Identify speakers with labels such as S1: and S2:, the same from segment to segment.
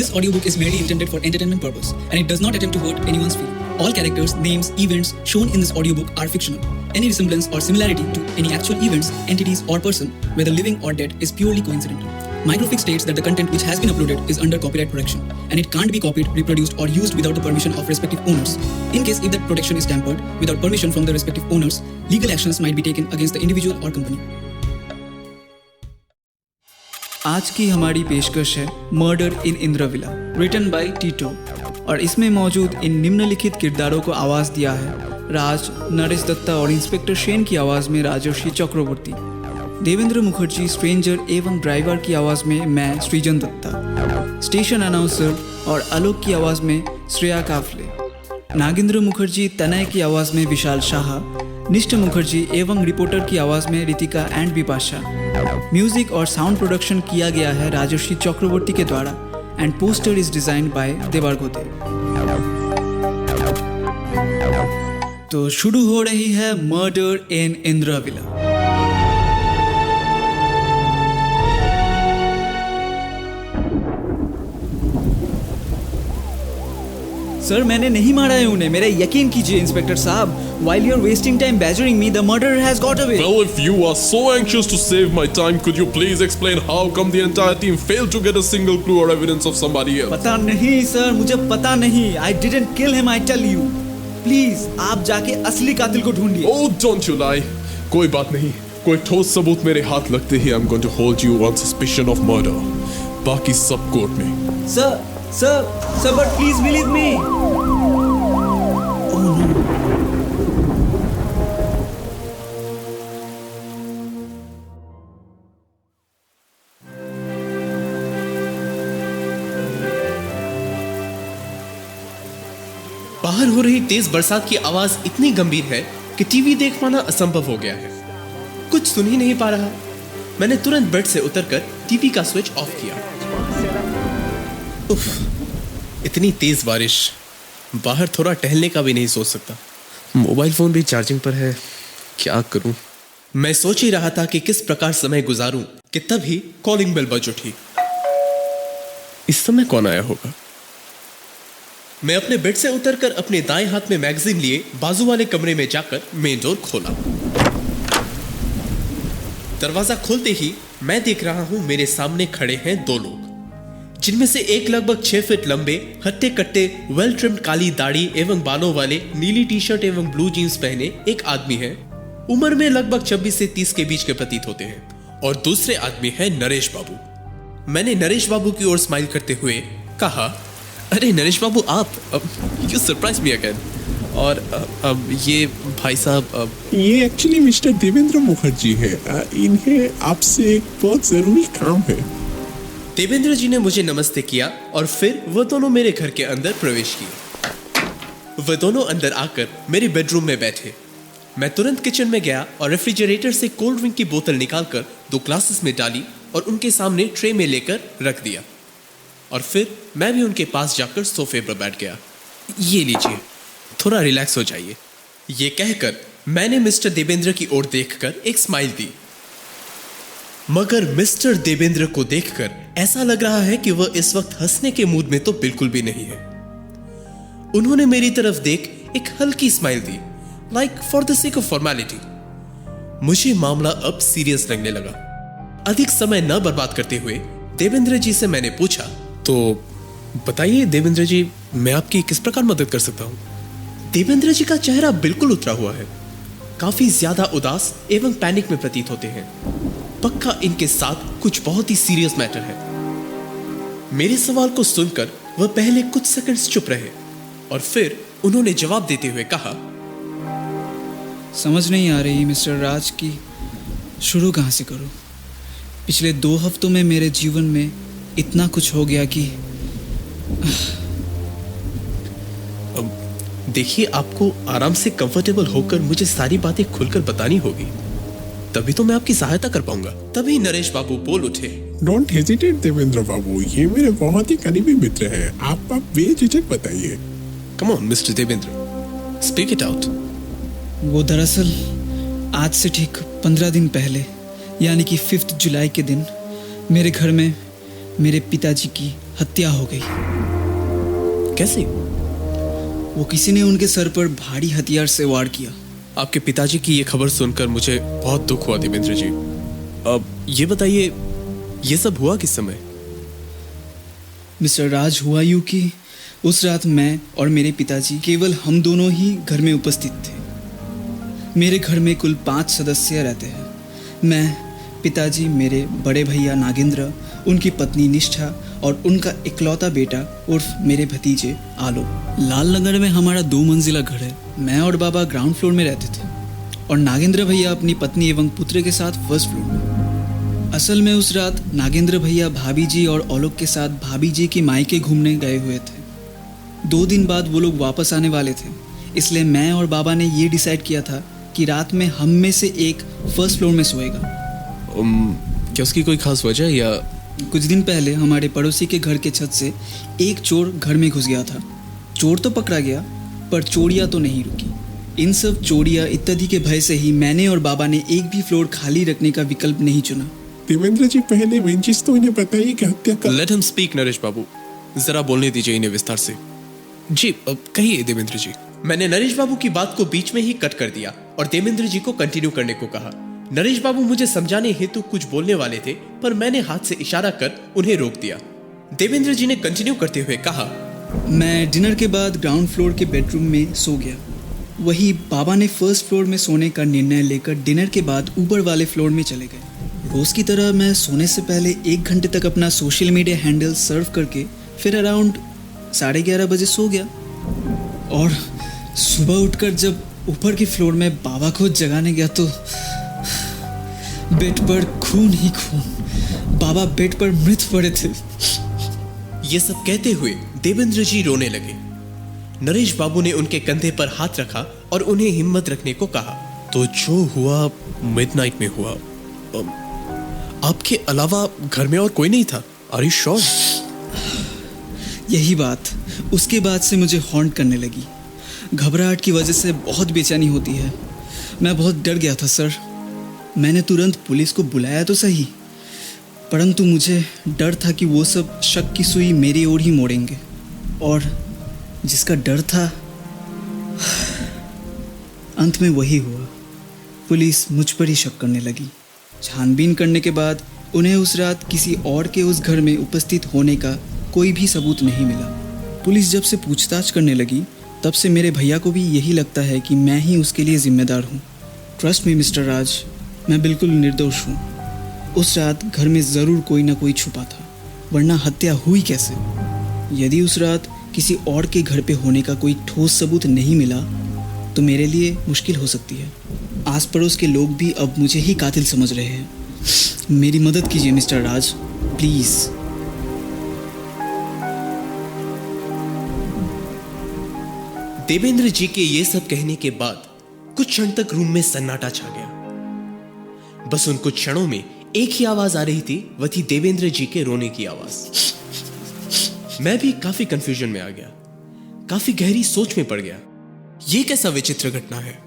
S1: This audiobook is merely intended for entertainment purpose and it does not attempt to hurt anyone's feelings. All characters, names, events shown in this audiobook are fictional. Any resemblance or similarity to any actual events, entities or person, whether living or dead, is purely coincidental. Microfix states that the content which has been uploaded is under copyright protection and it can't be copied, reproduced or used without the permission of respective owners. In case if that protection is tampered without permission from the respective owners, legal actions might be taken against the individual or company.
S2: आज की हमारी पेशकश है murder in Indravila, written by Tito, और इसमें मौजूद इन निम्नलिखित किरदारों को आवाज़ दिया है राज, नरेश दत्ता और इंस्पेक्टर शेन की आवाज़ में राजर्षि चक्रवर्ती, देवेंद्र मुखर्जी स्ट्रेंजर एवं ड्राइवर की आवाज़ में मैं सृजन दत्ता, स्टेशन अनाउंसर और आलोक की आवाज़ में श्रेया काफले, नागेंद्र मुखर्जी तनय की आवाज़ में विशाल शाह, निष्ठ मुखर्जी एवं रिपोर्टर की आवाज़ में रितिका एंड बिपाशा। म्यूजिक और साउंड प्रोडक्शन किया गया है राजर्षि चक्रवर्ती के द्वारा and poster is designed by Devargote. तो शुरू हो रही है मर्डर इन इंद्रविला। सर, मैंने नहीं मारा है उन्हें, मेरा यकीन कीजिए इंस्पेक्टर साहब। While you're wasting time badgering me, the murderer has got away.
S3: Well, if you are so anxious to save my time, could you please explain how come the entire team failed to get a single clue or evidence of somebody else?
S2: पता नहीं sir, मुझे पता नहीं। I didn't kill him, I tell you. Please, आप जाके असली कातिल को ढूंढिए।
S3: Oh, don't you lie. कोई बात नहीं, कोई ठोस सबूत मेरे हाथ लगते ही I'm going to hold you on suspicion of murder. बाकी सब कोर्ट में।
S2: Sir, but please believe me. Oh no.
S4: बाहर हो रही तेज बरसात की आवाज इतनी गंभीर है कि टीवी देख पाना असंभव हो गया है। कुछ सुन ही नहीं पा रहा। मैंने तुरंत बेड से उतरकर टीवी का स्विच ऑफ किया। उफ, इतनी तेज बारिश, बाहर थोड़ा टहलने का भी नहीं सोच सकता। मोबाइल फोन भी चार्जिंग पर है, क्या करूं? मैं सोच ही रहा था कि किस प्रकार समय गुजारूं कि तभी कॉलिंग बेल बज उठी। इस समय कौन आया होगा? मैं अपने बेड से उतरकर अपने दाएं हाथ में मैगजीन लिए बाजू वाले कमरे में जाकर मेन डोर खोला। दरवाजा खोलते ही मैं देख रहा हूं मेरे सामने खड़े हैं दो लोग, जिनमें से एक लगभग 6 फीट लंबे, हट्टे कट्टे, वेल ट्रिम्ड काली दाढ़ी एवं बालों वाले, नीली टी शर्ट एवं ब्लू जीन्स पहने एक आदमी है। उम्र में लगभग 26 से 30 के बीच के प्रतीत होते हैं। और दूसरे आदमी है नरेश बाबू। मैंने नरेश बाबू की ओर स्माइल करते हुए कहा, अरे नरेश बाबू, आप यू सरप्राइज मी अगेन। और अब ये भाई साहब,
S5: ये एक्चुअली मिस्टर देवेंद्र मुखर्जी है। इन्हें आपसे एक बहुत जरूरी काम है।
S4: देवेंद्र जी ने मुझे नमस्ते किया और फिर वो दोनों मेरे घर के अंदर प्रवेश किए। वो दोनों अंदर आकर मेरे बेडरूम में बैठे। मैं तुरंत किचन में गया और रेफ्रिजरेटर से कोल्ड ड्रिंक की बोतल निकालकर 2 ग्लासेस में डाली और उनके सामने ट्रे में लेकर रख दिया। और फिर मैं भी उनके पास जाकर सोफे पर बैठ गया। ये लीजिए, थोड़ा रिलैक्स हो जाइए। ये कहकर मैंने मिस्टर देवेंद्र की ओर देखकर एक स्माइल दी। मगर मिस्टर देवेंद्र को देखकर ऐसा लग रहा है कि वह इस वक्त हंसने के मूड में तो बिल्कुल भी नहीं है। उन्होंने मेरी तरफ देख एक हल्की smile the, like for the sake of formality. मुझे मामला अब सीरियस लगने लगा। अधिक समय न बर्बाद करते हुए देवेंद्र जी से मैंने पूछा, तो बताइए देवेंद्र जी, मैं आपकी किस प्रकार मदद कर सकता हूं? देवेंद्र जी का चेहरा बिल्कुल उतरा हुआ है, काफी ज्यादा उदास एवं पैनिक में प्रतीत होते हैं। पक्का इनके साथ कुछ बहुत ही सीरियस मैटर है। मेरे सवाल को सुनकर वह पहले कुछ सेकंड्स चुप रहे और फिर उन्होंने जवाब देते हुए कहा,
S2: समझ नहीं आ रही मिस्टर राज की शुरू कहाँ से करूं। पिछले 2 हफ्तों में मेरे जीवन में इतना कुछ हो गया कि
S4: देखिए, आपको आराम से कंफर्टेबल होकर मुझे सारी बातें खुलकर बतानी होगी, तभी तो मैं आपकी सहायता कर पाऊंगा। तभी नरेश बाबू बोल उठे,
S5: डोंट हेजिटेट देवेंद्र बाबू, ये मेरे बहुत ही करीबी मित्र हैं। आप बेझिझक बताइए।
S4: Come on mister Devendra, speak it out.
S2: वो दरअसल आज से ठीक 15 दिन पहले, यानी कि 5 जुलाई के दिन मेरे घर में मेरे पिताजी की हत्या हो गई।
S4: कैसे?
S2: वो किसी ने उनके सर पर भारी हथियार से वार किया।
S4: आपके पिताजी की ये खबर सुनकर मुझे बहुत दुख हुआ देवेंद्र जी। अब ये बताइए, ये सब हुआ किस समय?
S2: मिस्टर राज, हुआ यूं कि उस रात मैं और मेरे पिताजी, केवल हम दोनों ही घर में उपस्थित थे। मेरे घर में कुल 5 सदस्य रहते हैं। मैं, पिताजी, मेरे बड़े भैया नागेंद्र, उनकी पत्नी निष्ठा और उनका इकलौता बेटा उर्फ मेरे भतीजे आलोक। लालनगर में हमारा 2 मंजिला घर है। मैं और बाबा ग्राउंड फ्लोर में रहते थे और नागेंद्र भैया अपनी पत्नी एवं पुत्र के साथ फर्स्ट फ्लोर में। असल में उस रात नागेंद्र भैया भाभी जी और आलोक के साथ भाभी जी की मायके घूमने गए हुए थे। 2 दिन बाद वो लोग वापस आने वाले थे, इसलिए मैं और बाबा ने ये डिसाइड किया था कि रात में हम में से एक फर्स्ट फ्लोर में सोएगा।
S4: क्या उसकी कोई खास वजह या?
S2: कुछ दिन पहले हमारे पड़ोसी के घर के छत से एक चोर घर में घुस गया था। चोर तो पकड़ा गया, पर चोरियां तो नहीं रुकी। इन सब चोरियां इत्यादि के भय से ही मैंने और बाबा ने एक भी फ्लोर खाली रखने का विकल्प नहीं चुना।
S5: देवेंद्र जी, पहले वेंचिस तो इन्हें बताइए कि हत्या का।
S4: लेट हिम स्पीक नरेश बाबू, जरा बोलने दीजिए इन्हें विस्तार से। जी कहिए देवेंद्र जी। मैंने नरेश बाबू की बात को बीच में ही कट कर दिया और देवेंद्र जी को कंटिन्यू करने को कहा। नरेश बाबू मुझे समझाने हेतु कुछ बोलने वाले थे, पर मैंने हाथ से इशारा कर उन्हें रोक दिया। देवेंद्र जी ने कंटिन्यू करते हुए कहा,
S2: मैं डिनर के बाद ग्राउंड फ्लोर के बेडरूम में सो गया। वही बाबा ने फर्स्ट फ्लोर में सोने का निर्णय लेकर डिनर के बाद ऊपर वाले फ्लोर में चले गए। रोज की तरह मैं सोने से पहले 1 घंटे तक अपना सोशल मीडिया हैंडल सर्व करके फिर अराउंड 11:30 बजे सो गया। और सुबह उठकर जब ऊपर की फ्लोर में बाबा को जगाने गया तो बेड पर खून ही खून। बाबा बेड पर मृत पड़े थे।
S4: ये सब कहते हुए देवेंद्र जी रोने लगे। नरेश बाबू ने उनके कंधे पर हाथ रखा और उन्हें हिम्मत रखने को कहा। तो जो हुआ मिडनाइट में हुआ। आपके अलावा घर में और कोई नहीं था? Are you sure?
S2: यही बात उसके बाद से मुझे हॉन्ट करने लगी। घबराहट की वजह से बहुत बेचैनी होती है। मैं बहुत डर गया था सर। मैंने तुरंत पुलिस को बुलाया तो सही, परंतु मुझे डर था कि वो सब शक की सुई मेरी ओर ही मोड़ेंगे। और जिसका डर था, अंत में वही हुआ। पुलिस मुझ पर ही शक करने लगी। छानबीन करने के बाद उन्हें उस रात किसी और के उस घर में उपस्थित होने का कोई भी सबूत नहीं मिला। पुलिस जब से पूछताछ करने लगी, तब से मेरे भैया को भी यही लगता है कि मैं ही उसके लिए जिम्मेदार हूँ। ट्रस्ट मी मिस्टर राज, मैं बिल्कुल निर्दोष हूँ। उस रात घर में ज़रूर कोई ना कोई छुपा था, वरना हत्या हुई कैसे? यदि उस रात किसी और के घर पे होने का कोई ठोस सबूत नहीं मिला तो मेरे लिए मुश्किल हो सकती है। आस पड़ोस के लोग भी अब मुझे ही कातिल समझ रहे हैं। मेरी मदद कीजिए मिस्टर राज, प्लीज़।
S4: देवेंद्र जी के ये सब कहने के बाद कुछ क्षण तक रूम में सन्नाटा छा गया। बस उन कुछ क्षणों में एक ही आवाज आ रही थी, वह थी देवेंद्र जी के रोने की आवाज। मैं भी काफी कंफ्यूजन में आ गया, काफी गहरी सोच में पड़ गया। यह कैसा विचित्र घटना है?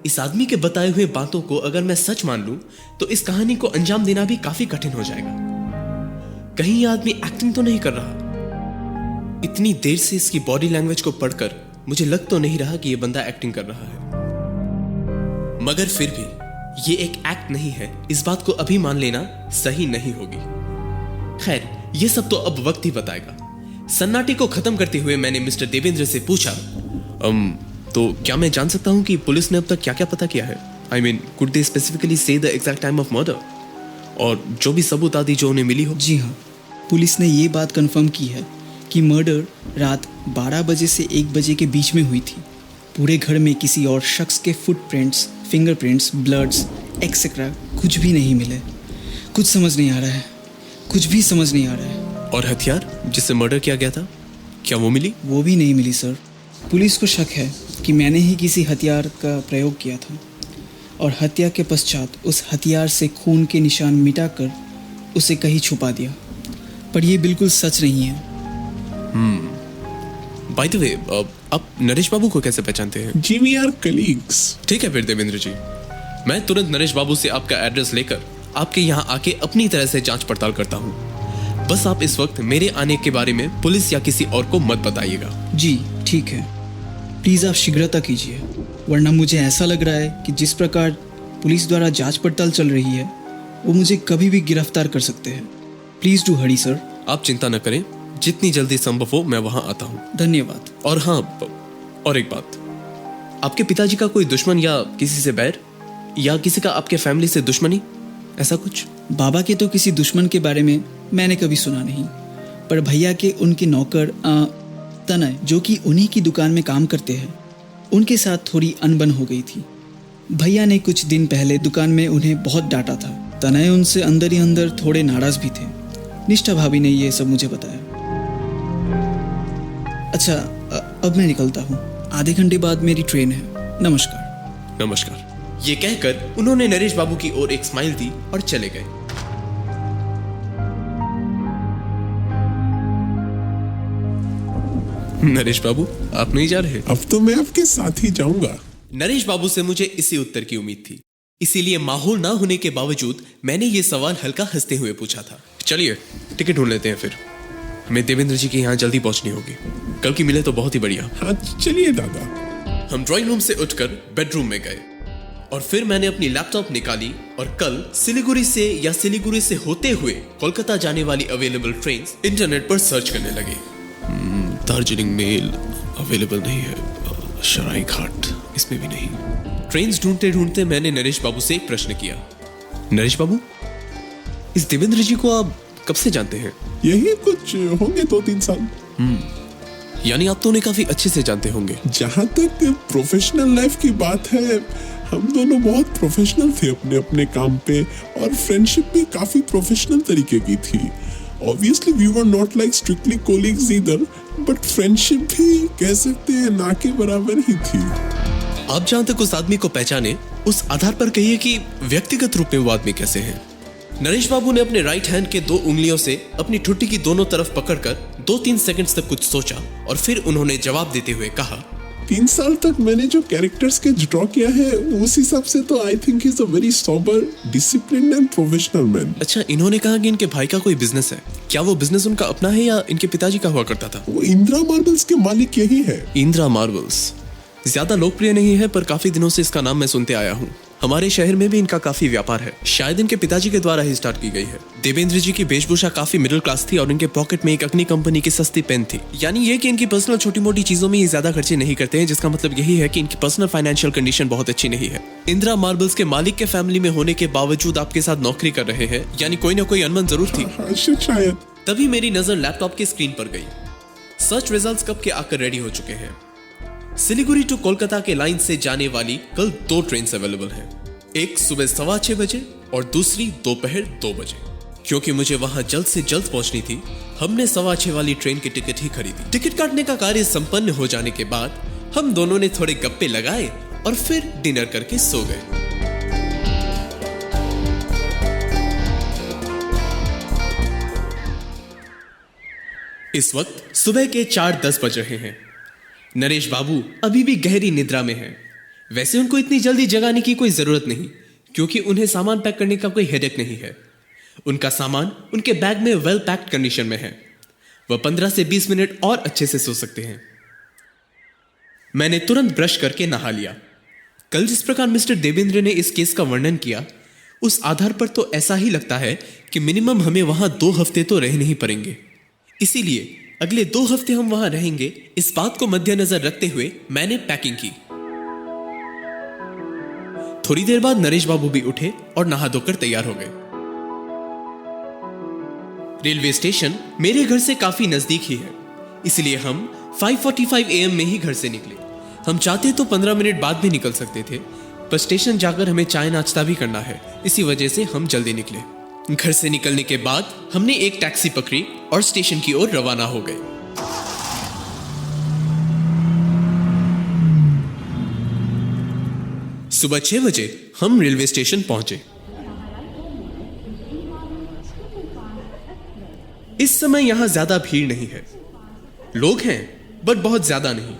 S4: इस आदमी के बताए हुए बातों को अगर मैं सच मान लूं तो इस कहानी को अंजाम देना भी काफी कठिन हो जाएगा। कहीं यह आदमी एक्टिंग तो नहीं कर रहा? इतनी देर से इसकी बॉडी लैंग्वेज को पढ़कर मुझे लग तो नहीं रहा कि यह बंदा एक्टिंग कर रहा है। मगर फिर भी ये एक एक्ट नहीं है, इस बात को अभी मान लेना सही नहीं होगी। खैर, ये सब तो अब वक्त ही बताएगा। सन्नाटे को खत्म करते हुए मैंने मिस्टर देवेंद्र से पूछा, तो क्या मैं जान सकता हूं कि पुलिस ने अब तक क्या क्या पता किया है? I mean, could they specifically say the exact time of murder और जो भी सबूत आदि जो उन्हें मिली हो?
S2: जी हाँ, पुलिस ने ये बात कंफर्म की है कि मर्डर रात 12 बजे से 1 बजे के बीच में हुई थी। पूरे घर में किसी और शख्स के फुटप्रिंट्स, फिंगरप्रिंट्स, ब्लड्स एक्सेट्रा कुछ भी नहीं मिले। कुछ समझ नहीं आ रहा है, कुछ भी समझ नहीं आ रहा है।
S4: और हथियार जिससे मर्डर किया गया था, क्या वो मिली?
S2: वो भी नहीं मिली सर। पुलिस को शक है कि मैंने ही किसी हथियार का प्रयोग किया था और हत्या के पश्चात उस हथियार से खून के निशान मिटाकर उसे कहीं छुपा दिया, पर यह बिल्कुल सच नहीं है।
S4: बाय द वे, आप नरेश बाबू को कैसे पहचानते हैं?
S5: जी, वी आर कलीग्स।
S4: ठीक है फिर देवेंद्र जी, मैं तुरंत नरेश बाबू से आपका एड्रेस लेकर आपके यहाँ आके अपनी तरह से जांच पड़ताल करता हूँ। बस आप इस वक्त मेरे आने के बारे में पुलिस या किसी और को मत बताइएगा।
S2: जी ठीक है, प्लीज़ आप शीघ्रता कीजिए, वरना मुझे ऐसा लग रहा है कि जिस प्रकार पुलिस द्वारा जांच पड़ताल चल रही है वो मुझे कभी भी गिरफ्तार कर सकते हैं। Please do Hari sir.
S4: आप चिंता न करें, जितनी जल्दी संभव हो मैं वहां आता हूँ।
S2: धन्यवाद।
S4: और हाँ, और एक बात, आपके पिताजी का कोई दुश्मन या किसी से बैर, या किसी का आपके फैमिली से दुश्मनी, ऐसा कुछ?
S2: बाबा के तो किसी दुश्मन के बारे में मैंने कभी सुना नहीं, पर भैया के उनके नौकर तनय, जो कि उन्हीं की दुकान में काम करते हैं, उनके साथ थोड़ी अनबन हो गई थी। भैया ने कुछ दिन पहले दुकान में उन्हें बहुत डांटा था। तनय उनसे अंदर ही अंदर थोड़े नाराज भी थे। निष्ठा भाभी ने ये सब मुझे बताया। अच्छा, अब मैं निकलता हूँ, आधे घंटे बाद मेरी ट्रेन है। नमस्कार।
S4: नमस्कार। ये कहकर उन्होंने नरेश बाबू की ओर एक स्माइल दी और चले गए। नरेश बाबू, आप नहीं जा रहे?
S5: अब तो मैं आपके साथ ही जाऊंगा।
S4: नरेश बाबू से मुझे इसी उत्तर की उम्मीद थी, इसीलिए माहौल ना होने के बावजूद मैंने ये सवाल हल्का हंसते हुए पूछा था। चलिए टिकट ढूंढ लेते हैं फिर, हमें देवेंद्र जी के यहाँ जल्दी पहुंचनी होगी। कल की मिले तो बहुत ही बढ़िया।
S5: हाँ चलिए दादा।
S4: हम ड्राइंग रूम से उठकर बेडरूम में गए और फिर मैंने अपनी लैपटॉप निकाली और कल सिलीगुड़ी से या सिलीगुड़ी से होते हुए कोलकाता जाने वाली अवेलेबल ट्रेन इंटरनेट पर सर्च करने लगे। दार्जिलिंग मेल अवेलेबल नहीं है, शराई घाट इसमें भी नहीं। ट्रेन्स ढूंढते ढूंढते मैंने नरेश बाबू से एक प्रश्न किया। नरेश बाबू, इस देवेंद्र जी को आप कब से जानते हैं?
S5: यही कुछ होंगे 2-3 साल।
S4: यानी आप तो उन्हें काफी अच्छे से जानते होंगे।
S5: जहाँ तक प्रोफेशनल लाइफ की बात है, हम दोनों बहुत प्रोफेशनल थे अपने अपने काम पे, और फ्रेंडशिप भी काफी प्रोफेशनल तरीके की थी। Obviously we were not like strictly colleagues either, but friendship भी कह सकते हैं ना के बराबर ही थी।
S4: आप जहां तक उस आदमी को पहचाने, उस आधार पर कहिए कि व्यक्तिगत रूप में वो आदमी कैसे है। नरेश बाबू ने अपने राइट हैंड के 2 उंगलियों से अपनी ठुड्डी की दोनों तरफ पकड़कर 2-3 सेकंड्स तक कुछ सोचा और फिर उन्होंने जवाब देते हुए कहा,
S5: 3 साल तक मैंने जो कैरेक्टर्स के ड्रॉ किया है उस हिसाब से तो I think he is a very sober, disciplined and professional man.
S4: अच्छा, इन्होंने कहा कि इनके भाई का कोई बिजनेस है। क्या वो बिजनेस उनका अपना है या इनके पिताजी का हुआ करता था?
S5: वो इंदिरा मार्बल्स के मालिक यही है।
S4: इंदिरा मार्बल्स ज्यादा लोकप्रिय नहीं है, पर काफी दिनों से इसका नाम मैं सुनते आया हूँ। हमारे शहर में भी इनका काफी व्यापार है, शायद इनके पिताजी के द्वारा ही स्टार्ट की गई है। देवेंद्र जी की वेशभूषा काफी मिडिल क्लास थी और इनके पॉकेट में एक अग्नि कंपनी की सस्ती पेन थी। यानी ये कि इनकी पर्सनल छोटी मोटी चीजों में ये ज्यादा खर्चे नहीं करते हैं, जिसका मतलब यही है कि इनकी पर्सनल फाइनेंशियल कंडीशन बहुत अच्छी नहीं है। इंदिरा मार्बल्स के मालिक के फैमिली में होने के बावजूद आपके साथ नौकरी कर रहे हैं, यानी कोई ना कोई अनबन जरूर थी।
S5: शायद।
S4: तभी मेरी नजर लैपटॉप की स्क्रीन पर गई। सर्च रिजल्ट्स कब के आकर रेडी हो चुके हैं। सिलीगुड़ी टू कोलकाता के लाइन से जाने वाली कल 2 ट्रेन अवेलेबल हैं। एक सुबह 6:15 बजे और दूसरी दोपहर 2 बजे। क्योंकि मुझे वहां जल्द से जल्द पहुंचनी थी, हमने 6:15 वाली ट्रेन की टिकट ही खरीदी। टिकट काटने का कार्य संपन्न हो जाने के बाद हम दोनों ने थोड़े गप्पे लगाए और फिर डिनर करके सो गए। इस वक्त सुबह के 4:10 बज रहे हैं। नरेश बाबू अभी भी गहरी निद्रा में हैं। वैसे उनको इतनी जल्दी जगाने की कोई जरूरत नहीं, क्योंकि उन्हें सामान पैक करने का कोई हेडेक नहीं है। उनका सामान उनके बैग में वेल पैक्ड कंडीशन में है। वह 15 से 20 मिनट और अच्छे से सो सकते हैं। मैंने तुरंत ब्रश करके नहा लिया। कल जिस प्रकार मिस्टर देवेंद्र ने इस केस का वर्णन किया, उस आधार पर तो ऐसा ही लगता है कि मिनिमम हमें वहां 2 हफ्ते तो रहने ही पड़ेंगे। इसीलिए अगले 2 हफ्ते हम वहां रहेंगे, इस बात को मद्देनजर रखते हुए मैंने पैकिंग की। थोड़ी देर बाद नरेश बाबू भी उठे और नहा धोकर तैयार हो गए। रेलवे स्टेशन मेरे घर से काफी नजदीक ही है, इसलिए हम 5:45 AM में ही घर से निकले। हम चाहते तो 15 मिनट बाद भी निकल सकते थे, पर स्टेशन जाकर हमें चाय नाश्ता भी करना है, इसी वजह से हम जल्दी निकले। घर से निकलने के बाद हमने एक टैक्सी पकड़ी और स्टेशन की ओर रवाना हो गए। सुबह 6 बजे हम रेलवे स्टेशन पहुंचे। इस समय यहां ज्यादा भीड़ नहीं है, लोग हैं बट बहुत ज्यादा नहीं।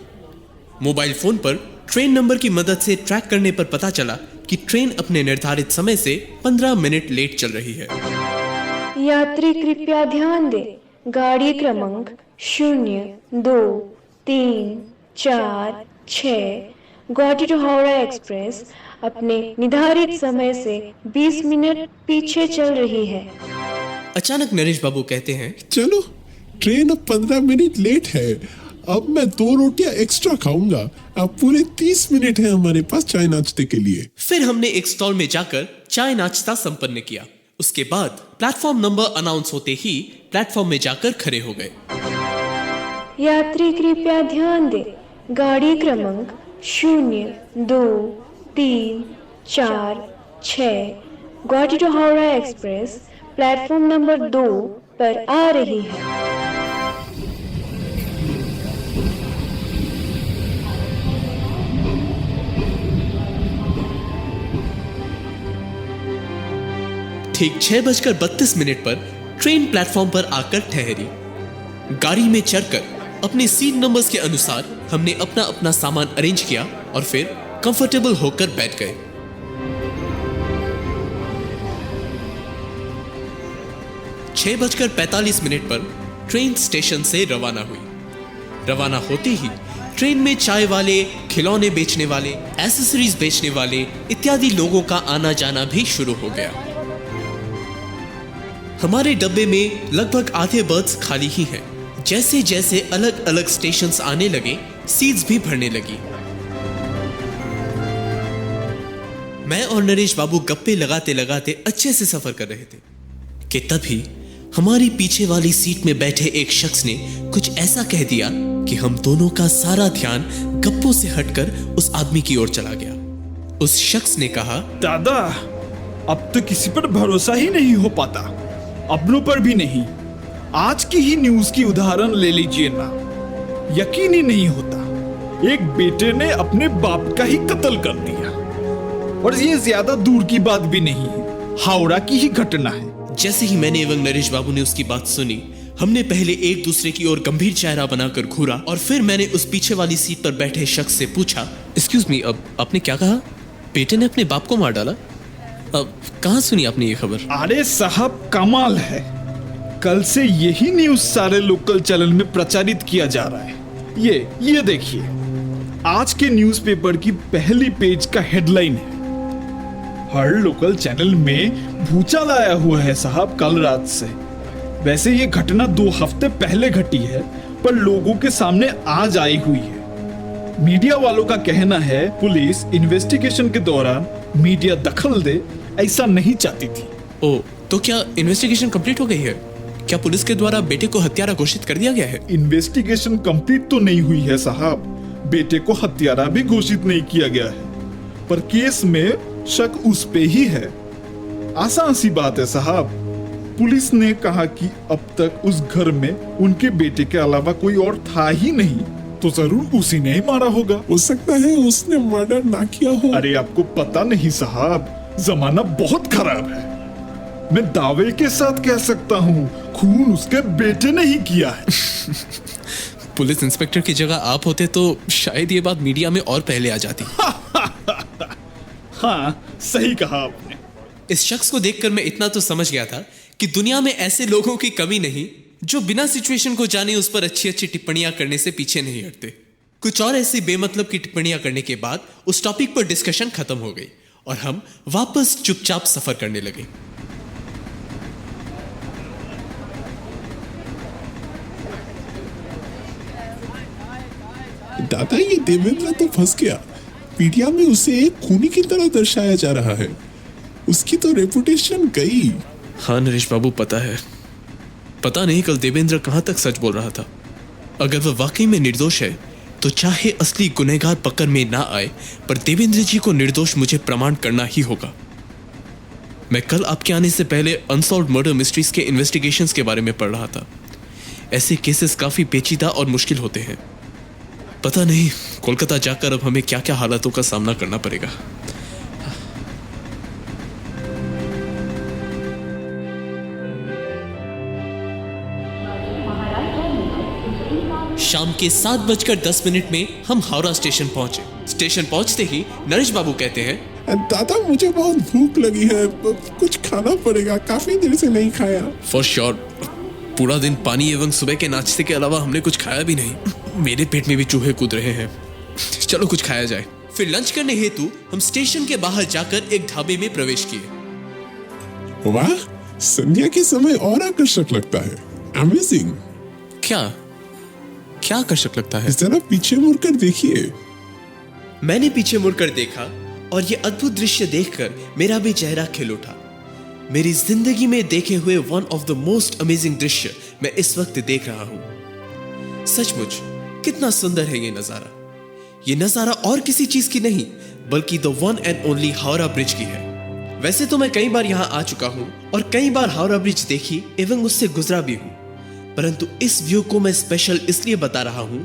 S4: मोबाइल फोन पर ट्रेन नंबर की मदद से ट्रैक करने पर पता चला कि ट्रेन अपने निर्धारित समय से 15 मिनट लेट चल रही है।
S6: यात्री कृपया ध्यान दें, गाड़ी क्रमांक 02346 गुवाहाटी टू हावड़ा एक्सप्रेस अपने निर्धारित समय से 20 मिनट पीछे चल रही है।
S4: अचानक नरेश बाबू कहते हैं,
S5: चलो ट्रेन अब 15 मिनट लेट है। अब मैं 2 रोटियां एक्स्ट्रा खाऊंगा। अब पूरे 30 मिनट है हमारे पास चाय नाश्ते के लिए।
S4: फिर हमने एक स्टॉल में जाकर चाय नाश्ता संपन्न किया। उसके बाद प्लेटफॉर्म नंबर अनाउंस होते ही प्लेटफॉर्म में जाकर खड़े हो गए।
S6: यात्री कृपया ध्यान दें, गाड़ी क्रमांक 02346 Guwahati to Howrah express platform number 2 पर आ रही है।
S4: ठीक 6:32 पर ट्रेन प्लेटफॉर्म पर आकर ठहरी। गाड़ी में चढ़कर अपने सीट नंबर्स के अनुसार हमने अपना अपना सामान अरेंज किया और फिर कंफर्टेबल होकर बैठ गए। छह 6:45 पर ट्रेन स्टेशन से रवाना हुई। रवाना होते ही ट्रेन में चाय वाले, खिलौने बेचने वाले, एसेसरीज बेचने वाले इत्यादि लोगों का आना जाना भी शुरू हो गया। हमारे डब्बे में लगभग आधे बर्थ्स खाली ही हैं। जैसे जैसे अलग अलग स्टेशंस आने लगे, सीट्स भी भरने लगी। मैं और नरेश बाबू गप्पे लगाते लगाते अच्छे से सफर कर रहे थे कि तभी हमारी पीछे वाली सीट में बैठे एक शख्स ने कुछ ऐसा कह दिया कि हम दोनों का सारा ध्यान गप्पों से हटकर उस आदमी की ओर चला गया। उस शख्स ने कहा,
S7: दादा, अब तो किसी पर भरोसा ही नहीं हो पाता, अपनों पर भी नहीं। आज की ही न्यूज की उदाहरण ले लीजिए ना, यकीन ही नहीं होता एक बेटे ने अपने बाप का ही कत्ल कर दिया। और ये ज्यादा दूर की बात भी नहीं है, हावड़ा की ही घटना है।
S4: जैसे ही मैंने एवं नरेश बाबू ने उसकी बात सुनी, हमने पहले एक दूसरे की ओर गंभीर चेहरा बनाकर घूरा और फिर मैंने उस पीछे वाली सीट पर बैठे शख्स से पूछा, एक्सक्यूज मी, अब आपने क्या कहा? बेटे ने अपने बाप को मार डाला? अब कहाँ सुनी आपने ये खबर?
S7: अरे साहब, कमाल है, कल से यही न्यूज सारे लोकल चैनल में प्रचारित किया जा रहा है। ये देखिए, आज के न्यूज़पेपर की पहली पेज का हेडलाइन है, हर लोकल चैनल में भूचाल आया हुआ है साहब कल रात से। वैसे ये घटना 2 हफ्ते पहले घटी है, पर लोगों के सामने आज आई हुई है। मीडिया वालों का कहना है पुलिस इन्वेस्टिगेशन के दौरान मीडिया दखल दे, ऐसा नहीं चाहती थी।
S4: ओ, तो क्या इन्वेस्टिगेशन कंप्लीट हो गई है? क्या पुलिस के द्वारा बेटे को हत्यारा घोषित कर दिया गया है?
S7: इन्वेस्टिगेशन कंप्लीट तो नहीं हुई है साहब, बेटे को हत्यारा भी घोषित नहीं किया गया है, पर केस में शक उस पे ही है। आसान सी बात है साहब, पुलिस ने कहा कि अब तक उस घर में उनके बेटे के अलावा कोई और था ही नहीं, तो जरूर उसी ने ही मारा होगा।
S5: हो सकता है उसने मर्डर ना किया हो।
S7: अरे आपको पता नहीं साहब, जमाना बहुत खराब है। मैं दावे के साथ कह सकता हूँ, खून उसके बेटे ने ही किया है।
S4: पुलिस इंस्पेक्टर की जगह आप होते तो शायद ये बात मीडिया में और पहले आ जाती।
S7: हाँ, सही कहा आपने।
S4: इस शख्स को देखकर मैं इतना तो समझ गया था कि दुनिया में ऐसे लोगों की कमी नहीं जो बिना सिचुएशन को जाने उस पर अच्छी अच्छी टिप्पणियां करने से पीछे नहीं हटते। कुछ और ऐसी बेमतलब की टिप्पणियां करने के बाद उस टॉपिक पर डिस्कशन खत्म हो गई और हम वापस चुपचाप सफर करने लगे।
S5: दादा, ये देवेंद्र तो फंस गया। मीडिया में उसे एक खूनी की तरह दर्शाया जा रहा है। उसकी तो रेपुटेशन गई।
S4: हाँ नरेश बाबू, पता है। पता नहीं कल देवेंद्र कहां तक सच बोल रहा था। अगर वह वाकई में निर्दोष है तो चाहे असली गुनहगार पकड़ में ना आए, पर देवेंद्र जी को निर्दोष मुझे प्रमाण करना ही होगा। मैं कल आपके आने से पहले अनसॉल्व्ड मर्डर मिस्ट्रीज के इन्वेस्टिगेशंस के बारे में पढ़ रहा था। ऐसे केसेस काफी पेचीदा और मुश्किल होते हैं। पता नहीं कोलकाता जाकर अब हमें क्या क्या हालातों का सामना करना पड़ेगा। शाम के 7:10 में हम हावड़ा स्टेशन पहुंचे। स्टेशन पहुंचते ही नरेश बाबू कहते हैं,
S5: दादा मुझे बहुत भूख लगी है, कुछ खाना पड़ेगा, काफी देर से नहीं खाया।
S4: फॉर श्योर, पूरा दिन पानी एवं सुबह के नाश्ते के अलावा हमने कुछ खाया भी नहीं। मेरे पेट में भी चूहे कूद रहे हैं। चलो कुछ खाया जाए। फिर लंच करने हेतु हम स्टेशन के बाहर जाकर एक ढाबे में प्रवेश किए।
S5: वाह, संध्या के समय और आकर्षक लगता है। अमेजिंग।
S4: क्या क्या आकर्षक लगता है?
S5: जरा पीछे मुड़कर देखिए।
S4: मैंने पीछे मुड़कर देखा और ये अद्भुत दृश्य देखकर मेरा भी चेहरा खिल उठा। मेरी जिंदगी में देखे हुए one of the most amazing दृश्य मैं इस वक्त देख रहा हूं। सचमुच कितना सुंदर है ये नजारा। ये नजारा और किसी चीज की नहीं बल्कि the one and only Howrah bridge की है। वैसे तो मैं कई बार यहां आ चुका हूं और कई बार हावड़ा ब्रिज देखी एवं उससे गुजरा भी हूं, परंतु इस व्यू को मैं स्पेशल इसलिए बता रहा हूं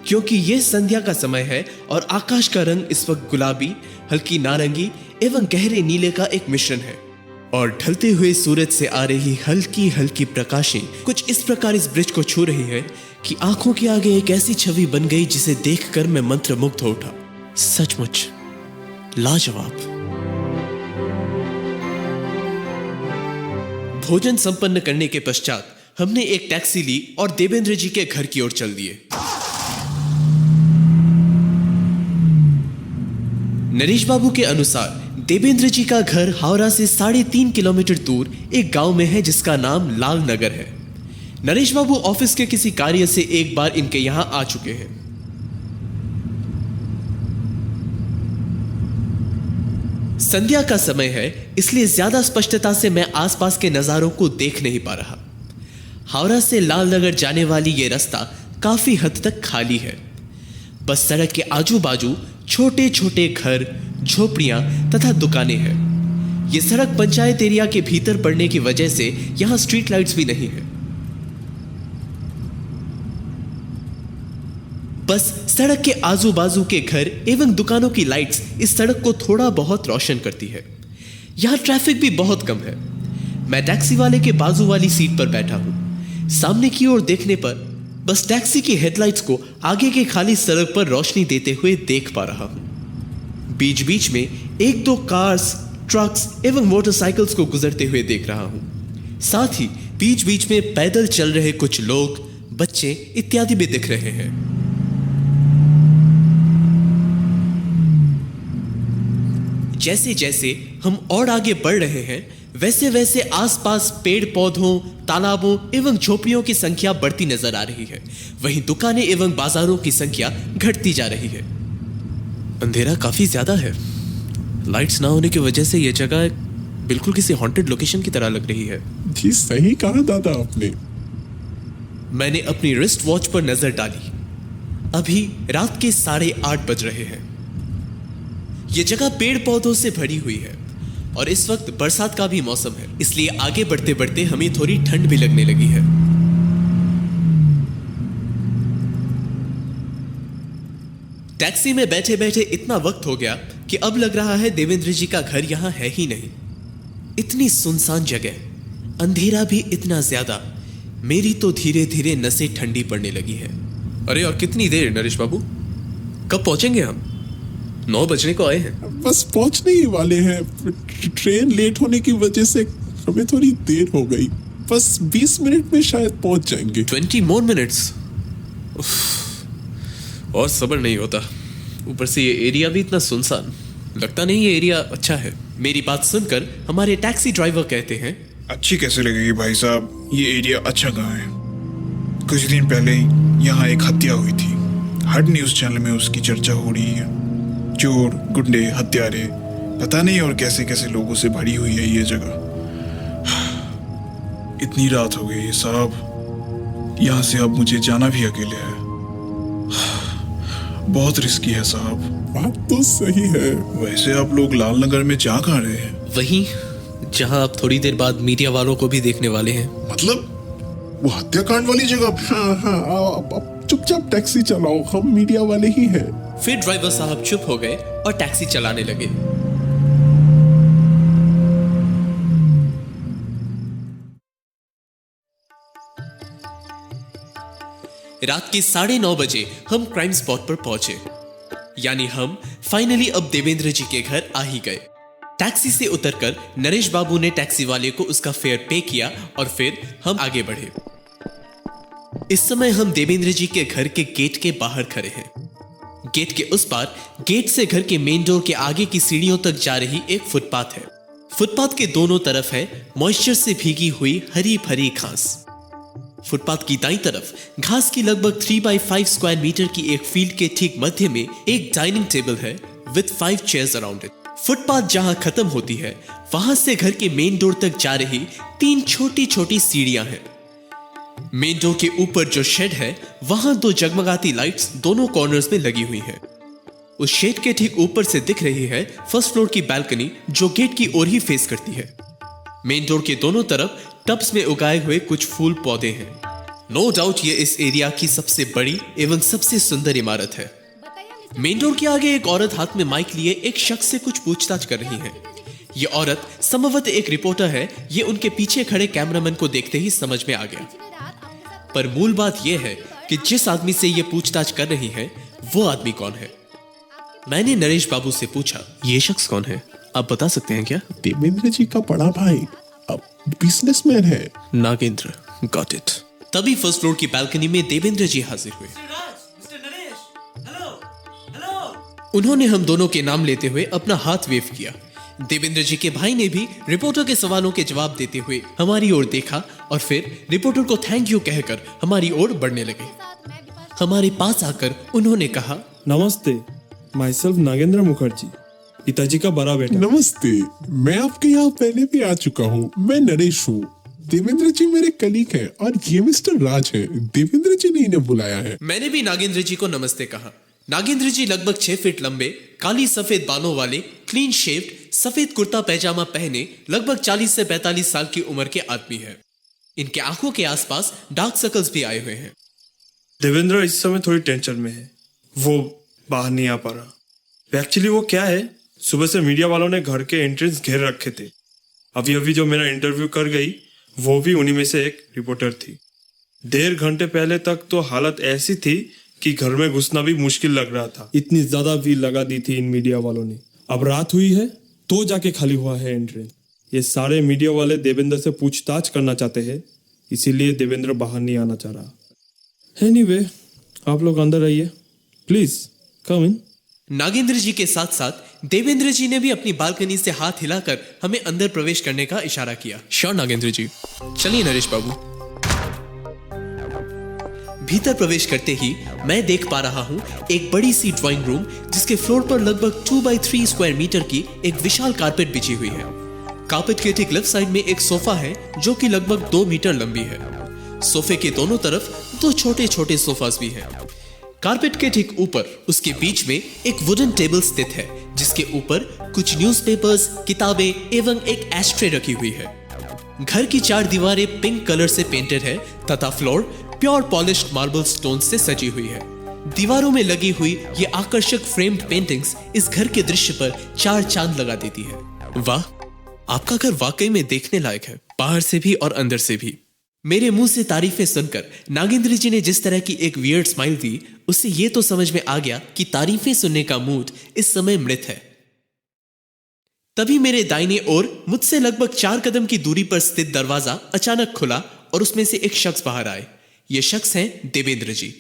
S4: क्योंकि यह संध्या का समय है और आकाश का रंग इस वक्त गुलाबी, हल्की नारंगी एवं गहरे नीले का एक मिश्रण है और ढलते हुए सूरज से आ रही हल्की हल्की प्रकाशें कुछ इस प्रकार इस ब्रिज को छू रही है कि आंखों के आगे एक ऐसी छवि बन गई जिसे देखकर मैं मंत्रमुग्ध हो उठा। सचमुच लाजवाब। भोजन संपन्न करने के पश्चात हमने एक टैक्सी ली और देवेंद्र जी के घर की ओर चल दिए। नरेश बाबू के अनुसार देवेंद्र जी का घर हावड़ा से 3.5 किलोमीटर दूर एक गांव में है जिसका नाम लाल नगर है। नरेश बाबू ऑफिस के किसी कार्य से एक बार इनके यहां आ चुके हैं। संध्या का समय है इसलिए ज्यादा स्पष्टता से मैं आसपास के नजारों को देख नहीं पा रहा। हावड़ा से लाल नगर जाने वाली यह रास्ता काफी हद तक खाली है। बस सड़क के आजू बाजू छोटे छोटे घर, झोपड़ियां तथा दुकानें हैं। यह सड़क पंचायत एरिया के भीतर पड़ने की वजह से यहां स्ट्रीट लाइट्स भी नहीं है। बस सड़क के आजू बाजू के घर एवं दुकानों की लाइट्स इस सड़क को थोड़ा बहुत रोशन करती है। यहां ट्रैफिक भी बहुत कम है। मैं टैक्सी वाले के बाजू वाली सीट पर बैठा हूं। सामने की ओर देखने पर बस टैक्सी की हेडलाइट्स को आगे के खाली सड़क पर रोशनी देते हुए देख पा रहा हूं। बीच बीच में एक दो कार्स, ट्रक्स एवं मोटरसाइकिल्स को गुजरते हुए देख रहा हूं। साथ ही बीच बीच में पैदल चल रहे कुछ लोग, बच्चे इत्यादि भी दिख रहे हैं। जैसे जैसे हम और आगे बढ़ रहे हैं वैसे वैसे आसपास पेड़ पौधों, तालाबों एवं झोपड़ियों की संख्या बढ़ती नजर आ रही है। वहीं दुकानें एवं बाजारों की संख्या घटती जा रही है। अंधेरा काफी ज्यादा है। लाइट्स ना होने की वजह से यह जगह बिल्कुल किसी हॉन्टेड लोकेशन की तरह लग रही है।
S5: जी सही कहा दादा आपने।
S4: मैंने अपनी रिस्ट वॉच पर नजर डाली। अभी रात के 8:30 बज रहे हैं। यह जगह पेड़ पौधों से भरी हुई है और इस वक्त बरसात का भी मौसम है, इसलिए आगे बढ़ते बढ़ते हमें थोड़ी ठंड भी लगने लगी है। टैक्सी में बैठे बैठे इतना वक्त हो गया कि अब लग रहा है देवेंद्र जी का घर यहां है ही नहीं। इतनी सुनसान जगह, अंधेरा भी इतना ज्यादा। मेरी तो धीरे धीरे नसें ठंडी पड़ने लगी है। अरे और कितनी देर नरेश बाबू, कब पहुंचेंगे हम? 9 बजने को आए हैं।
S5: बस पहुंचने ही वाले हैं। ट्रेन लेट होने की वजह से हमें थोड़ी देर हो गई। बस 20 मिनट में शायद पहुंच जाएंगे।
S4: 20 more minutes। और सब्र नहीं होता। ऊपर से ये एरिया भी इतना सुनसान। लगता नहीं ये एरिया अच्छा है। मेरी बात सुनकर हमारे टैक्सी ड्राइवर कहते हैं,
S8: अच्छी कैसे लगेगी भाई साहब, ये एरिया अच्छा कहाँ है? कुछ दिन पहले यहाँ एक हत्या हुई थी। हर न्यूज़ चैनल में उसकी चर्चा हो रही है। चोर, गुंडे, हत्यारे, पता नहीं और कैसे कैसे लोगों से भरी हुई है ये जगह। इतनी रात हो गई है साहब, यहाँ से अब मुझे जाना भी अकेले है। बहुत रिस्की है साहब।
S5: बात तो सही है।
S8: वैसे आप लोग लाल नगर में जा कहाँ रहे हैं?
S4: वहीं जहां आप थोड़ी देर बाद मीडिया वालों को भी देखने वाले हैं।
S8: मतलब वो हत्याकांड वाली जगह?
S5: हाँ, अब चुपचाप टैक्सी चलाओ, हम मीडिया वाले ही हैं।
S4: फिर ड्राइवर साहब चुप हो गए और टैक्सी चलाने लगे। रात के 9:30 बजे हम क्राइम स्पॉट पर पहुंचे। यानी हम फाइनली अब देवेंद्र जी के घर आ ही गए। टैक्सी से उतरकर नरेश बाबू ने टैक्सी वाले को उसका फेयर पे किया और फिर हम आगे बढ़े। इस समय हम देवेंद्र जी के घर के गेट के बाहर खड़े हैं। गेट के उस पार गेट से घर के मेन डोर के आगे की सीढ़ियों तक जा रही एक फुटपाथ है। फुटपाथ के दोनों तरफ है मॉइस्चर से भीगी हुई हरी भरी घास। फुटपाथ की दाईं तरफ घास की लगभग 3x5 स्क्वायर मीटर की एक फील्ड के ठीक मध्य में एक डाइनिंग टेबल है with 5 chairs around it. Footpath जहां खत्म होती है वहां से घर के मेन डोर तक जा रही 3 छोटी छोटी सीढ़ियां हैं। मेन डोर के ऊपर जो शेड है वहां 2 जगमगाती लाइट्स दोनों कॉर्नर्स में लगी हुई हैं। उस शेड के ठीक ऊपर से दिख रही है फर्स्ट फ्लोर की बैल्कनी जो गेट की ओर ही फेस करती है। मेन डोर के दोनों तरफ टब्स में उगाए हुए कुछ फूल पौधे हैं। नो डाउट ये इस एरिया की सबसे बड़ी एवं सबसे सुंदर इमारत है। मेन डोर के आगे एक औरत हाथ में माइक लिए एक शख्स से कुछ पूछताछ कर रही है। ये औरत संभवतः एक रिपोर्टर है। ये उनके पीछे खड़े कैमरामैन को देखते ही समझ में आ गया। पर मूल बात यह है कि जिस आदमी से ये पूछताछ कर रही है वो आदमी कौन है। मैंने नरेश बाबू से पूछा, ये शख्स कौन है, आप बता सकते हैं क्या?
S5: देवेंद्र जी का बड़ा भाई, अब बिजनेसमैन है।
S4: Nagendra, got it. तभी फर्स्ट फ्लोर की बैल्कनी में देवेंद्र जी हाजिर हुए। उन्होंने हम दोनों के नाम लेते हुए अपना हाथ वेव किया। देवेंद्र जी के भाई ने भी रिपोर्टर के सवालों के जवाब देते हुए हमारी ओर देखा और फिर रिपोर्टर को थैंक यू कहकर हमारी ओर बढ़ने लगे। हमारे पास आकर उन्होंने कहा,
S9: नमस्ते, माई सेल्फ नागेंद्र मुखर्जी, पिताजी का बड़ा बेटा।
S5: नमस्ते, मैं आपके यहाँ पहले भी आ चुका हूँ। मैं नरेश हूँ। देवेंद्र जी मेरे कलीग हैं और ये मिस्टर राज हैं। देवेंद्र जी ने इन्हें बुलाया है।
S4: मैंने भी नागेंद्र जी को नमस्ते कहा। नागेंद्र जी लगभग 6 फीट लंबे, काली सफेद बालों वाले, क्लीन शेव्ड, सफेद कुर्ता पैजामा पहने, लगभग 40 से 45 साल की उम्र के आदमी हैं। इनके आंखों के आसपास डार्क सर्कल्स भी आए हुए हैं।
S9: देवेंद्र इस समय थोड़ी टेंशन में है, वो बाहर नहीं आ पा रहा। एक्चुअली वो क्या है, सुबह से मीडिया वालों ने घर के एंट्रेंस घेर रखे थे। अभी अभी जो मेरा इंटरव्यू कर गई वो भी उन्हीं में से एक रिपोर्टर थी। 1.5 घंटे पहले तक तो हालत ऐसी थी कि घर में घुसना भी मुश्किल लग रहा था। इतनी ज्यादा भीड़ लगा दी थी इन मीडिया वालों ने। अब रात हुई है तो जाके खाली हुआ है एंट्रेंस। ये सारे मीडिया वाले देवेंद्र से पूछताछ करना चाहते हैं, इसीलिए देवेंद्र बाहर नहीं आना चाह रहा। एनीवे, आप लोग अंदर आइए, प्लीज कम इन।
S4: नागेंद्र जी के साथ साथ देवेंद्र जी ने भी अपनी बालकनी से हाथ हिलाकर हमें अंदर प्रवेश करने का इशारा किया। श्योर नागेंद्र जी, चलिए नरेश बाबू। भीतर प्रवेश करते ही मैं देख पा रहा हूं एक बड़ी सी ड्राइंग रूम जिसके फ्लोर पर लगभग 2x3 स्क्वायर मीटर की एक विशाल कारपेट बिछी हुई है। कारपेट के ठीक लेफ्ट साइड में एक सोफा है जो कि लगभग 2 मीटर लंबी है। सोफे के दोनों तरफ 2 छोटे छोटे सोफास भी हैं। कारपेट के ठीक ऊपर उसके बीच में एक वुडन टेबल स्थित है जिसके ऊपर कुछ न्यूज़पेपर्स, किताबें एवं एक एस्ट्रे रखी हुई है। घर की 4 दीवारें पिंक कलर से पेंटेड है तथा floor pure polished marble stone से सजी हुई है। दीवारों में लगी हुई ये आकर्षक फ्रेम्ड पेंटिंग्स इस घर के दृश्य पर 4 चांद लगा देती है। वाह, आपका घर वाकई में देखने लायक है, बाहर से भी और अंदर से भी। मेरे मुंह से तारीफें सुनकर नागेंद्र जी ने जिस तरह की एक वियर्ड स्माइल दी, उससे ये तो समझ में आ गया कि तारीफें सुनने का मूड इस समय मृत है। तभी मेरे दाहिने ओर मुझसे लगभग 4 कदम की दूरी पर स्थित दरवाजा अचानक खुला और उसमें से एक शख्स बाहर आए। ये शख्स हैं देवेंद्र जी।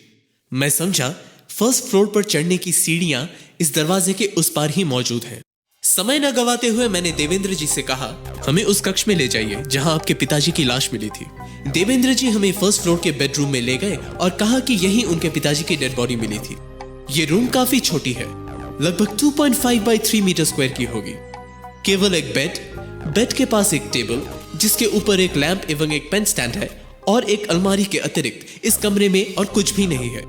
S4: मैं समझा फर्स्ट फ्लोर पर चढ़ने की सीढ़ियां इस दरवाजे के उस पार ही मौजूद हैं। समय न गवाते हुए मैंने देवेंद्र जी से कहा, हमें उस कक्ष में ले जाइए जहां आपके पिताजी की लाश मिली थी। देवेंद्र जी हमें फर्स्ट फ्लोर के बेडरूम में ले गए और कहा कि यहीं उनके पिताजी की डेड बॉडी मिली थी। ये रूम काफी छोटी है, लगभग 2.5x3 मीटर स्क्वायर की होगी। केवल एक बेड के पास एक टेबल जिसके ऊपर एक लैंप एवं एक पेन स्टैंड है और एक अलमारी के अतिरिक्त इस कमरे में और कुछ भी नहीं है।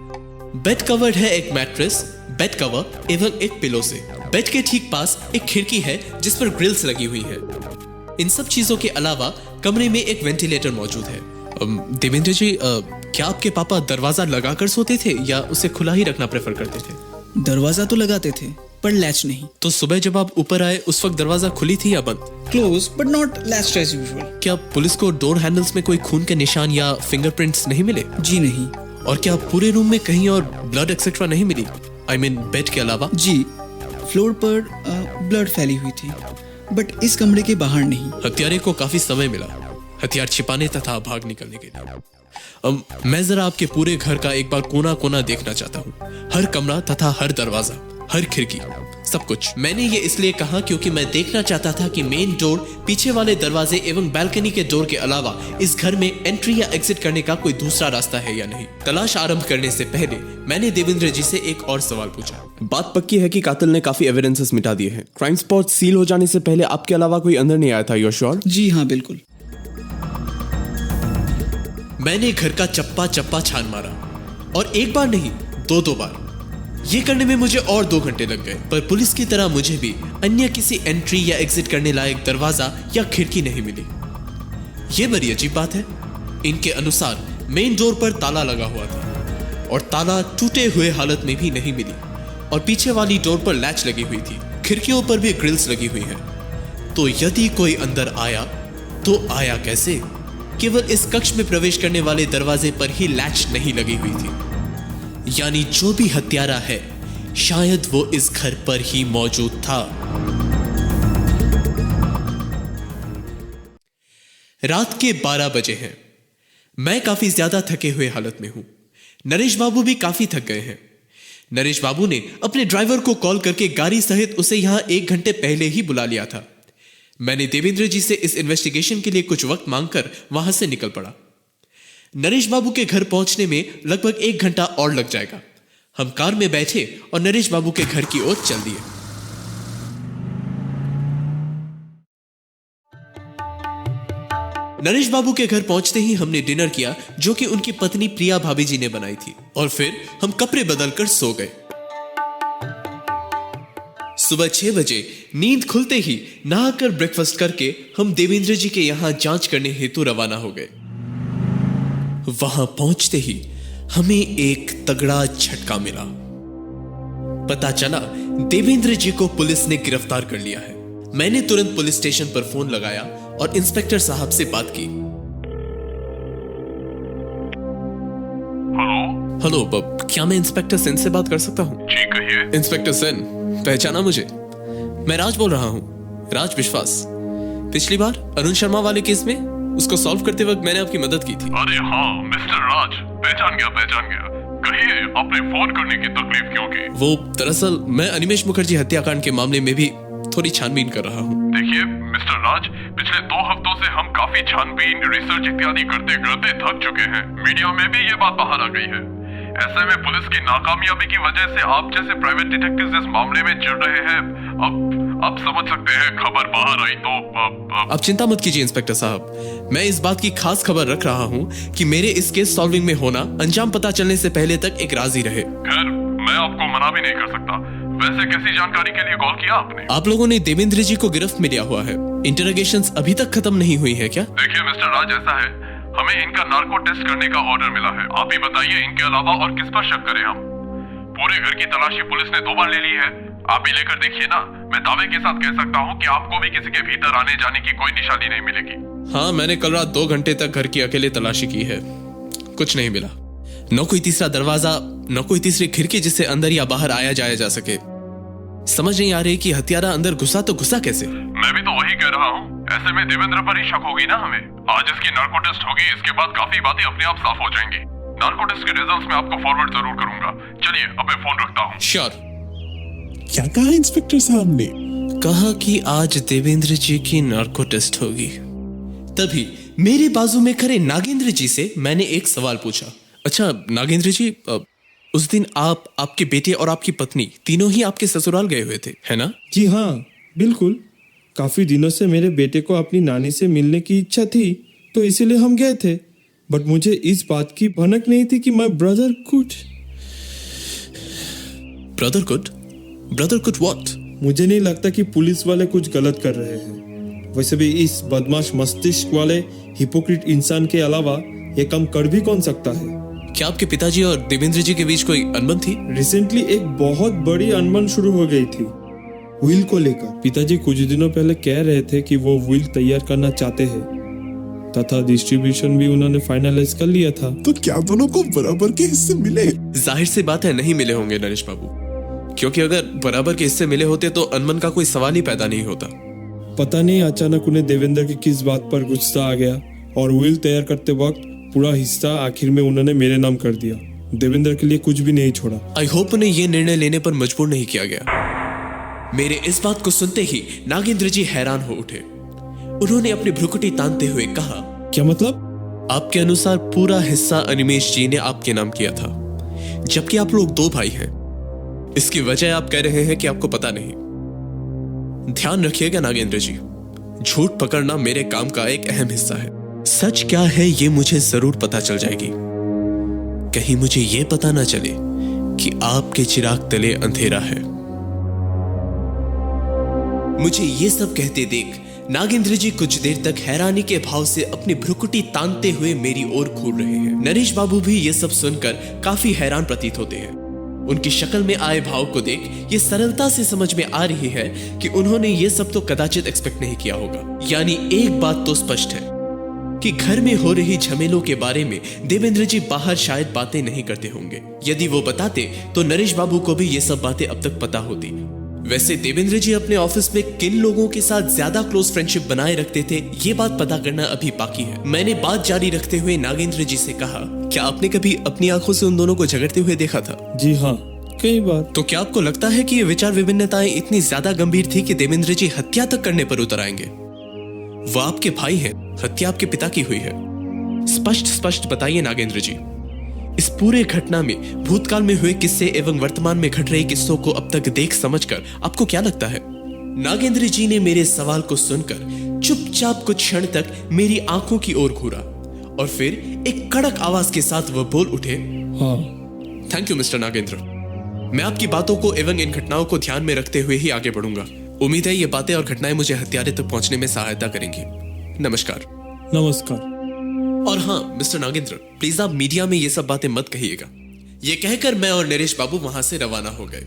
S4: बेड कवर्ड है एक मैट्रेस, बेड कवर एवं एक पिलो से। बेड के ठीक पास एक खिड़की है जिस पर ग्रिल्स लगी हुई है। इन सब चीजों के अलावा कमरे में एक वेंटिलेटर मौजूद है। देवेंद्र जी, क्या आपके पापा दरवाजा लगाकर सोते थे या उसे खुला ही रखना प्रेफर करते थे?
S1: दरवाजा तो लगाते थे पर लैच नहीं।
S4: तो सुबह जब आप ऊपर आए उस वक्त दरवाजा खुली थी या बंद?
S1: Close but not latched as usual.
S4: क्या पुलिस को डोर हैंडल्स में कोई खून के निशान या फिंगरप्रिंट्स नहीं मिले?
S1: जी नहीं।
S4: और क्या पूरे रूम में कहीं और ब्लड एक्सेट्रा नहीं मिली? आई मीन बेड के अलावा?
S1: जी, फ्लोर पर ब्लड फैली हुई थी बट इस कमरे के बाहर नहीं।
S4: हत्यारे को काफी समय मिला हथियार छिपाने तथा भाग निकलने के लिए। मैं जरा आपके पूरे घर का एक बार कोना कोना देखना चाहता हूँ, हर कमरा तथा हर दरवाजा, हर खिड़की, सब कुछ। मैंने ये इसलिए कहा क्योंकि मैं देखना चाहता था कि मेन डोर, पीछे वाले दरवाजे एवं बालकनी के डोर के अलावा इस घर में एंट्री या एग्जिट करने का कोई दूसरा रास्ता है या नहीं। तलाश आरंभ करने से पहले मैंने देवेंद्र जी से एक और सवाल पूछा।
S10: बात पक्की है कि कातिल ने काफी एविडेंसेस मिटा दिए हैं। क्राइम स्पॉट सील हो जाने से पहले आपके अलावा कोई अंदर नहीं आया था, यू आर श्योर?
S1: जी हाँ, बिल्कुल।
S4: मैंने घर का चप्पा चप्पा छान मारा, और एक बार नहीं, दो बार। ये करने में मुझे और 2 घंटे लग गए, पर पुलिस की तरह मुझे भी अन्य किसी एंट्री या एग्जिट करने लायक दरवाजा या खिड़की नहीं मिली। ये बड़ी अजीब बात है। इनके अनुसार मेन डोर पर ताला लगा हुआ था और ताला टूटे हुए हालत में भी नहीं मिली, और पीछे वाली डोर पर लैच लगी हुई थी, खिड़कियों पर भी ग्रिल्स लगी हुई हैं। तो यदि कोई अंदर आया तो आया कैसे? केवल इस कक्ष में प्रवेश करने वाले दरवाजे पर ही लैच नहीं लगी हुई थी। यानी जो भी हत्यारा है शायद वो इस घर पर ही मौजूद था। रात के 12 बजे हैं। मैं काफी ज्यादा थके हुए हालत में हूं। नरेश बाबू भी काफी थक गए हैं। नरेश बाबू ने अपने ड्राइवर को कॉल करके गाड़ी सहित उसे यहां 1 घंटे पहले ही बुला लिया था। मैंने देवेंद्र जी से इस इन्वेस्टिगेशन के लिए कुछ वक्त मांगकर वहां से निकल पड़ा। नरेश बाबू के घर पहुंचने में लगभग 1 घंटा और लग जाएगा। हम कार में बैठे और नरेश बाबू के घर की ओर चल दिए। नरेश बाबू के घर पहुंचते ही हमने डिनर किया, जो कि उनकी पत्नी प्रिया भाभी जी ने बनाई थी, और फिर हम कपड़े बदलकर सो गए। सुबह 6 बजे नींद खुलते ही नहाकर ब्रेकफास्ट करके हम देवेंद्र जी के यहां जांच करने हेतु रवाना हो गए। वहां पहुंचते ही हमें एक तगड़ा झटका मिला। पता चला देवेंद्र जी को पुलिस ने गिरफ्तार कर लिया है। मैंने तुरंत पुलिस स्टेशन पर फोन लगाया और इंस्पेक्टर साहब से बात की। हेलो, क्या मैं इंस्पेक्टर सेन से बात कर सकता हूँ?
S3: जी कहिए।
S4: इंस्पेक्टर सेन, पहचाना मुझे? मैं राज बोल रहा हूँ, राज विश्वास। पिछली बार अरुण शर्मा वाले केस में उसको सॉल्व करते वक्त मैंने आपकी मदद की थी।
S3: अरे हाँ मिस्टर राज, पहचान गया। कहिए, आपने फोन करने की तकलीफ क्यों की?
S4: वो दरअसल मैं अनिमेश मुखर्जी हत्याकांड के मामले में भी थोड़ी छानबीन कर रहा हूँ।
S3: देखिए मिस्टर राज, पिछले 2 हफ्तों से हम काफी छानबीन, रिसर्च इत्यादि करते करते थक चुके हैं। मीडिया में भी ये बात बाहर आ गई है। ऐसे में पुलिस की नाकामयाबी की वजह से आप जैसे प्राइवेट डिटेक्टिव्स इस मामले में जुड़ रहे हैं। अब समझ सकते हैं, खबर बाहर आई तो
S4: आप चिंता मत कीजिए इंस्पेक्टर साहब। मैं इस बात की खास खबर रख रहा हूँ कि मेरे इस केस सॉल्विंग में होना अंजाम पता चलने से पहले तक एक राज ही रहे।
S3: खैर, मैं आपको मना भी नहीं कर सकता। वैसे कैसी जानकारी के लिए कॉल किया आपने?
S4: आप लोगों ने देवेंद्र जी को गिरफ्त में लिया हुआ है। इंटरोगेशंस अभी तक खत्म नहीं हुई है क्या?
S3: देखिए मिस्टर राज, ऐसा है, हमें इनका नार्को टेस्ट करने का ऑर्डर मिला है। आप ही बताइए, इनके अलावा और किस पर शक करें हम? पूरे घर की तलाशी पुलिस ने 2 बार ले ली है। आप ही लेकर देखिए ना। मैं दावे के साथ कह सकता हूँ कि आपको भी किसी के भीतर आने जाने की कोई निशानी नहीं मिलेगी।
S4: हाँ, मैंने कल रात 2 घंटे तक घर की अकेले तलाशी की है, कुछ नहीं मिला। न कोई तीसरा दरवाजा, न कोई तीसरी खिड़की जिससे अंदर या बाहर आया जाया जा सके। समझ नहीं आ रही कि हत्यारा अंदर घुसा तो घुसा कैसे?
S3: मैं भी तो वही कह रहा हूँ। ऐसे में देवेंद्र पर ही शक होगी ना हमें। आज इसकी नार्को टेस्ट होगी, इसके बाद काफी बातें अपने आप साफ हो जाएंगी। नार्को टेस्ट के रिजल्ट्स मैं आपको फॉरवर्ड जरूर करूंगा। चलिए, अब मैं फोन रखता हूँ।
S4: श्योर।
S5: क्या कहा इंस्पेक्टर साहब ने?
S4: कहा कि आज देवेंद्र जी की नार्को टेस्ट होगी। तभी मेरे बाजू में खड़े नागेंद्र जी से मैंने एक सवाल पूछा। अच्छा नागेंद्र जी, उस दिन आप, आपके बेटे और आपकी पत्नी तीनों ही आपके ससुराल गए हुए थे, है ना?
S9: जी हाँ, बिल्कुल। काफी दिनों से मेरे बेटे को अपनी नानी से मिलने की इच्छा थी, तो इसीलिए हम गए थे। बट मुझे इस बात की भनक नहीं थी कि माय ब्रदर कुड व्हाट? मुझे नहीं लगता कि पुलिस वाले कुछ गलत कर रहे हैं। वैसे भी इस बदमाश मस्तिष्क वाले हिपोक्रेट इंसान के अलावा ये काम कर भी कौन सकता है?
S4: क्या आपके पिताजी और देवेंद्र जी के बीच कोई अनबन थी?
S9: रिसेंटली एक बहुत बड़ी अनबन शुरू हो गई थी विल को लेकर। पिताजी कुछ दिनों पहले कह रहे थे कि वो विल तैयार करना चाहते हैं तथा डिस्ट्रीब्यूशन भी उन्होंने फाइनलाइज कर लिया था।
S5: तो क्या दोनों को बराबर के हिस्से मिले?
S4: जाहिर सी बात है नहीं मिले होंगे नरेश बाबू, क्योंकि अगर बराबर के हिस्से मिले होते तो अनबन का कोई सवाल ही पैदा नहीं होता।
S9: पता नहीं अचानक उन्हें देवेंद्र की किस बात पर गुस्सा आ गया और विल तैयार करते वक्त पूरा हिस्सा आखिर में उन्होंने मेरे नाम कर दिया। देवेंद्र के लिए कुछ भी नहीं छोड़ा।
S4: आई होप उन्हें ये निर्णय लेने पर मजबूर नहीं किया गया। मेरे इस बात को सुनते ही नागेंद्र जी हैरान हो उठे। उन्होंने अपनी भ्रुकुटी तानते हुए कहा,
S9: क्या मतलब?
S4: आपके अनुसार पूरा हिस्सा अनिमेश जी ने आपके नाम किया था, जबकि आप लोग 2 भाई हैं। इसकी वजह आप कह रहे हैं कि आपको पता नहीं। ध्यान रखिएगा नागेंद्र जी, झूठ पकड़ना मेरे काम का एक अहम हिस्सा है। सच क्या है ये मुझे जरूर पता चल जाएगी। कहीं मुझे ये पता ना चले कि आपके चिराग तले अंधेरा है। मुझे ये सब कहते देख नागेंद्र जी कुछ देर तक हैरानी के भाव से अपनी भ्रुकुटी तानते हुए मेरी ओर घूर रहे हैं। नरेश बाबू भी ये सब सुनकर काफी हैरान प्रतीत होते हैं। उनकी शक्ल में आए भाव को देख ये सरलता से समझ में आ रही है कि उन्होंने ये सब तो कदाचित एक्सपेक्ट नहीं किया होगा। यानी एक बात तो स्पष्ट है कि घर में हो रही झमेलों के बारे में देवेंद्र जी बाहर शायद बातें नहीं करते होंगे। यदि वो बताते तो नरेश बाबू को भी ये सब बातें अब तक पता होती। वैसे देवेंद्र जी अपने ऑफिस में किन लोगों के साथ ज्यादा क्लोज फ्रेंडशिप बनाए रखते थे ये बात पता करना अभी बाकी है। मैंने बात जारी रखते हुए नागेंद्र जी से कहा, क्या आपने कभी अपनी आंखों से उन दोनों को झगड़ते हुए देखा था?
S9: जी हाँ, कई बार।
S4: तो क्या आपको लगता है कि ये विचार विभिन्नताएं इतनी ज्यादा गंभीर थी कि देवेंद्र जी हत्या तक करने पर उतर आएंगे? वो आपके भाई हैं, हत्या आपके पिता की हुई है। स्पष्ट बताइए नागेंद्र जी, इस पूरे घटना में भूतकाल में हुए किस्से एवं वर्तमान में घट रहे किस्सों को अब तक देख समझकर आपको क्या लगता है? नागेंद्र जी ने मेरे सवाल को सुनकर चुपचाप कुछ क्षण तक मेरी आंखों की ओर घूरा और फिर एक कड़क आवाज के साथ वह बोल उठे,
S9: हाँ।
S4: Thank you mister Nagendra. मैं आपकी बातों को एवं इन घटनाओं को ध्यान में रखते हुए ही आगे बढ़ूंगा। उम्मीद है ये बातें और घटनाएं मुझे हत्यारे तक पहुंचने में सहायता करेंगी। नमस्कार।
S9: नमस्कार।
S4: और हाँ मिस्टर नागेंद्र, प्लीज आप मीडिया में ये सब बातें मत कहिएगा। ये कहकर मैं और नरेश बाबू वहां से रवाना हो गए।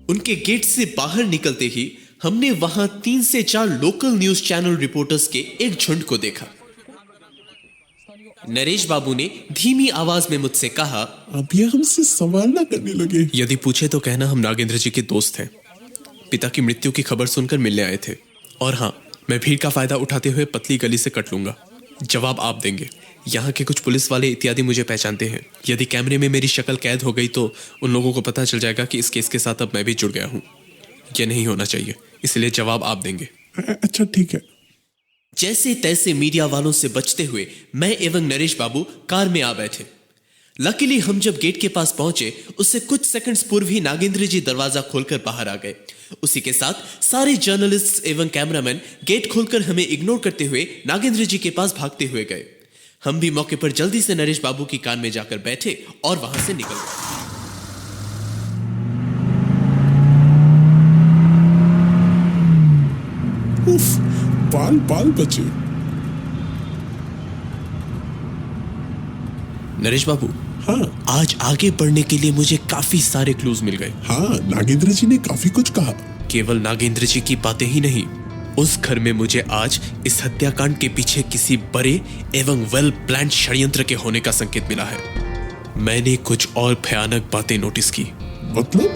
S4: उनके गेट से बाहर निकलते ही हमने वहां 3 से 4 लोकल न्यूज चैनल रिपोर्टर्स के एक झुंड को देखा। नरेश बाबू ने धीमी आवाज में मुझसे कहा,
S5: अब ये हमसे सवाल ना करने लगे।
S4: यदि पूछे तो कहना हम नागेंद्र जी के दोस्त हैं। पिता की मृत्यु की खबर सुनकर मिलने आए थे। और हाँ, मैं भीड़ का फायदा उठाते हुए पतली गली से कट लूंगा। जवाब आप देंगे। यहाँ के कुछ पुलिस वाले इत्यादि मुझे पहचानते हैं। यदि कैमरे में मेरी शक्ल कैद हो गई तो उन लोगों को पता चल जाएगा कि इस केस के साथ अब मैं भी जुड़ गया हूँ। यह नहीं होना चाहिए, इसलिए जवाब आप देंगे।
S5: अच्छा ठीक है।
S4: जैसे तैसे मीडिया वालों से बचते हुए मैं एवं नरेश बाबू कार में आ बैठे। लकीली हम जब गेट के पास पहुंचे उससे कुछ सेकंड्स पूर्व ही नागेंद्र जी दरवाजा खोलकर बाहर आ गए। उसी के साथ सारे जर्नलिस्ट एवं कैमरामैन गेट खोलकर हमें इग्नोर करते हुए नागेंद्र जी के पास भागते हुए गए। हम भी मौके पर जल्दी से नरेश बाबू की कार में जाकर बैठे और वहां से निकल गए।
S5: उफ, बाल बचे।
S4: नरेश बाबू,
S5: हाँ।
S4: आज आगे बढ़ने के लिए मुझे काफी सारे क्लूज मिल गए।
S5: हाँ, नागेंद्र जी ने काफी कुछ कहा।
S4: केवल नागेंद्र जी की बातें ही नहीं, उस घर में मुझे आज इस हत्याकांड के पीछे किसी बड़े एवं वेल प्लान्ड षड्यंत्र के होने का संकेत मिला है। मैंने कुछ और भयानक बातें नोटिस की।
S5: मतलब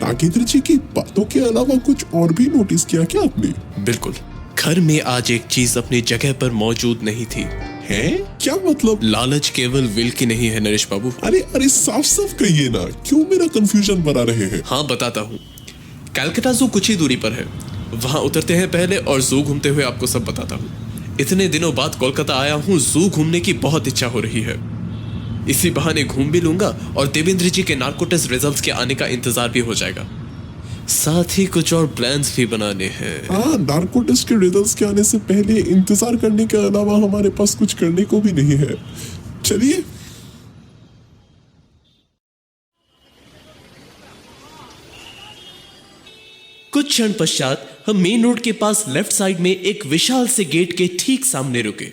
S5: नागेंद्र जी की बातों के अलावा कुछ और भी नोटिस किया क्या आपने?
S4: बिल्कुल। घर में आज एक चीज अपनी जगह पर मौजूद नहीं थी।
S5: है? क्या मतलब?
S4: लालच केवल विल की नहीं है नरेश बाबू।
S5: अरे साफ कहिए ना, क्यों मेरा कंफ्यूजन बना रहे हैं?
S4: हाँ बताता हूँ। कैलकाटा जू कुछ ही दूरी पर है, वहां उतरते हैं पहले और जू घूमते हुए आपको सब बताता हूँ। इतने दिनों बाद कोलकाता आया हूँ, जू घूमने की बहुत इच्छा हो रही है। इसी बहाने घूम भी लूंगा और देवेंद्र जी के नार्को टेस्ट रिजल्ट्स के आने का इंतजार भी हो जाएगा। साथ ही कुछ और प्लान्स भी बनाने हैं।
S5: हाँ, नार्को टेस्ट के रिजल्ट्स के आने से पहले इंतजार करने के अलावा हमारे पास कुछ करने को भी नहीं है। चलिए।
S4: कुछ क्षण पश्चात हम मेन रोड के पास लेफ्ट साइड में एक विशाल से गेट के ठीक सामने रुके।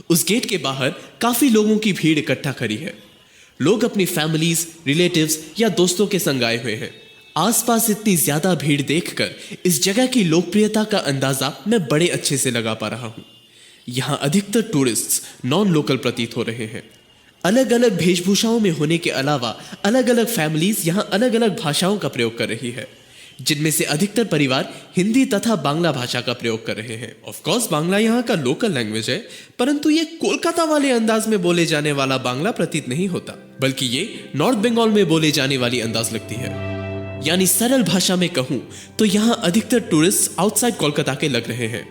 S4: उस गेट के बाहर काफी लोगों की भीड़ इकट्ठा खड़ी है। लोग अपनी फैमिलीज, रिलेटिव्स या दोस्तों के संग आए हुए हैं। आसपास इतनी ज्यादा भीड़ देखकर इस जगह की लोकप्रियता का अंदाजा मैं बड़े अच्छे से लगा पा रहा हूं। यहां अधिकतर टूरिस्ट्स नॉन लोकल प्रतीत हो रहे हैं। अलग अलग वेशभूषाओं में होने के अलावा अलग अलग फैमिलीज यहाँ अलग अलग भाषाओं का प्रयोग कर रही है, जिनमें से अधिकतर परिवार हिंदी तथा बांग्ला भाषा का प्रयोग कर रहे हैं। ऑफ कोर्स बांग्ला यहाँ का लोकल लैंग्वेज है, परंतु ये कोलकाता वाले अंदाज में बोले जाने वाला बांग्ला प्रतीत नहीं होता, बल्कि ये नॉर्थ बंगाल में बोले जाने वाली अंदाज लगती है। यानी सरल भाषा में कहूं तो यहाँ अधिकतर टूरिस्ट आउटसाइड कोलकाता के लग रहे हैं।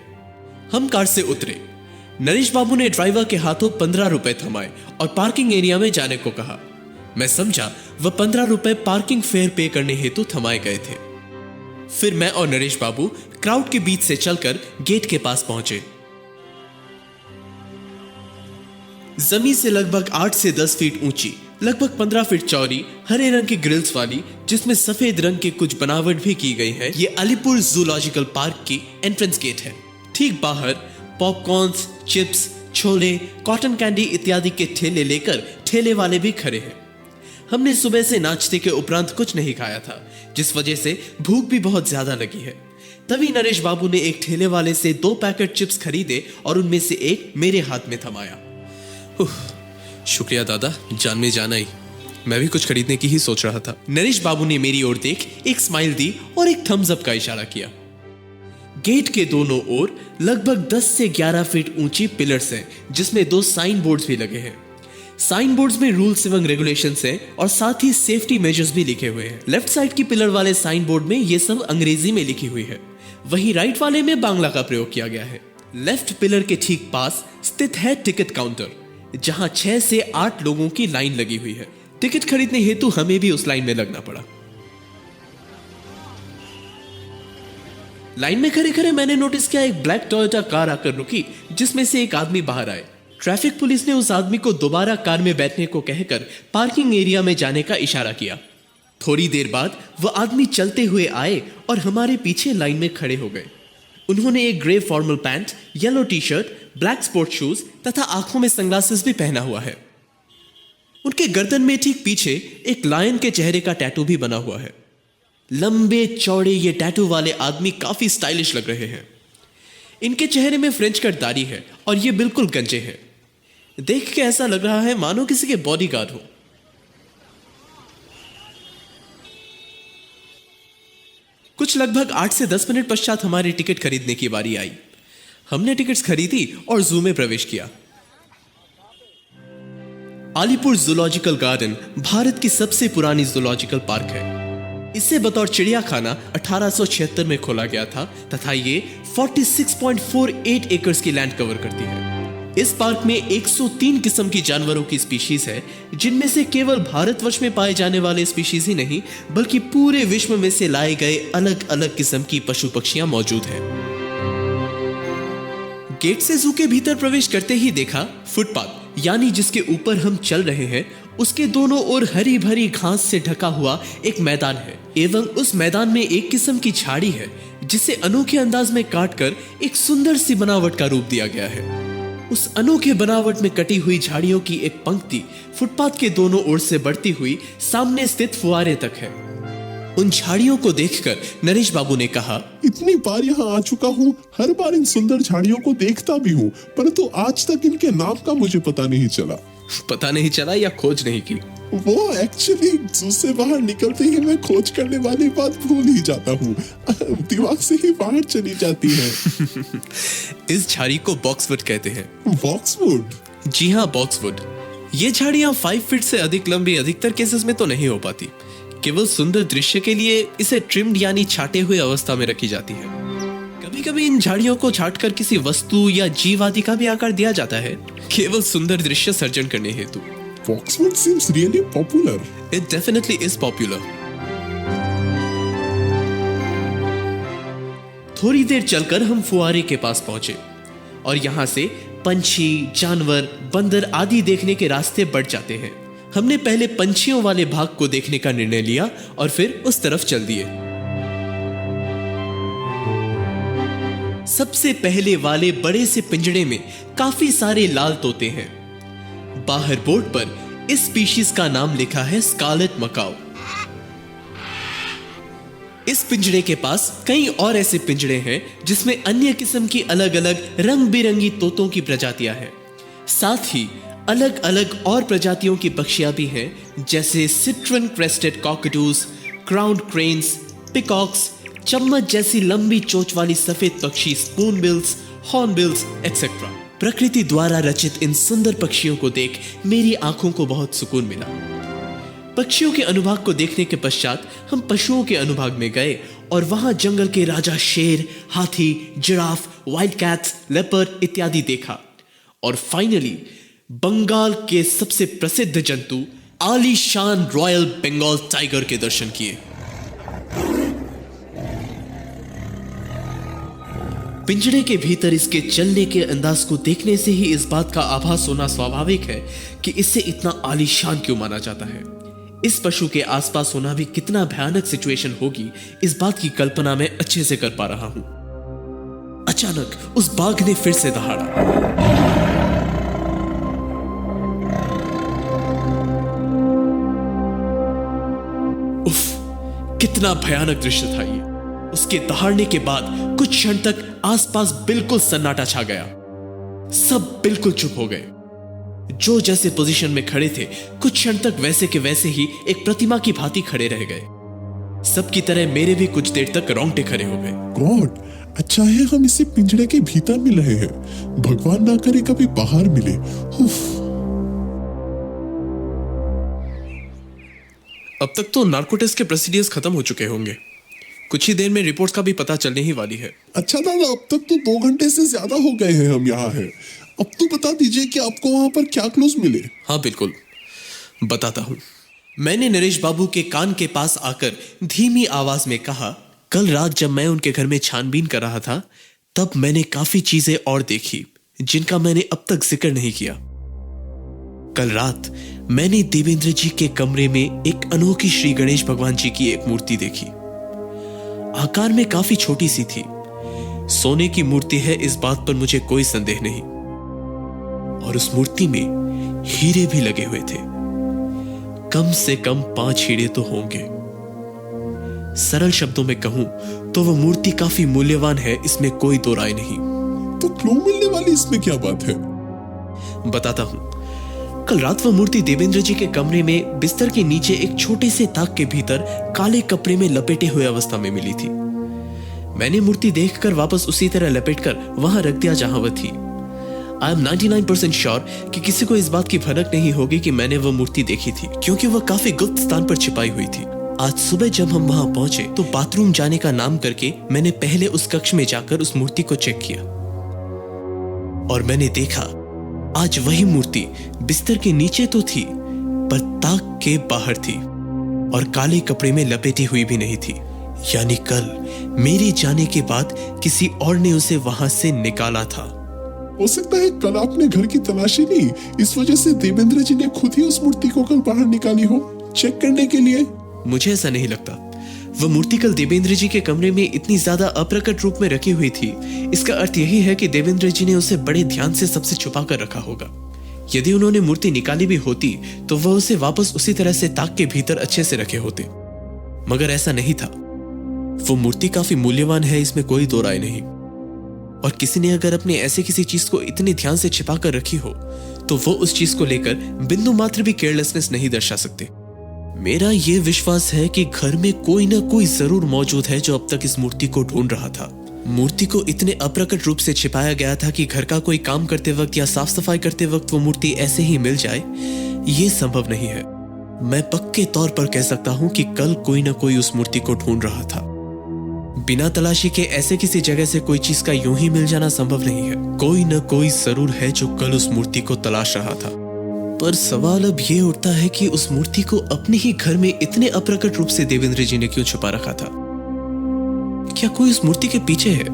S4: हम कार से उतरे। नरेश बाबू ने ड्राइवर के हाथों 15 रुपए थमाए और पार्किंग एरिया में जाने को कहा। मैं समझा वह 15 रुपए पार्किंग फेयर पे करने हेतु थमाए गए थे। फिर मैं और नरेश बाबू क्राउड के बीच से चलकर गेट के पास पहुंचे। जमीन से लगभग 8 से 10 फीट ऊंची, लगभग 15 फीट चौड़ी, हरे रंग की ग्रिल्स वाली, जिसमें सफेद रंग की कुछ बनावट भी की गई है, ये अलीपुर जूलॉजिकल पार्क की एंट्रेंस गेट है। ठीक बाहर popcorns, chips, chole, cotton candy इत्यादि के ठेले लेकर ठेले वाले भी खड़े हैं। हमने सुबह से नाश्ते के उपरांत कुछ नहीं खाया था, जिस वजह से भूख भी बहुत ज्यादा लगी है। तभी नरेश बाबू ने एक ठेले वाले से 2 पैकेट चिप्स खरीदे और उनमें से एक मेरे हाथ में थमाया। शुक्रिया दादा, जान में जाना ही। मैं भी कुछ खरीदने की ही सोच रहा था। नरेश बाबू ने मेरी ओर देख एक स्माइल दी और एक थम्स अप का इशारा किया। गेट के दोनों ओर लगभग 10 से 11 फीट ऊंची पिलर्स हैं, जिसमें 2 साइन बोर्ड्स भी लगे हैं। साइन बोर्ड्स में रूल्स एवं रेगुलेशंस हैं और साथ ही सेफ्टी मेजर्स भी लिखे हुए हैं। लेफ्ट साइड की पिलर वाले साइन बोर्ड में ये सब अंग्रेजी में लिखी हुई है, वहीं राइट वाले में बांग्ला का प्रयोग किया गया है। लेफ्ट पिलर के ठीक पास स्थित है टिकट काउंटर, जहां 6 से 8 लोगों की लाइन लगी हुई है। टिकट खरीदने हेतु हमें भी उस लाइन में लगना पड़ा। लाइन में खड़े खड़े मैंने नोटिस किया एक ब्लैक टोयोटा कार आकर रुकी, जिसमें से एक आदमी बाहर आए। ट्रैफिक पुलिस ने उस आदमी को दोबारा कार में बैठने को कहकर पार्किंग एरिया में जाने का इशारा किया। थोड़ी देर बाद वह आदमी चलते हुए आए और हमारे पीछे लाइन में खड़े हो गए। उन्होंने एक grey formal pant, yellow T shirt, black sport shoes तथा आंखों में सनग्लासेस भी पहना हुआ है। उनके गर्दन में ठीक पीछे एक लायन के चेहरे का टैटू भी बना हुआ है। लंबे चौड़े ये टैटू वाले आदमी काफी स्टाइलिश लग रहे हैं। इनके चेहरे में फ्रेंच कट दाढ़ी है और ये बिल्कुल गंजे हैं। देख के ऐसा लग रहा है मानो किसी के बॉडीगार्ड हो। कुछ लगभग 8 से 10 मिनट पश्चात हमारी टिकट खरीदने की बारी आई। हमने टिकट्स खरीदी और जू में प्रवेश किया। अलीपुर जूलॉजिकल गार्डन भारत की सबसे पुरानी जूलॉजिकल पार्क है। इसे बतौर चिड़ियाखाना 1876 में खोला गया था तथा ये 46.48 एकर्स की लैंड कवर करती है। इस पार्क में 103 किस्म की जानवरों की स्पीशीज है, जिनमें से केवल भारतवर्ष में पाए जाने वाले स्पीशीज ही नहीं, बल्कि पूरे विश्व में से लाए गए अलग अलग किस्म की पशु पक्षियां मौजूद हैं। गेट से जू के भीतर प्रवेश करते ही देखा फुटपाथ, यानी जिसके ऊपर हम चल रहे हैं, उसके दोनों ओर हरी भरी घास से ढका हुआ एक मैदान है एवं उस मैदान में एक किस्म की झाड़ी है, जिसे अनोखे अंदाज में काटकर एक सुंदर सी बनावट का रूप दिया गया है। उस अनोखे बनावट में कटी हुई झाड़ियों की एक पंक्ति फुटपाथ के दोनों ओर से बढ़ती हुई सामने स्थित फुआरे तक है। उन झाड़ियों को देखकर नरेश बाबू ने कहा,
S5: इतनी बार यहाँ आ चुका हूँ, हर बार इन सुंदर झाड़ियों को देखता भी हूँ, परंतु आज तक इनके नाम का मुझे पता नहीं चला।
S4: पता नहीं चला या खोज नहीं की?
S5: वो एक्चुअली जू से बाहर निकलते ही मैं खोज करने वाली बात भूल ही जाता हूँ, दिमाग से ही बाहर चली जाती है।
S4: इस झाड़ी को बॉक्सवुड कहते हैं।
S5: बॉक्सवुड?
S4: जी हाँ, बॉक्सवुड। ये झाड़ियाँ 5 फीट से अधिक लंबी अधिकतर केसेस में तो नहीं हो पाती। केवल सुंदर दृश्य के लिए इसे ट्रिम्ड यानी छाटे हुए अवस्था में रखी जाती है। कभी कभी इन झाड़ियों को छाटकर किसी वस्तु या जीव आदि का भी आकार दिया जाता है, केवल सुंदर दृश्य सर्जन करने हेतु।
S5: Boxwood seems really popular.
S4: It definitely is popular. थोड़ी देर चलकर हम फुआरे के पास पहुंचे और यहाँ से पंछी, जानवर, बंदर आदि देखने के रास्ते बढ़ जाते हैं। हमने पहले पंछियों वाले भाग को देखने का निर्णय लिया और फिर उस तरफ चल दिए। सबसे पहले वाले बड़े से पिंजड़े में काफी सारे लाल तोते हैं। बाहर बोर्ड पर इस स्पीशीज का नाम लिखा है स्कारलेट मकाओ। इस पिंजड़े के पास कई और ऐसे पिंजड़े हैं जिसमें अन्य किस्म की अलग अलग रंग बिरंगी तोतों की प्रजातियां हैं। साथ ही अलग अलग और प्रजातियों की पक्षियां भी हैं, जैसे citron crested cockatoos, crown cranes, peacocks, चम्मच जैसी लंबी चोंच वाली सफेद पक्षी स्पूनबिल्स, हॉर्नबिल्स एक्सेट्रा। प्रकृति द्वारा रचित इन सुंदर पक्षियों को देख मेरी आंखों को बहुत सुकून मिला। पक्षियों के अनुभाग को देखने के पश्चात हम पशुओं के अनुभाग में गए और वहां जंगल के राजा शेर, हाथी, जिराफ, वाइल्ड कैट्स, लेपर्ड इत्यादि देखा और फाइनली बंगाल के सबसे प्रसिद्ध जंतु आलीशान रॉयल बंगाल टाइगर के दर्शन किए। पिंजरे के भीतर इसके चलने के अंदाज को देखने से ही इस बात का आभास होना स्वाभाविक है कि इसे इतना आलीशान क्यों माना जाता है। इस पशु के आसपास होना भी कितना भयानक सिचुएशन होगी, इस बात की कल्पना मैं अच्छे से कर पा रहा हूं। अचानक उस बाघ ने फिर से दहाड़ा। उफ, कितना भयानक दृश्य था ये। उसके दहाड़ने के बाद कुछ क्षण तक आसपास बिल्कुल सन्नाटा छा गया। सब बिल्कुल चुप हो गए। जो जैसे पोजीशन में खड़े थे कुछ क्षण तक वैसे के वैसे ही एक प्रतिमा की भांति खड़े रह गए। सबकी तरह मेरे भी कुछ देर तक रोंगटे खड़े हो गए।
S5: गॉड, अच्छा है हम इसे पिंजरे के भीतर मिल रहे हैं, भगवान ना करे कभी बाहर मिले। उफ।
S4: अब तक तो नार्को टेस्ट के प्रोसीडियर्स खत्म हो चुके होंगे। कुछ ही देर में रिपोर्ट का भी पता चलने ही वाली है।
S5: अच्छा दादा, अब तक तो 2 घंटे से ज्यादा हो गए हैं हम यहाँ हैं। अब तो बता दीजिए कि आपको वहां पर क्या क्लूज मिले।
S4: हाँ बिल्कुल बताता हूँ। मैंने नरेश बाबू के कान के पास आकर धीमी आवाज में कहा, कल रात जब मैं उनके घर में छानबीन कर रहा था तब मैंने काफी चीजें और देखी जिनका मैंने अब तक जिक्र नहीं किया। कल रात मैंने देवेंद्र जी के कमरे में एक अनोखी श्री गणेश भगवान जी की एक मूर्ति देखी। आकार में काफी छोटी सी थी। सोने की मूर्ति है इस बात पर मुझे कोई संदेह नहीं, और उस मूर्ति में हीरे भी लगे हुए थे। कम से कम 5 हीरे तो होंगे। सरल शब्दों में कहूं तो वह मूर्ति काफी मूल्यवान है, इसमें कोई दो राय नहीं।
S5: तो क्लू मिलने वाली इसमें क्या बात है?
S4: बताता हूं। कल रात वह मूर्ति देवेंद्र जी के कमरे में बिस्तर के नीचे एक छोटे से ताक के भीतर काले कपड़े में लपेटे हुए अवस्था में मिली थी। मैंने मूर्ति देखकर वापस उसी तरह लपेटकर वहां रख दिया जहां वह थी। आई एम 99% श्योर कि किसी को इस बात की भनक नहीं होगी कि मैंने वह मूर्ति देखी थी, क्योंकि वह काफी गुप्त स्थान पर छिपाई हुई थी। आज सुबह जब हम वहां पहुंचे तो बाथरूम जाने का नाम करके मैंने पहले उस कक्ष में जाकर उस मूर्ति को चेक किया और मैंने देखा आज वही मूर्ति बिस्तर के नीचे तो थी पर ताक के बाहर थी और काले कपड़े में लपेटी हुई भी नहीं थी। यानी कल मेरे जाने के बाद किसी और ने उसे वहां से निकाला था।
S5: हो सकता है कल आपने घर की तलाशी ली, इस वजह से देवेंद्र जी ने खुद ही उस मूर्ति को कल बाहर निकाली हो चेक करने के लिए।
S4: मुझे ऐसा नहीं लगता। वह मूर्ति कल देवेंद्र जी के कमरे में इतनी ज्यादा अप्रकट रूप में रखी हुई थी, इसका अर्थ यही है कि देवेंद्र जी ने उसे बड़े ध्यान से सबसे छुपा कर रखा होगा। यदि उन्होंने मूर्ति निकाली भी होती तो वह उसे वापस उसी तरह से ताक के भीतर अच्छे से रखे होते, मगर ऐसा नहीं था। वो मूर्ति काफी मूल्यवान है, इसमें कोई दो राय नहीं, और किसी ने अगर अपने ऐसे किसी चीज को इतने ध्यान से छिपा कर रखी हो तो वो उस चीज को लेकर बिंदु मात्र भी केयरलेसनेस नहीं दर्शा सकते। मेरा यह विश्वास है कि घर में कोई ना कोई जरूर मौजूद है जो अब तक इस मूर्ति को ढूंढ रहा था। मूर्ति को इतने अप्रकट रूप से छिपाया गया था कि घर का कोई काम करते वक्त या साफ सफाई करते वक्त वो मूर्ति ऐसे ही मिल जाए, ये संभव नहीं है। मैं पक्के तौर पर कह सकता हूं कि कल कोई ना कोई उस मूर्ति को ढूंढ रहा था। बिना तलाशी के ऐसे किसी जगह से कोई चीज का यूं ही मिल जाना संभव नहीं है। कोई ना कोई जरूर है जो कल उस मूर्ति को तलाश रहा था। पर सवाल अब ये उठता है कि उस मूर्ति को अपने ही घर में इतने अप्रकट रूप से देवेंद्र जी ने क्यों छुपा रखा था? क्या कोई उस मूर्ति के पीछे है,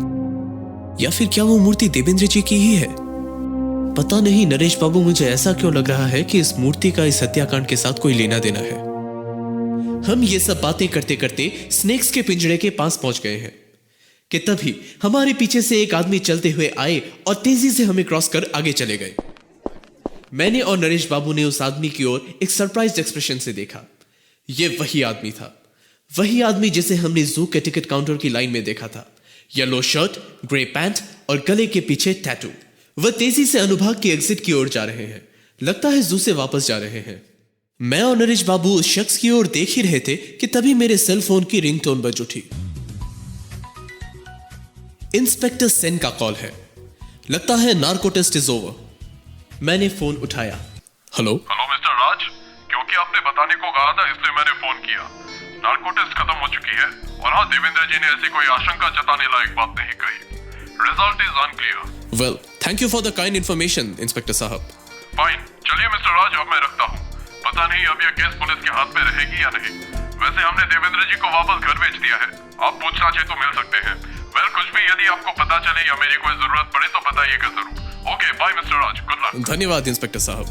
S4: या फिर क्या वो मूर्ति देवेंद्र जी की ही है? पता नहीं नरेश बाबू, मुझे ऐसा क्यों लग रहा है कि इस मूर्ति का इस हत्याकांड के साथ कोई लेना देना है। हम ये सब बातें करते करते स्नेक्स के पिंजरे के पास पहुंच गए हैं कि तभी हमारे पीछे से एक आदमी चलते हुए आए और तेजी से हमें क्रॉस कर आगे चले गए। मैंने और नरेश बाबू ने उस आदमी की ओर एक सरप्राइज्ड एक्सप्रेशन से देखा। यह वही आदमी था, वही आदमी जिसे हमने जू के टिकट काउंटर की लाइन में देखा था। येलो शर्ट, ग्रे पैंट और गले के पीछे टैटू। वह तेजी से अनुभाग के एग्जिट की ओर जा रहे हैं। लगता है जू से वापस जा रहे हैं। मैं और नरेश बाबू उस शख्स की ओर देख ही रहे थे कि तभी मेरे सेल फोन की रिंगटोन बज उठी। इंस्पेक्टर सेन का कॉल है। लगता है नार्को टेस्ट इज ओवर। मैंने फोन उठाया। हेलो
S3: हेलो मिस्टर राज, क्योंकि आपने बताने को कहा था इसलिए मैंने फोन किया। नार्को टेस्ट खत्म हो चुकी है और हाँ, देवेंद्र जी ने ऐसी कोई आशंका जताने लायक बात नहीं कही। Result is unclear.
S4: Well, thank you for the kind information inspector साहब।
S3: फाइन, चलिए मिस्टर राज, अब मैं रखता हूँ। पता नहीं अब यह केस पुलिस के हाथ में रहेगी या नहीं। वैसे हमने देवेंद्र जी को वापस घर भेज दिया है। आप पूछना चाहे तो मिल सकते हैं। वेल, कुछ भी यदि आपको पता चले या मेरी कोई जरूरत पड़े तो बताइएगा जरूर। Okay, bye mister Raj, good luck.
S4: धन्यवाद इंस्पेक्टर साहब।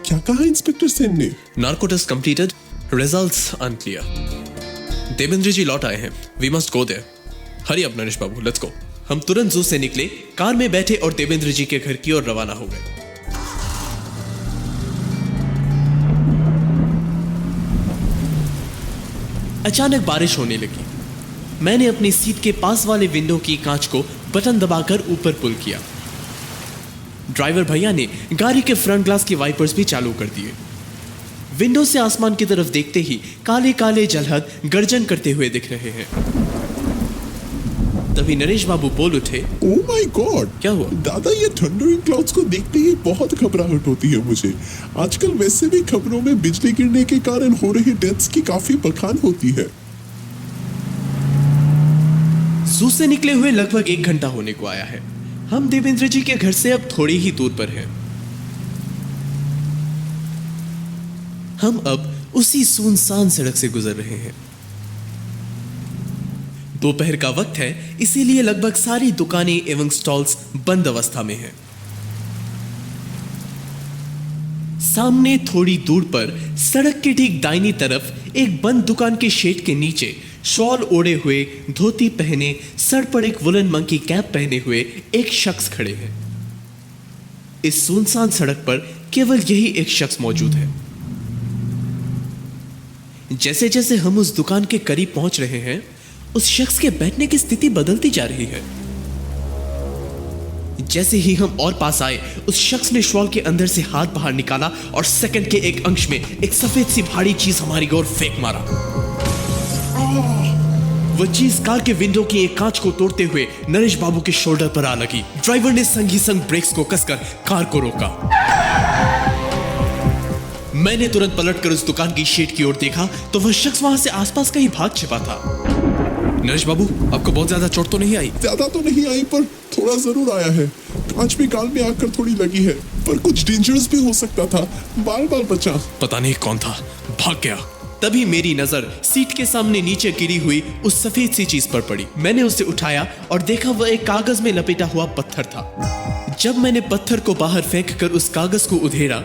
S5: क्या कहा इंस्पेक्टर सेन ने?
S4: Narco test completed, results unclear. Devendra ji लौट आए हैं। We must go there. Hurry up Naresh Babu, let's go. हम तुरंत जू से निकले, कार में बैठे और देवेंद्र जी के घर की ओर रवाना हो गए। अचानक बारिश होने लगी। मैंने अपनी सीट के पास वाले विंडो की कांच को बटन दबाकर ऊपर पुल किया। ड्राइवर भैया ने गाड़ी के फ्रंट ग्लास की वाइपर्स भी चालू कर दिए। विंडो से आसमान की तरफ देखते ही काले काले जलहद गर्जन करते हुए दिख रहे हैं। तभी नरेश बाबू बोल उठे,
S5: ओह माय गॉड!
S4: क्या हुआ?
S5: दादा, ये थंडरिंग क्लाउड्स को देखते ही बहुत घबराहट होती है मुझे। आजकल वैसे भी खबरों में बिजली गिरने के कारण हो रही डेथ्स की काफी बखान होती है।
S4: जू से निकले हुए लगभग 1 घंटा होने को आया है। हम देवेंद्र जी के घर से अब थोड़ी ही दूर पर हैं। हम अब उसी सुनसान सड़क से गुजर रहे हैं। दोपहर का वक्त है, इसीलिए लगभग सारी दुकानें एवं स्टॉल्स बंद अवस्था में हैं। सामने थोड़ी दूर पर सड़क के ठीक दाहिनी तरफ एक बंद दुकान के शेड के नीचे शॉल ओढ़े हुए, धोती पहने, सर पर एक वुलन मंकी कैप पहने हुए एक शख्स खड़े हैं। इस सुनसान सड़क पर केवल यही एक शख्स मौजूद है। जैसे जैसे हम उस दुकान के करीब पहुंच रहे हैं, उस शख्स के बैठने की स्थिति बदलती जा रही है। जैसे ही हम और पास आए, उस शख्स ने शॉल के अंदर से हाथ बाहर निकाला और सेकंड के एक अंश में एक सफेद सी भारी चीज हमारी ओर फेंक मारा। वो चीज कार के विंडो की एक कांच को तोड़ते हुए नरेश बाबू के शोल्डर पर आ लगी। ड्राइवर ने संग ही संग ब्रेक्स को कसकर कार को रोका। मैंने तुरंत पलटकर उस दुकान की शेड की ओर देखा तो वह शख्स वहां से आसपास कहीं भाग छिपा था। नरेश बाबू, आपको बहुत ज्यादा चोट तो नहीं आई?
S5: ज्यादा तो नहीं आई, पर थोड़ा जरूर आया है। कांच भी गाल में आकर थोड़ी लगी है, पर कुछ डेंजरस भी हो सकता था। बाल बाल बचा।
S4: पता नहीं कौन था, भाग गया। तभी मेरी नजर सीट के सामने नीचे गिरी हुई उस सफेद सी चीज पर पड़ी। मैंने उसे उठाया और देखा वह एक कागज में लपेटा हुआ पत्थर था। जब मैंने पत्थर को बाहर फेंककर उस कागज को उधेड़ा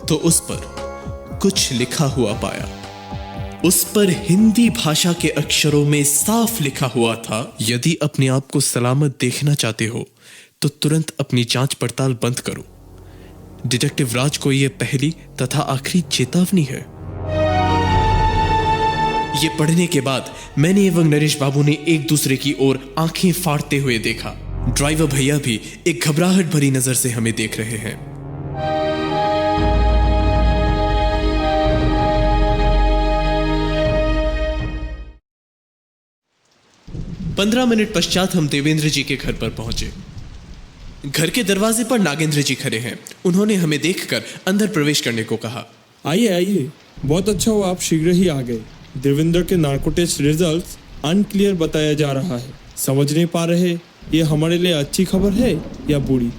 S4: तो उस पर कुछ लिखा हुआ पाया। उस पर हिंदी भाषा के अक्षरों में साफ लिखा हुआ था, यदि अपने आप को सलामत देखना चाहते हो तो तुरंत अपनी जांच पड़ताल बंद करो। डिटेक्टिव राज को यह पहली तथा आखिरी चेतावनी है। ये पढ़ने के बाद मैंने एवं नरेश बाबू ने एक दूसरे की ओर आंखें फाड़ते हुए देखा। ड्राइवर भैया भी एक घबराहट भरी नजर से हमें देख रहे हैं। पंद्रह मिनट पश्चात हम देवेंद्र जी के घर पर पहुंचे। घर के दरवाजे पर नागेंद्र जी खड़े हैं। उन्होंने हमें देखकर अंदर प्रवेश करने को कहा।
S9: आइए आइए, बहुत अच्छा हुआ आप शीघ्र ही आ गए। देवेंद्र के नार्को टेस्ट रिजल्ट्स अनक्लियर बताया जा रहा है। समझ नहीं पा रहे ये हमारे लिए अच्छी खबर है या बुरी।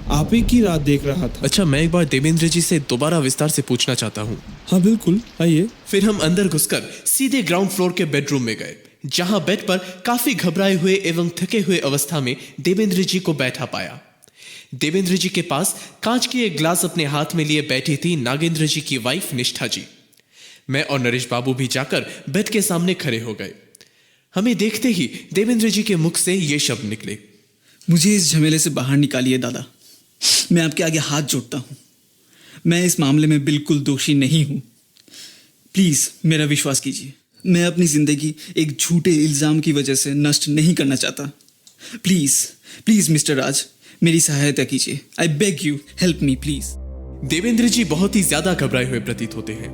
S9: आप ही की राह देख रहा था।
S4: अच्छा, मैं एक बार देवेंद्र जी से दोबारा विस्तार से पूछना चाहता हूँ।
S9: हाँ बिल्कुल, आइए।
S4: फिर हम अंदर घुसकर सीधे ग्राउंड फ्लोर के बेडरूम में गए, जहां बेड पर काफी घबराए हुए एवं थके हुए अवस्था में देवेंद्र जी को बैठा पाया। देवेंद्र जी के पास कांच की एक ग्लास अपने हाथ में लिए बैठी थी नागेंद्र जी की वाइफ निष्ठा जी। मैं और नरेश बाबू भी जाकर बेड के सामने खड़े हो गए। हमें देखते ही देवेंद्र जी के मुख से ये शब्द निकले,
S1: मुझे इस झमेले से बाहर निकालिए दादा। मैं आपके आगे हाथ जोड़ता हूं। मैं इस मामले में बिल्कुल दोषी नहीं हूं। प्लीज मेरा विश्वास कीजिए। मैं अपनी जिंदगी एक झूठे इल्जाम की वजह से नष्ट नहीं करना चाहता। प्लीज प्लीज मिस्टर राज, मेरी सहायता कीजिए। I beg you, help me please.
S4: Devendra ji बहुत ही ज्यादा घबराए हुए प्रतीत होते हैं।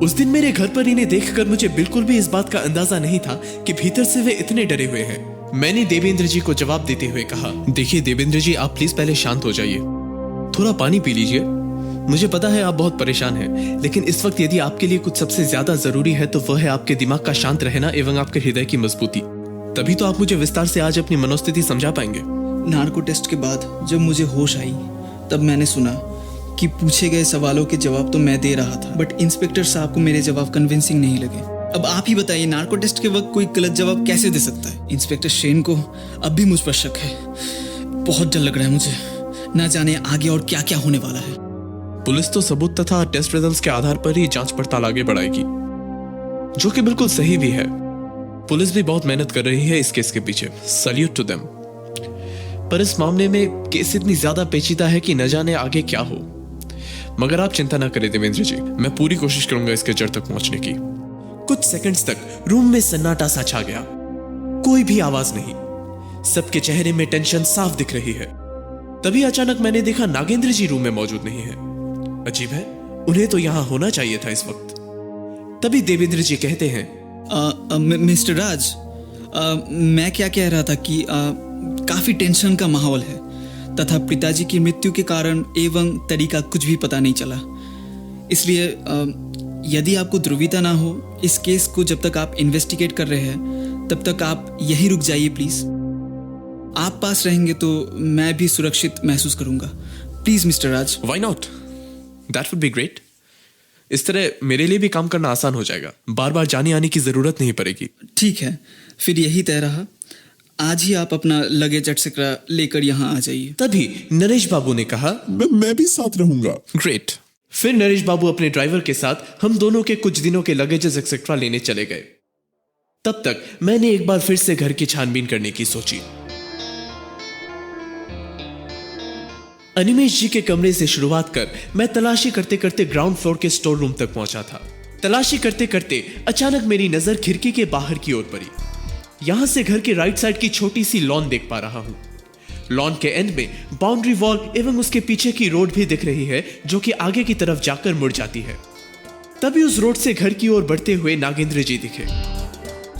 S4: उस दिन मेरे घर पर इन्हें देखकर मुझे बिल्कुल भी इस बात का अंदाजा नहीं था कि भीतर से वे इतने डरे हुए हैं। मैंने देवेंद्र जी को जवाब देते हुए कहा, देखिए देवेंद्र जी, आप प्लीज पहले शांत हो जाइए, थोड़ा पानी पी लीजिए। मुझे पता है आप बहुत परेशान हैं, लेकिन इस वक्त यदि आपके लिए कुछ सबसे ज्यादा जरूरी है तो वह है आपके दिमाग का शांत रहना एवं आपके हृदय की मजबूती। तभी तो आप मुझे विस्तार से आज अपनी मनोस्थिति समझा पाएंगे।
S2: नार्को टेस्ट के बाद जब मुझे होश आई तब मैंने सुना कि पूछे गए सवालों के जवाब तो मैं दे रहा था, बट इंस्पेक्टर साहब को मेरे जवाब कन्विंसिंग नहीं लगे। अब आप ही बताइए, नार्को टेस्ट के वक्त कोई गलत जवाब कैसे दे सकता है? इंस्पेक्टर शेन को अब भी मुझ पर शक है। बहुत डर लग रहा है मुझे, ना जाने आगे और क्या क्या होने वाला है।
S10: पुलिस तो सबूत तथा टेस्ट रिजल्ट्स के आधार पर ही जांच पड़ताल आगे बढ़ाएगी, जो कि बिल्कुल सही भी है। पुलिस भी बहुत मेहनत कर रही है इस केस के पीछे, सैल्यूट टू देम। पर इस मामले में केस इतनी ज्यादा पेचीदा है कि न जाने आगे क्या हो। मगर आप चिंता ना करें देवेंद्र जी, मैं पूरी कोशिश करूंगा इसके जड़ तक पहुंचने की।
S4: कुछ सेकंड्स तक रूम में सन्नाटा सा छा गया, कोई भी आवाज नहीं, सबके चेहरे में टेंशन साफ दिख रही है। तभी अचानक मैंने देखा नागेंद्र जी रूम में मौजूद नहीं है। अजीब है, उन्हें तो यहां होना चाहिए था इस वक्त। तभी देवेंद्र जी कहते हैं,
S2: मिस्टर राज, मैं क्या कह रहा था कि काफी टेंशन का माहौल है तथा पिताजी की मृत्यु के कारण एवं तरीका कुछ भी पता नहीं चला। इसलिए यदि आपको ध्रुवीता ना हो इस केस को जब तक आप इन्वेस्टिगेट कर रहे हैं, तब तक आप यहीं रुक जाइए प्लीज। आप पास रहेंगे तो मैं भी सुरक्षित महसूस करूंगा। Please mister Raj.
S10: Why not, that would be great. इस तरह मेरे लिए भी काम करना आसान हो जाएगा, बार बार जाने आने की जरूरत नहीं पड़ेगी।
S2: ठीक है, फिर यही तय रहा। आज ही आप अपना लगेज एक्सेट्रा लेकर यहाँ आ जाइए।
S4: तभी नरेश बाबू ने कहा,
S5: मैं भी साथ रहूंगा।
S10: ग्रेट।
S4: फिर नरेश बाबू अपने ड्राइवर के साथ हम दोनों के कुछ दिनों के लगेजेस एक्सेट्रा लेने चले गए। तब तक मैंने एक बार फिर से घर की छानबीन करने की सोची। अनिमेश जी के कमरे से शुरुआत कर मैं तलाशी करते करते ग्राउंड फ्लोर के स्टोर रूम तक पहुंचा था। तलाशी करते करते अचानक मेरी नजर खिड़की के बाहर की ओर पड़ी। यहां से घर के राइट साइड की छोटी सी लॉन देख पा रहा हूं। लॉन के एंड में बाउंड्री वॉल एवं उसके पीछे की रोड भी दिख रही है, जो कि आगे की तरफ जाकर मुड़ जाती है। तभी उस रोड से घर की ओर बढ़ते हुए नागेंद्र जी दिखे।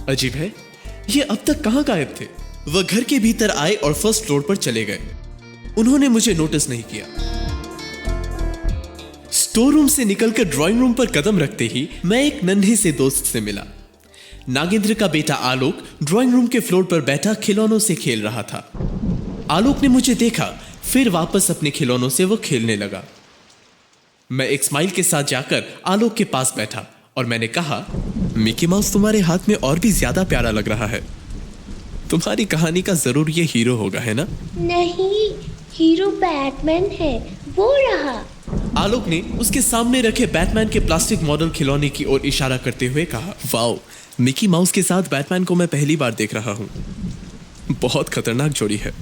S4: अजीब है, ये अब तक कहां गायब थे? वह घर के भीतर आए और फर्स्ट फ्लोर पर चले गए। उन्होंने मुझे नोटिस नहीं किया। स्टोर रूम से निकलकर ड्राइंग रूम पर कदम रखते ही मैं एक नन्हे से दोस्त से मिला। नागेंद्र का बेटा आलोक ड्राइंग रूम के फ्लोर पर बैठा खिलौनों से खेल रहा था। आलोक ने मुझे देखा, फिर वापस अपने खिलौनों से वो खेलने लगा। मैं एक स्माइल के साथ जाकर आलोक के पास बैठा और मैंने कहा, मिकी माउस तुम्हारे हाथ में और भी ज्यादा प्यारा लग रहा है। तुम्हारी कहानी का जरूर ये हीरो होगा, है ना?
S6: नहीं, हीरो बैटमैन है, वो रहा।
S4: आलोक ने उसके सामने रखे बैटमैन के प्लास्टिक मॉडल खिलौने की ओर इशारा करते हुए कहा, वाओ, मिकी माउस के साथ बैटमैन को मैं पहली बार देख रहा हूँ। बहुत खतरनाक जोड़ी है।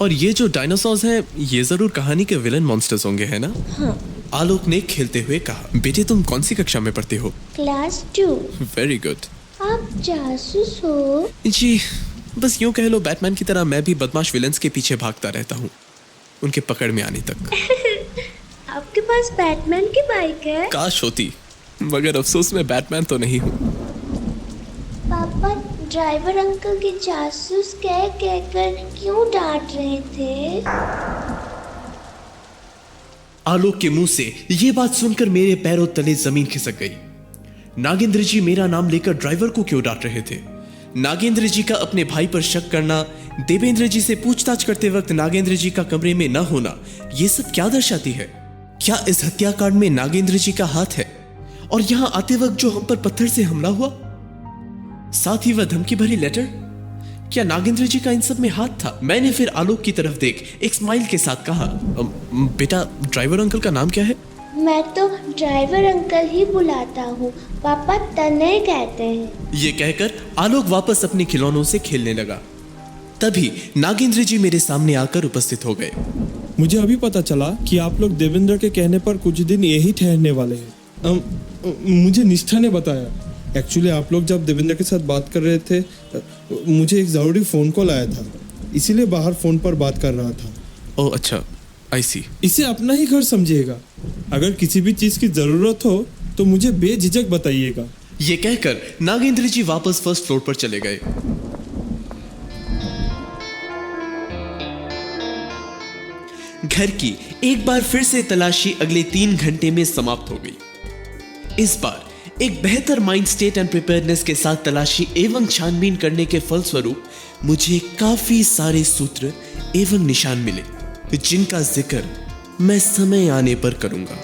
S4: और ये जो डायनासोर्स हैं, ये जरूर कहानी के विलन मॉन्स्टर्स होंगे, है ना?
S6: हाँ।
S4: आलोक ने खेलते हुए कहा, बेटे तुम कौन सी कक्षा में पढ़ते हो?
S6: क्लास 2।
S4: Very good.
S6: आप जासूस हो?
S4: जी, बस यूं कह लो, बैटमैन की तरह मैं भी बदमाश विलन्स के पीछे भागता रहता हूँ, उनके पकड़ में आने तक।
S6: आपके पास बैटमैन की बाइक है?
S4: काश होती, मगर अफसोस मैं बैटमैन तो नहीं हूँ।
S6: पापा ड्राइवर अंकल के जासूस कह कहकर क्यों डांट रहे थे?
S4: आलोक के मुंह से ये बात सुनकर मेरे पैरों तले जमीन खिसक गई। नागेंद्र जी मेरा नाम लेकर ड्राइवर को क्यों डांट रहे थे? नागेंद्र जी का अपने भाई पर शक करना, देवेंद्र जी से पूछताछ करते वक्त नागेंद्र जी का कमरे में न होना, ये सब क्या दर्शाती है? क्या इस हत्याकांड में नागेंद्र जी का हाथ है? और यहां आते वक्त जो हम पर पत्थर से हमला हुआ, साथ ही वह धमकी भरी लेटर, क्या नागेंद्र जी का इन सब में हाथ था? मैंने फिर आलोक की तरफ देख एक स्माइल के साथ कहा, बेटा ड्राइवर अंकल का नाम क्या है?
S6: मैं तो ड्राइवर अंकल ही बुलाता हूँ, पापा तने कहते हैं।
S4: ये कहकर आलोक वापस अपने खिलौनों से खेलने लगा। तभी नागेंद्र जी मेरे सामने आकर उपस्थित हो गए।
S9: मुझे अभी पता चला कि आप लोग देवेंद्र के कहने पर कुछ दिन यही ठहरने वाले हैं। मुझे निष्ठा ने बताया। एक्चुअली आप लोग जब देवेंद्र के साथ बात कर रहे थे, मुझे एक ज़रूरी फ़ोन कॉल आया था, इसीलिए बाहर फ़ोन पर बात कर रहा था।
S10: ओह अच्छा, आई सी।
S9: इसे अपना ही घर समझिएगा। अगर किसी भी चीज की जरूरत हो तो मुझे बेझिझक बताइएगा।
S4: ये कहकर नागेंद्र जी वापस फर्स्ट फ्लोर पर चले गए। घर की एक बार फिर से तलाशी अगले 3 घंटे में समाप्त हो गई। इस बार एक बेहतर माइंड स्टेट एंड प्रिपेयर्डनेस के साथ तलाशी एवं छानबीन करने के फलस्वरूप मुझे काफी सारे सूत्र एवं निशान मिले, जिनका जिक्र मैं समय आने पर करूंगा।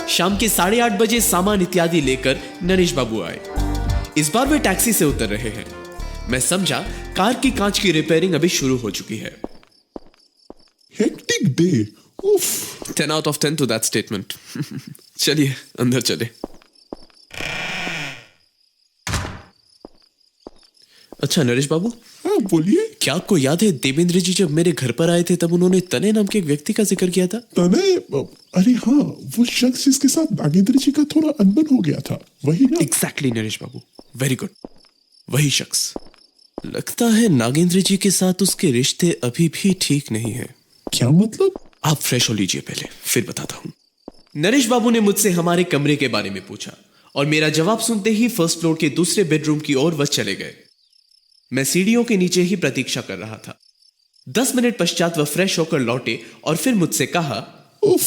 S4: शाम के 8:30 बजे सामान इत्यादि लेकर नरेश बाबू आए। इस बार वे टैक्सी से उतर रहे हैं। मैं समझा कार की कांच की रिपेयरिंग अभी शुरू हो चुकी है।
S5: Hectic day. उफ।
S10: 10 out of 10 to that statement. चलिए अंदर चले। अच्छा नरेश बाबू,
S5: हाँ बोलिए।
S10: क्या आपको याद है देवेंद्र जी जब मेरे घर पर आए थे तब उन्होंने तने नाम के एक व्यक्ति का जिक्र किया था?
S5: तने? अरे हाँ, वो शख्स जिसके साथ नागेंद्र जी का थोड़ा अनबन हो गया था, वही ना?
S10: एग्जैक्टली नरेश बाबू, वेरी गुड, वही शख्स। लगता है नागेंद्र जी के साथ उसके रिश्ते अभी भी ठीक नहीं है।
S5: क्या मतलब?
S10: आप फ्रेश हो लीजिए पहले, फिर बताता हूं।
S4: नरेश बाबू ने मुझसे हमारे कमरे के बारे में पूछा और मेरा जवाब सुनते ही फर्स्ट फ्लोर के दूसरे बेडरूम की ओर वह चले गए। मैं सीढ़ियों के नीचे ही प्रतीक्षा कर रहा था। 10 मिनट पश्चात वह फ्रेश होकर लौटे और फिर मुझसे कहा,
S5: उफ,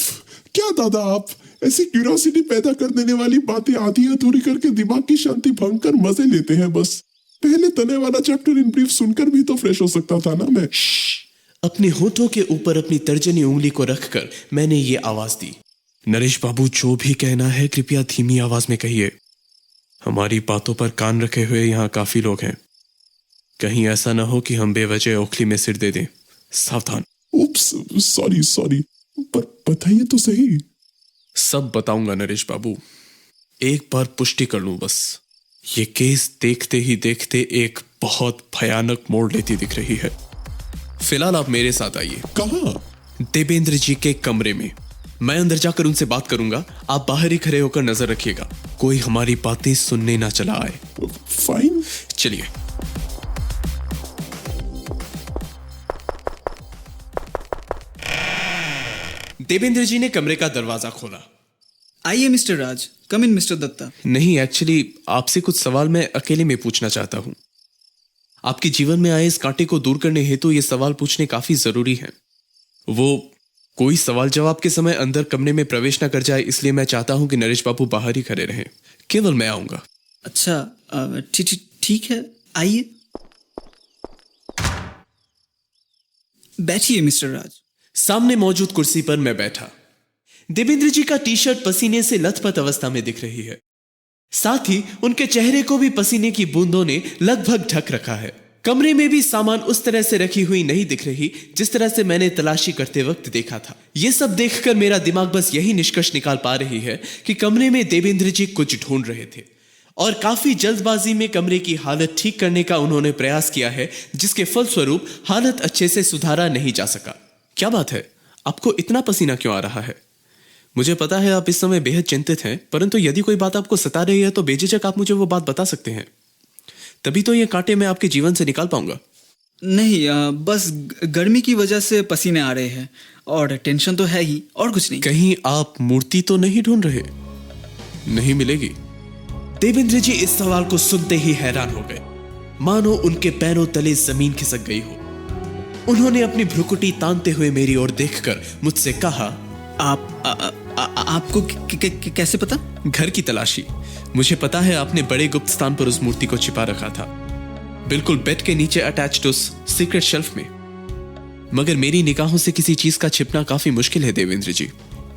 S5: क्या दादा आप ऐसी क्यूरियोसिटी पैदा कर देने वाली बातें आधी अधूरी करके दिमाग की शांति भंग कर मजे लेते हैं बस। पहले तने वाला चैप्टर इन ब्रीफ सुनकर भी तो फ्रेश हो सकता था ना मैं।
S4: अपने होठों के ऊपर अपनी तर्जनी उंगली को रखकर मैंने ये आवाज दी,
S10: नरेश बाबू जो भी कहना है कृपया धीमी आवाज में कहिए। हमारी बातों पर कान रखे हुए यहाँ काफी लोग हैं। कहीं ऐसा ना हो कि हम बेवजह ओखली में सिर दे दें। सावधान।
S5: उप्स, सॉरी, पर बताइए तो सही।
S10: सब बताऊंगा नरेश बाबू, एक बार पुष्टि कर लूं बस। ये केस देखते ही देखते एक बहुत भयानक मोड़ लेती दिख रही है। फिलहाल आप मेरे साथ आइए।
S5: कहाँ?
S10: देवेंद्र जी के कमरे में। मैं अंदर जाकर उनसे बात करूंगा, आप बाहर ही खड़े होकर नजर रखिएगा, कोई हमारी बातें सुनने ना चला आए।
S5: फाइन।
S10: चलिए।
S4: देवेंद्र जी ने कमरे का दरवाजा खोला।
S2: आइए मिस्टर राज, कम इन मिस्टर दत्ता।
S10: नहीं, एक्चुअली आपसे कुछ सवाल मैं अकेले में पूछना चाहता हूं। आपके जीवन में आए इस कांटे को दूर करने हेतु ये सवाल पूछने काफी जरूरी है। वो कोई सवाल जवाब के समय अंदर कमरे में प्रवेश ना कर जाए, इसलिए मैं चाहता हूं कि नरेश बाबू बाहर ही खड़े रहें। केवल मैं आऊंगा।
S2: अच्छा, ठीक है, आइए। बैठिए मिस्टर राज।
S4: सामने मौजूद कुर्सी पर मैं बैठा। देवेंद्र जी का टी शर्ट पसीने से लथपथ अवस्था में दिख रही है। साथ ही उनके चेहरे को भी पसीने की बूंदों ने लगभग ढक रखा है। कमरे में भी सामान उस तरह से रखी हुई नहीं दिख रही जिस तरह से मैंने तलाशी करते वक्त देखा था। यह सब देखकर मेरा दिमाग बस यही निष्कर्ष निकाल पा रही है कि कमरे में देवेंद्र जी कुछ ढूंढ रहे थे और काफी जल्दबाजी में कमरे की हालत ठीक करने का उन्होंने प्रयास किया है, जिसके फलस्वरूप हालत अच्छे से सुधारा नहीं जा सका।
S10: क्या बात है, आपको इतना पसीना क्यों आ रहा है? मुझे पता है आप इस समय बेहद चिंतित हैं, परंतु यदि कोई बात आपको सता रही है तो बेझिझक आप मुझे वो बात बता सकते हैं। तभी तो ये कांटे मैं आपके जीवन से निकाल पाऊंगा।
S2: नहीं, बस गर्मी की वजह से पसीने आ रहे हैं और टेंशन तो है ही, और कुछ नहीं।
S10: कहीं आप मूर्ति तो नहीं ढूंढ रहे? नहीं मिलेगी।
S4: देवेंद्र जी इस सवाल को सुनते ही हैरान हो गए, मानो उनके पैरों तले जमीन खिसक गई हो। उन्होंने अपनी भ्रुकुटी तानते हुए मेरी ओर देखकर मुझसे कहा,
S2: आपको कैसे पता?
S10: घर की तलाशी। मुझे पता है आपने बड़े गुप्त स्थान पर उस मूर्ति को छिपा रखा था, बिल्कुल बेड के नीचे अटैच्ड उस सीक्रेट शेल्फ में। मगर मेरी निगाहों से किसी चीज का छिपना काफी मुश्किल है देवेंद्र जी।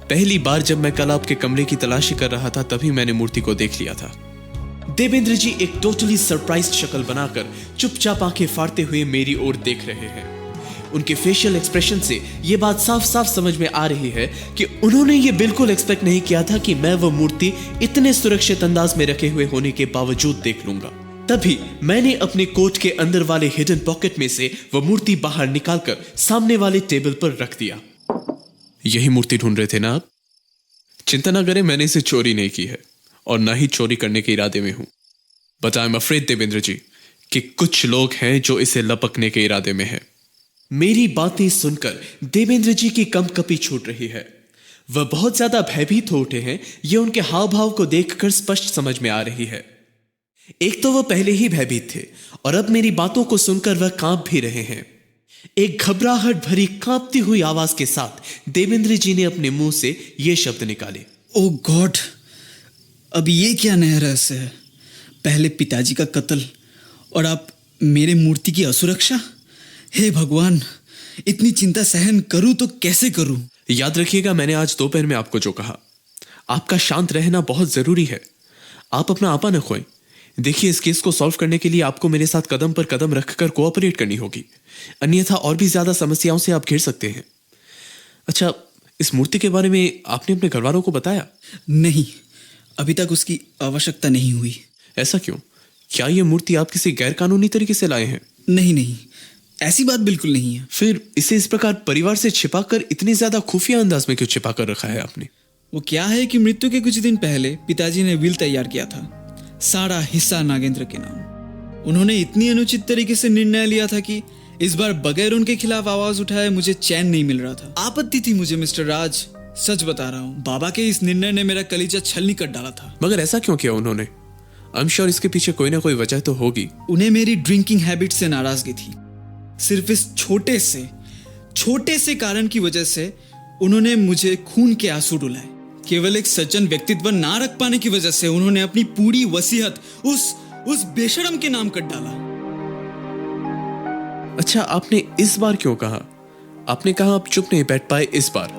S10: पहली बार जब मैं कल आपके कमरे की तलाशी कर रहा था तभी मैंने मूर्ति को देख लिया था।
S4: देवेंद्र जी एक टोटली सरप्राइज्ड शक्ल बनाकर चुपचाप आंखें फाड़ते हुए मेरी ओर देख रहे हैं। उनके फेशियल एक्सप्रेशन से यह बात साफ साफ समझ में आ रही है कि उन्होंने ये बिल्कुल एक्सपेक्ट नहीं किया था कि मैं वह मूर्ति इतने सुरक्षित अंदाज में रखे हुए होने के बावजूद देख लूंगा। तभी मैंने अपने कोट के अंदर वाले हिडन पॉकेट में से वह मूर्ति बाहर निकालकर सामने वाले टेबल पर रख दिया।
S10: यही मूर्ति ढूंढ रहे थे ना आप? चिंता ना करें, मैंने इसे चोरी नहीं की है और ना ही चोरी करने के इरादे में हूं। But I am afraid Devendra ji कि कुछ लोग हैं जो इसे लपकने के इरादे में हैं।
S4: मेरी बातें सुनकर देवेंद्र जी की कंपकपी छूट रही है। वह बहुत ज्यादा भयभीत हो उठे हैं, ये उनके हाव भाव को देखकर स्पष्ट समझ में आ रही है। एक तो वह पहले ही भयभीत थे और अब मेरी बातों को सुनकर वह कांप भी रहे हैं। एक घबराहट भरी कांपती हुई आवाज के साथ देवेंद्र जी ने अपने मुंह से ये शब्द निकाले,
S2: ओ गॉड, अब ये क्या नया रहस्य है? पहले पिताजी का कत्ल और अब मेरे मूर्ति की असुरक्षा। हे भगवान, इतनी चिंता सहन करूं तो कैसे करूं?
S10: याद रखिएगा, मैंने आज दोपहर में आपको जो कहा, आपका शांत रहना बहुत जरूरी है। आप अपना आपा न खोएं। देखिए, इस केस को सॉल्व करने के लिए आपको मेरे साथ कदम पर कदम रखकर कोऑपरेट करनी होगी, अन्यथा और भी ज्यादा समस्याओं से आप घिर सकते हैं। अच्छा, इस मूर्ति के बारे में आपने अपने घर वालों को बताया?
S2: नहीं, अभी तक उसकी आवश्यकता नहीं हुई।
S10: ऐसा क्यों? क्या यह मूर्ति आप किसी गैर कानूनी तरीके से लाए हैं?
S2: नहीं नहीं, ऐसी बात बिल्कुल नहीं है।
S10: फिर इसे इस प्रकार परिवार से छिपाकर इतनी ज्यादा खुफिया अंदाज में क्यों छिपा कर रखा है आपने?
S2: वो क्या है कि मृत्यु के कुछ दिन पहले पिताजी ने विल तैयार किया था, सारा हिस्सा नागेंद्र के नाम। उन्होंने इतनी अनुचित तरीके से निर्णय लिया था कि इस बार बगैर उनके खिलाफ आवाज उठाए मुझे चैन नहीं मिल रहा था। आपत्ति थी मुझे मिस्टर राज, सच बता रहा हूँ। बाबा के इस निर्णय ने मेरा कलीजा छलनी कर डाला था।
S10: मगर ऐसा क्यों किया उन्होंने? आई एम श्योर इसके पीछे कोई ना कोई वजह तो होगी।
S2: उन्हें मेरी ड्रिंकिंग हैबिट से नाराजगी थी। सिर्फ इस छोटे से कारण की वजह से उन्होंने मुझे खून के आंसू रुलाए। केवल एक सज्जन व्यक्तित्व ना रख पाने की वजह से उन्होंने अपनी पूरी वसीयत उस बेशरम के नाम कर डाला।
S10: अच्छा, आपने इस बार क्यों कहा? आपने कहा आप चुप नहीं बैठ पाए इस बार।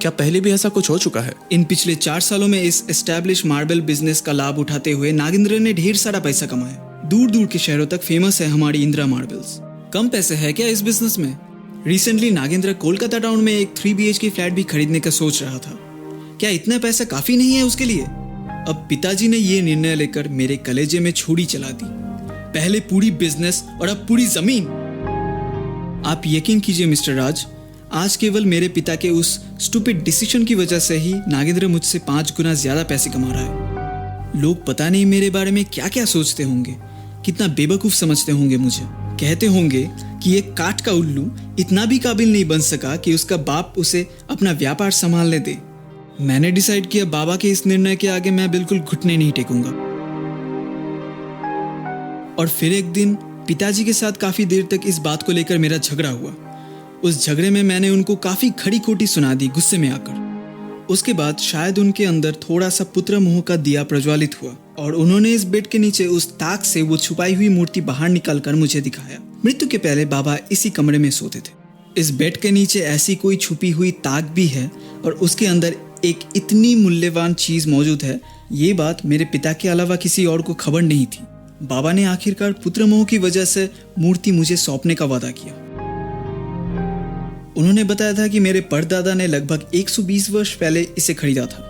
S10: क्या पहले भी ऐसा कुछ हो चुका है?
S2: इन पिछले 4 सालों में इस एस्टैब्लिश मार्बल बिजनेस का लाभ उठाते हुए नागेंद्र ने ढेर सारा पैसा कमाया। दूर दूर के शहरों तक फेमस है हमारी इंदिरा मार्बल्स। कम पैसे है क्या इस बिजनेस में? रिसेंटली नागेंद्र कोलकाता टाउन में एक 3 BHK फ्लैट भी खरीदने का सोच रहा था। क्या इतना पैसा काफी नहीं है उसके लिए? अब पिताजी ने ये निर्णय लेकर मेरे कलेजे में छुरी चला दी। पहले पूरी बिजनेस और अब पूरी जमीन। आप यकीन कीजिए मिस्टर राज, आज केवल मेरे पिता के उस स्टूपिड डिसीजन की वजह से ही नागेंद्र मुझसे 5 गुना ज्यादा पैसे कमा रहा है। लोग पता नहीं मेरे बारे में क्या क्या सोचते होंगे, कितना बेवकूफ समझते होंगे मुझे। कहते होंगे कि ये काठ का उल्लू इतना भी काबिल नहीं बन सका कि उसका बाप उसे अपना व्यापार संभालने दे। मैंने डिसाइड किया बाबा के इस निर्णय के आगे मैं बिल्कुल घुटने नहीं टेकूंगा। और फिर एक दिन पिताजी के साथ काफी देर तक इस बात को लेकर मेरा झगड़ा हुआ। उस झगड़े में मैंने उनको काफी खड़ी खोटी सुना दी गुस्से में आकर। उसके बाद शायद उनके अंदर थोड़ा सा पुत्र मोह का दिया प्रज्वलित हुआ और उन्होंने इस बेड के नीचे उस ताक से वो छुपाई हुई मूर्ति बाहर निकालकर मुझे दिखाया। मृत्यु के पहले बाबा इसी कमरे में सोते थे। इस बेड के नीचे ऐसी कोई छुपी हुई ताक भी है और उसके अंदर एक इतनी मूल्यवान चीज मौजूद है, ये बात मेरे पिता के अलावा किसी और को खबर नहीं थी। बाबा ने आखिरकार पुत्र मोह की वजह से मूर्ति मुझे सौंपने का वादा किया। उन्होंने बताया था कि मेरे परदादा ने लगभग 120 वर्ष पहले इसे खरीदा था।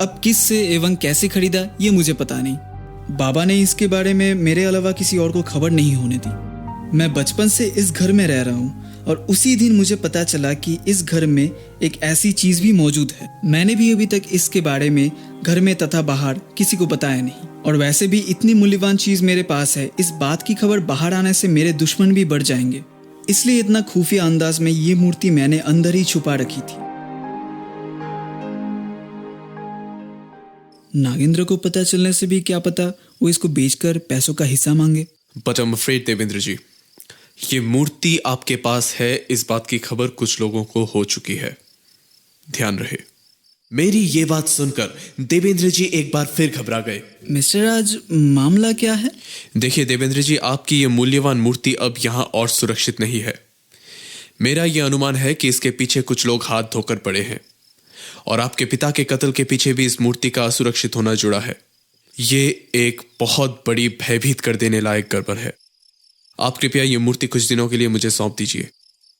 S2: अब किस से एवं कैसे खरीदा ये मुझे पता नहीं। बाबा ने इसके बारे में मेरे अलावा किसी और को खबर नहीं होने दी। मैं बचपन से इस घर में रह रहा हूँ और उसी दिन मुझे पता चला कि इस घर में एक ऐसी चीज भी मौजूद है। मैंने भी अभी तक इसके बारे में घर में तथा बाहर किसी को बताया नहीं। और वैसे भी इतनी मूल्यवान चीज मेरे पास है, इस बात की खबर बाहर आने से मेरे दुश्मन भी बढ़ जाएंगे। इसलिए इतना खुफिया अंदाज में ये मूर्ति मैंने अंदर ही छुपा रखी थी। नागेंद्र को पता चलने से भी क्या पता वो इसको बेचकर पैसों का हिस्सा मांगे।
S10: But I am afraid Devendra ji, ये मूर्ति आपके पास है, इस बात की खबर कुछ लोगों को हो चुकी है, ध्यान रहे।
S4: मेरी ये बात सुनकर देवेंद्र जी एक बार फिर घबरा गए।
S2: मिस्टर राज, मामला क्या है?
S10: देखिए देवेंद्र जी, आपकी ये मूल्यवान मूर्ति अब यहां और सुरक्षित नहीं है। मेरा यह अनुमान है कि इसके पीछे कुछ लोग हाथ धोकर पड़े हैं और आपके पिता के कत्ल के पीछे भी इस मूर्ति का असुरक्षित होना जुड़ा है। ये एक बहुत बड़ी भयभीत कर देने लायक गड़बड़ है। आप कृपया ये मूर्ति कुछ दिनों के लिए मुझे सौंप दीजिए।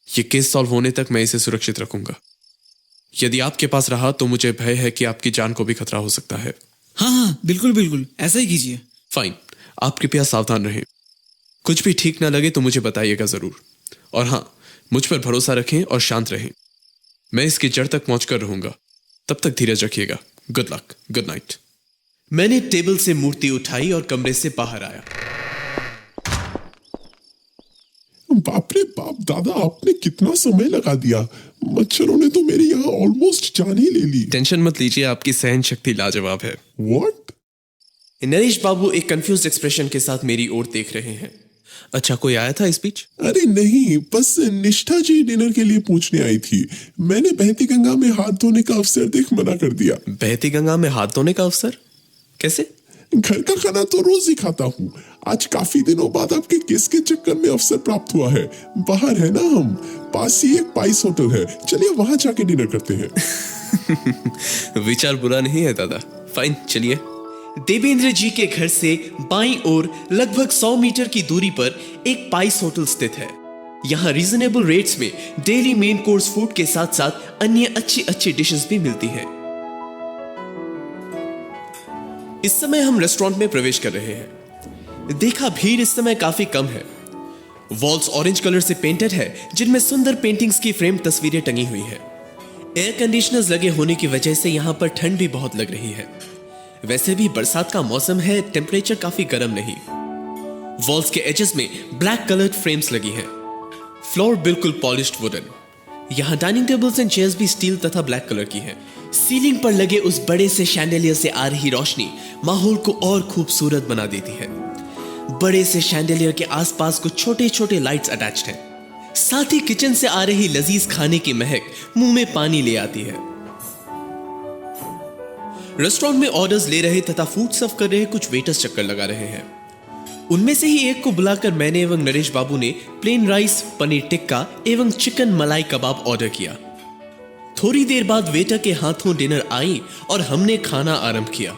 S10: ये केस सॉल्व होने तक मैं इसे सुरक्षित रखूंगा। यदि आपके पास रहा तो मुझे भय है कि आपकी जान को भी खतरा हो सकता है।
S2: हाँ, बिल्कुल बिल्कुल, ऐसा ही कीजिए।
S10: फाइन, आप कृपया सावधान रहें। कुछ भी ठीक ना लगे तो मुझे बताइएगा जरूर। और हाँ, मुझ पर भरोसा रखें और शांत रहें। मैं इसकी जड़ तक पहुंचकर रहूंगा। तब तक धीरज रखिएगा। Good luck, good night.
S4: मैंने टेबल से मूर्ति उठाई और कमरे से बाहर आया।
S5: बाप रे बाप दादा, आपने कितना समय लगा दिया। मच्छरों ने तो मेरी यहाँ ऑलमोस्ट जान ही ले ली।
S10: टेंशन मत लीजिए, आपकी सहन शक्ति लाजवाब है।
S5: व्हाट?
S4: नरेश बाबू एक कंफ्यूज्ड एक्सप्रेशन के साथ मेरी ओर देख रहे हैं।
S10: अच्छा, कोई आया था इस बीच?
S5: अरे नहीं, बस निष्ठा जी डिनर के लिए पूछने आई थी। मैंने बहती गंगा में हाथ धोने का अवसर देख मना कर दिया।
S10: बहती गंगा में हाथ धोने का अवसर? कैसे?
S5: घर का खाना तो रोज ही खाता हूँ। आज काफी दिनों बाद आपके किस के चक्कर में अवसर प्राप्त हुआ है। बाहर है ना हम, पास ही एक पाइस होटल है, चलिए वहां जाके डिनर करते हैं।
S10: विचार बुरा नहीं है दादा, फाइन चलिए।
S4: देवेंद्र जी के घर से बाईं ओर लगभग 100 मीटर की दूरी पर एक पाइस होटल स्थित है। यहाँ रीजनेबल रेट्स में डेली मेन कोर्स फूड के साथ साथ अन्य अच्छी अच्छी डिशेस भी मिलती हैं। इस समय हम रेस्टोरेंट में प्रवेश कर रहे हैं। देखा भीड़ इस समय काफी कम है। वॉल्स ऑरेंज कलर से पेंटेड है, जिनमें सुंदर पेंटिंग्स की फ्रेम तस्वीरें टंगी हुई है। एयर कंडीशनर्स लगे होने की वजह से यहाँ पर ठंड भी बहुत लग रही है। वैसे भी बरसात का मौसम है, टेम्परेचर काफी गर्म नहीं। वॉल्स के एजेस में ब्लैक कलर्ड फ्रेम्स लगी हैं। फ्लोर बिल्कुल पॉलिश्ड वुडन। यहाँ डाइनिंग टेबल्स एंड चेयर्स भी स्टील तथा ब्लैक कलर की हैं। सीलिंग पर लगे उस बड़े से शैंडेलियर से आ रही रोशनी माहौल को और खूबसूरत बना देती है। बड़े से शैंडेलियर के आसपास कुछ छोटे छोटे लाइट्स अटैच्ड हैं। साथ ही किचन से आ रही लजीज खाने की महक मुंह में पानी ले आती है। रेस्टोरेंट में ऑर्डर्स ले रहे तथा फूड सर्व कर रहे कुछ वेटर्स चक्कर लगा रहे हैं। उनमें से ही एक को बुलाकर मैंने एवं नरेश बाबू ने प्लेन राइस, पनीर टिक्का एवं चिकन मलाई कबाब ऑर्डर किया। थोड़ी देर बाद वेटर के हाथों डिनर आई और हमने खाना आरंभ किया।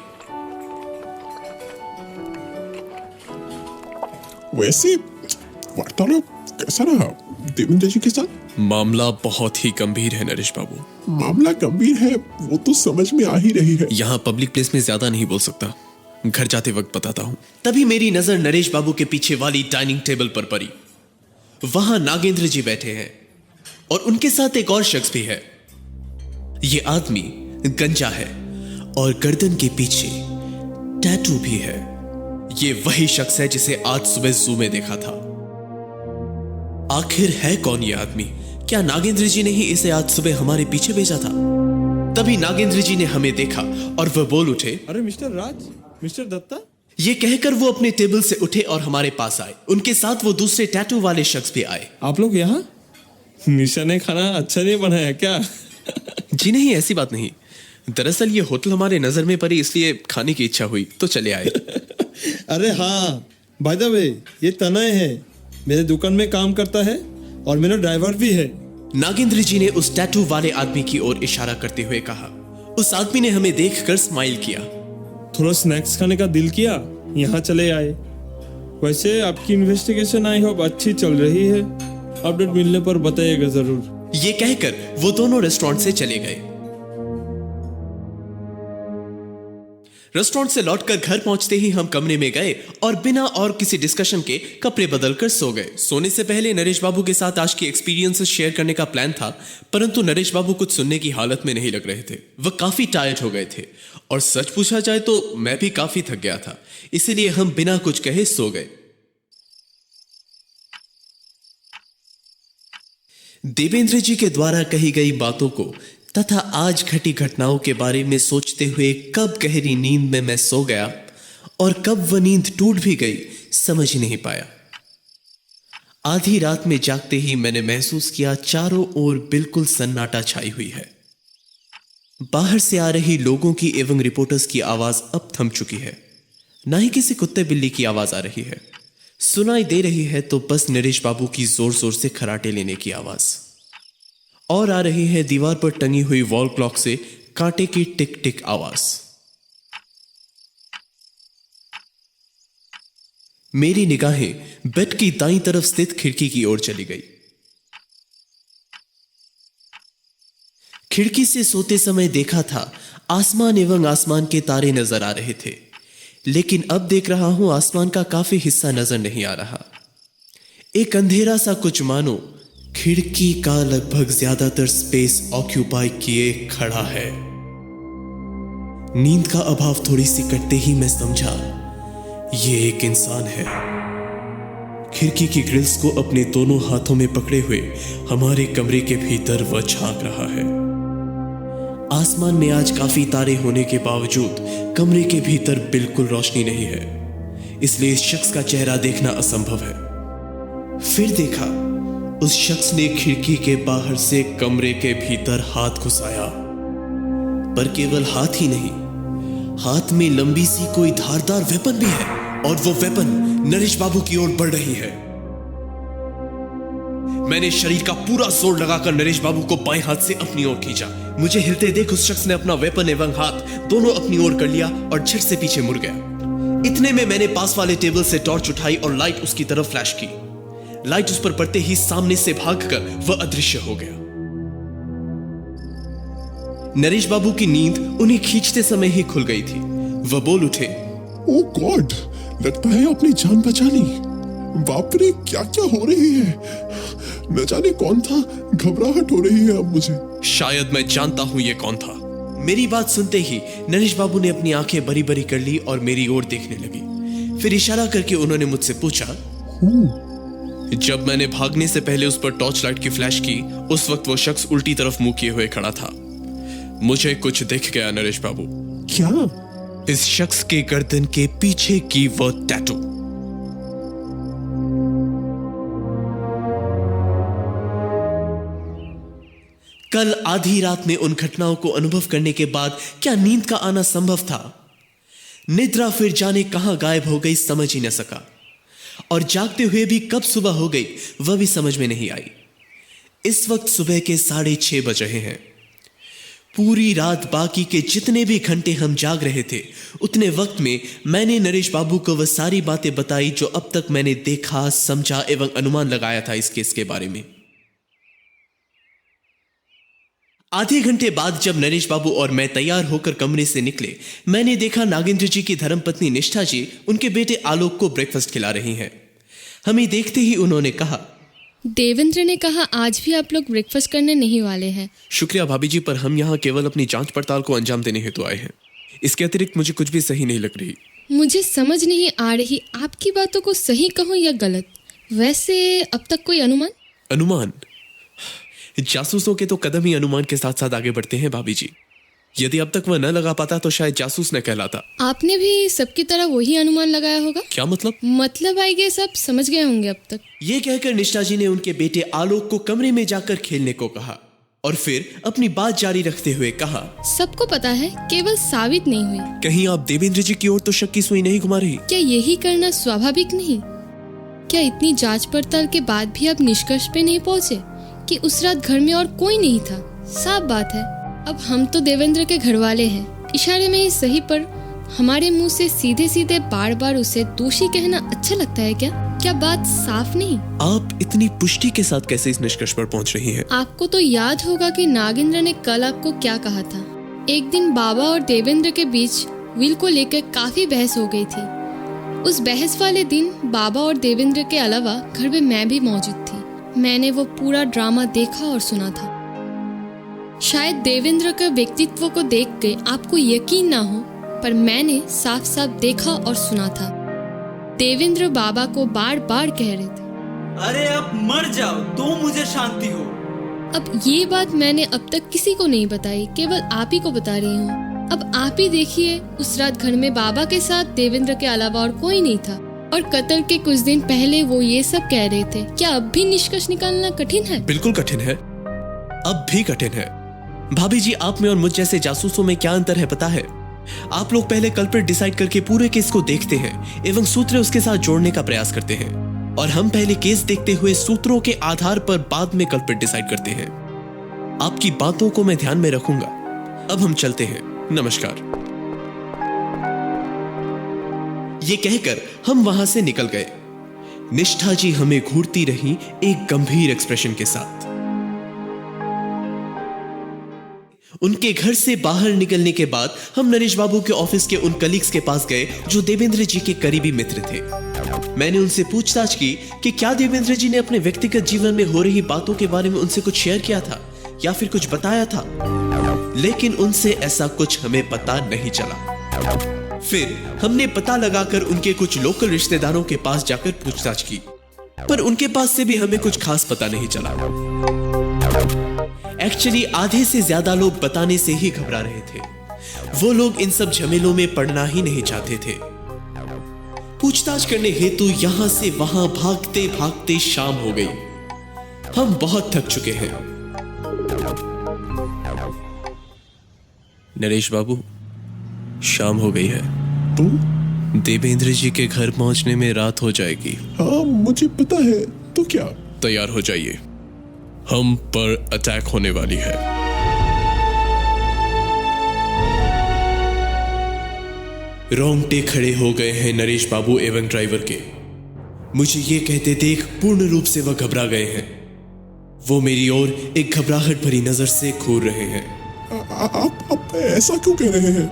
S5: वैसे वार्तालाप कैसा रहा देवेंद्र जी के साथ?
S10: मामला बहुत ही गंभीर है नरेश बाबू।
S5: मामला गंभीर है वो तो समझ में आ ही रही है।
S10: यहाँ पब्लिक प्लेस में ज्यादा नहीं बोल सकता, घर जाते वक्त बताता हूँ।
S4: तभी मेरी नजर नरेश बाबू के पीछे वाली डाइनिंग टेबल पर पड़ी। वहां नागेंद्र जी बैठे हैं और उनके साथ एक और शख्स भी है। ये आदमी गंजा है और गर्दन के पीछे टैटू भी है। ये वही शख्स है जिसे आज सुबह जू में देखा था। आखिर है कौन ये आदमी? क्या नागेंद्र जी ने ही इसे आज सुबह हमारे पीछे भेजा था? तभी नागेंद्र जी ने हमें देखा और वह बोल उठे,
S9: अरे मिस्टर राज, मिस्टर दत्ता।
S4: ये कहकर वो अपने टेबल से उठे और हमारे पास आए। उनके साथ वो दूसरे टैटू वाले शख्स भी आए।
S9: आप लोग यहाँ? निशा ने खाना अच्छा नहीं बनाया क्या?
S10: जी नहीं, ऐसी बात नहीं। दरअसल ये होटल हमारे नजर में पड़ी, इसलिए खाने की इच्छा हुई तो चले आए।
S9: अरे हाँ, बाय द वे ये तनय है, मेरे दुकान में काम करता है और मेरा ड्राइवर भी है।
S4: नागेंद्र जी ने उस टैटू वाले आदमी की ओर इशारा करते हुए कहा। उस आदमी ने हमें देखकर स्माइल किया।
S9: थोड़ा स्नैक्स खाने का दिल किया, यहाँ चले आए। वैसे आपकी इन्वेस्टिगेशन आई होप अच्छी चल रही है, अपडेट मिलने पर बताइएगा जरूर।
S4: ये कहकर वो दोनों रेस्टोरेंट से चले गए। रेस्टोरेंट से लौटकर घर पहुंचते ही हम कमरे में गए और बिना और किसी डिस्कशन के कपड़े बदलकर सो गए। सोने से पहले नरेश बाबू के साथ आज के एक्सपीरियंसेस शेयर करने का प्लान था, परंतु नरेश बाबू कुछ सुनने की हालत में नहीं लग रहे थे। वह काफी टायर्ड हो गए थे और सच पूछा जाए तो मैं भी काफी थक गया था, इसीलिए हम बिना कुछ कहे सो गए। देवेंद्र जी के द्वारा कही गई बातों को तथा आज घटी घटनाओं के बारे में सोचते हुए कब गहरी नींद में मैं सो गया और कब वह नींद टूट भी गई समझ ही नहीं पाया। आधी रात में जागते ही मैंने महसूस किया चारों ओर बिल्कुल सन्नाटा छाई हुई है। बाहर से आ रही लोगों की एवं रिपोर्टर्स की आवाज अब थम चुकी है। ना ही किसी कुत्ते बिल्ली की आवाज आ रही है। सुनाई दे रही है तो बस नरेश बाबू की जोर जोर से खराटे लेने की आवाज, और आ रही है दीवार पर टंगी हुई वॉल क्लॉक से कांटे की टिक टिक आवाज। मेरी निगाहें बेड की दाईं तरफ स्थित खिड़की की ओर चली गई। खिड़की से सोते समय देखा था आसमान एवं आसमान के तारे नजर आ रहे थे, लेकिन अब देख रहा हूं आसमान का काफी हिस्सा नजर नहीं आ रहा। एक अंधेरा सा कुछ मानो खिड़की का लगभग ज्यादातर स्पेस ऑक्यूपाई किए खड़ा है। नींद का अभाव थोड़ी सी कटते ही मैं समझा ये एक इंसान है। खिड़की की ग्रिल्स को अपने दोनों हाथों में पकड़े हुए हमारे कमरे के भीतर वह झांक रहा है। आसमान में आज काफी तारे होने के बावजूद कमरे के भीतर बिल्कुल रोशनी नहीं है, इसलिए इस शख्स का चेहरा देखना असंभव है। फिर देखा, उस शख्स ने खिड़की के बाहर से कमरे के भीतर हाथ घुसाया, पर केवल हाथ ही नहीं, हाथ में लंबी सी कोई धारदार वेपन भी है, और वो वेपन नरेश बाबू की ओर बढ़ रही है। मैंने शरीर का पूरा जोर लगाकर नरेश बाबू को बाएं हाथ से अपनी ओर खींचा। मुझे हिलते देख उस शख्स ने अपना वेपन एवं हाथ दोनों अपनी ओर कर लिया और झट से पीछे मुड़ गया। इतने में मैंने पास वाले टेबल से टॉर्च उठाई और लाइट उसकी तरफ फ्लैश की। लाइट उस पर पड़ते ही सामने से भागकर वह अदृश्य हो गया। नरेश बाबू की नींद उन्हें खींचते समय ही खुल गई थी। वह बोल उठे,
S5: ओ गॉड, लगता है अपनी जान बचा ली। बाप रे, क्या क्या हो रही है, न जाने कौन था, घबराहट हो रही है अब मुझे।
S4: शायद मैं जानता हूं ये कौन था। मेरी बात सुनते ही नरेश बाबू ने अपनी आंखें बड़ी बड़ी कर ली और मेरी ओर देखने लगी। फिर इशारा करके उन्होंने मुझसे पूछा। जब मैंने भागने से पहले उस पर टॉर्च लाइट की फ्लैश की, उस वक्त वो शख्स उल्टी तरफ मुंह किए हुए खड़ा था। मुझे कुछ दिख गया नरेश बाबू।
S5: क्या?
S4: इस शख्स के गर्दन के पीछे की वो टैटू। कल आधी रात में उन घटनाओं को अनुभव करने के बाद क्या नींद का आना संभव था? निद्रा फिर जाने कहां गायब हो गई, समझ ही न सका, और जागते हुए भी कब सुबह हो गई वह भी समझ में नहीं आई। इस वक्त सुबह के 6:30 बज रहे हैं। पूरी रात बाकी के जितने भी घंटे हम जाग रहे थे, उतने वक्त में मैंने नरेश बाबू को वह सारी बातें बताई जो अब तक मैंने देखा, समझा एवं अनुमान लगाया था इस केस के बारे में। आधे घंटे बाद जब नरेश बाबू और मैं तैयार होकर कमरे से निकले, मैंने देखा नागेंद्र जी की धर्मपत्नी निष्ठा जी उनके बेटे आलोक को ब्रेकफास्ट खिला रही हैं। हमें देखते ही उन्होंने कहा,
S11: देवेंद्र ने कहा आज भी आप लोग ब्रेकफास्ट करने नहीं वाले हैं।
S10: शुक्रिया भाभी जी, पर हम यहाँ केवल अपनी जांच पड़ताल को अंजाम देने हेतु आए हैं। इसके अतिरिक्त मुझे कुछ भी सही नहीं लग रही।
S11: मुझे समझ नहीं आ रही आपकी बातों को सही कहूँ या गलत। वैसे अब तक कोई अनुमान?
S10: अनुमान? जासूसों के तो कदम ही अनुमान के साथ साथ आगे बढ़ते हैं भाभी जी। यदि अब तक वह न लगा पाता तो शायद जासूस न कहलाता।
S11: आपने भी सबकी तरह वही अनुमान लगाया होगा।
S10: क्या मतलब?
S11: मतलब आई गेस आप समझ गए होंगे अब तक।
S4: ये कहकर निष्ठा जी ने उनके बेटे आलोक को कमरे में जाकर खेलने को कहा और फिर अपनी बात जारी रखते हुए कहा,
S11: सबको पता है, केवल साबित नहीं हुई।
S10: कहीं आप देवेंद्र जी की ओर तो शक की सुई नहीं घुमा रही?
S11: क्या यही करना स्वाभाविक नहीं? क्या इतनी जांच पड़ताल के बाद भी आप निष्कर्ष पे नहीं पहुँचे कि उस रात घर में और कोई नहीं था? साफ बात है, अब हम तो देवेंद्र के घर वाले हैं। इशारे में ही सही, पर हमारे मुंह से सीधे सीधे बार बार उसे दोषी कहना अच्छा लगता है क्या? क्या बात साफ नहीं?
S10: आप इतनी पुष्टि के साथ कैसे इस निष्कर्ष पर पहुंच रही हैं?
S11: आपको तो याद होगा कि नागेंद्र ने कल आपको क्या कहा था। एक दिन बाबा और देवेंद्र के बीच विल को लेकर काफी बहस हो गई थी। उस बहस वाले दिन बाबा और देवेंद्र के अलावा घर में मैं भी मौजूद थी। मैंने वो पूरा ड्रामा देखा और सुना था। शायद देवेंद्र के व्यक्तित्व को देख के आपको यकीन ना हो, पर मैंने साफ साफ देखा और सुना था। देवेंद्र बाबा को बार बार कह रहे थे,
S2: अरे अब मर जाओ तो मुझे शांति हो।
S11: अब ये बात मैंने अब तक किसी को नहीं बताई, केवल आप ही को बता रही हूँ। अब आप ही देखिए, उस रात घर में बाबा के साथ देवेंद्र के अलावा और कोई नहीं था, और कत्ल के कुछ दिन पहले वो ये सब कह रहे थे। क्या अब भी निष्कर्ष निकालना कठिन है?
S10: बिल्कुल कठिन है, अब भी कठिन है।
S4: भाभी जी, आप में और मुझ जैसे जासूसों में क्या अंतर है पता है? आप लोग पहले कल्प्रिट डिसाइड करके पूरे केस को देखते हैं एवं सूत्र उसके साथ जोड़ने का प्रयास करते हैं, और हम पहले केस देखते हुए सूत्रों के आधार पर बाद में कल्प्रिट डिसाइड करते हैं। आपकी बातों को मैं ध्यान में रखूंगा। अब हम चलते हैं, नमस्कार। ये कहकर हम वहां से निकल गए। निष्ठा जी हमें घूरती रही एक गंभीर एक्सप्रेशन के साथ। उनके घर से बाहर निकलने के बाद हम नरेश बाबू के ऑफिस के उन कलीग्स के पास गए जो देवेंद्र जी के करीबी मित्र थे। मैंने उनसे पूछताछ की कि क्या देवेंद्र जी ने अपने व्यक्तिगत जीवन में हो रही बातों के बारे में उनसे कुछ शेयर किया था या फिर कुछ बताया था, लेकिन उनसे ऐसा कुछ हमें पता नहीं चला। फिर हमने पता लगाकर उनके कुछ लोकल रिश्तेदारों के पास जाकर पूछताछ की। पर उनके पास से भी हमें कुछ खास पता नहीं चला। एक्चुअली आधे से ज्यादा लोग बताने से ही घबरा रहे थे। वो लोग इन सब झमेलों में पड़ना ही नहीं चाहते थे। पूछताछ करने हेतु यहां से वहां भागते भागते शाम हो गई। हम बहुत थक चुके हैं। नरेश बाबू, शाम हो गई है। देवेंद्र जी के घर पहुंचने में रात हो जाएगी।
S5: हाँ मुझे पता है, तो क्या?
S10: तैयार हो जाइए, हम पर अटैक होने वाली है।
S4: रोंगटे खड़े हो गए हैं नरेश बाबू एवं ड्राइवर के। मुझे ये कहते देख पूर्ण रूप से वह घबरा गए हैं। वो मेरी ओर एक घबराहट भरी नजर से घूर रहे हैं।
S5: आप ऐसा क्यों कह रहे हैं?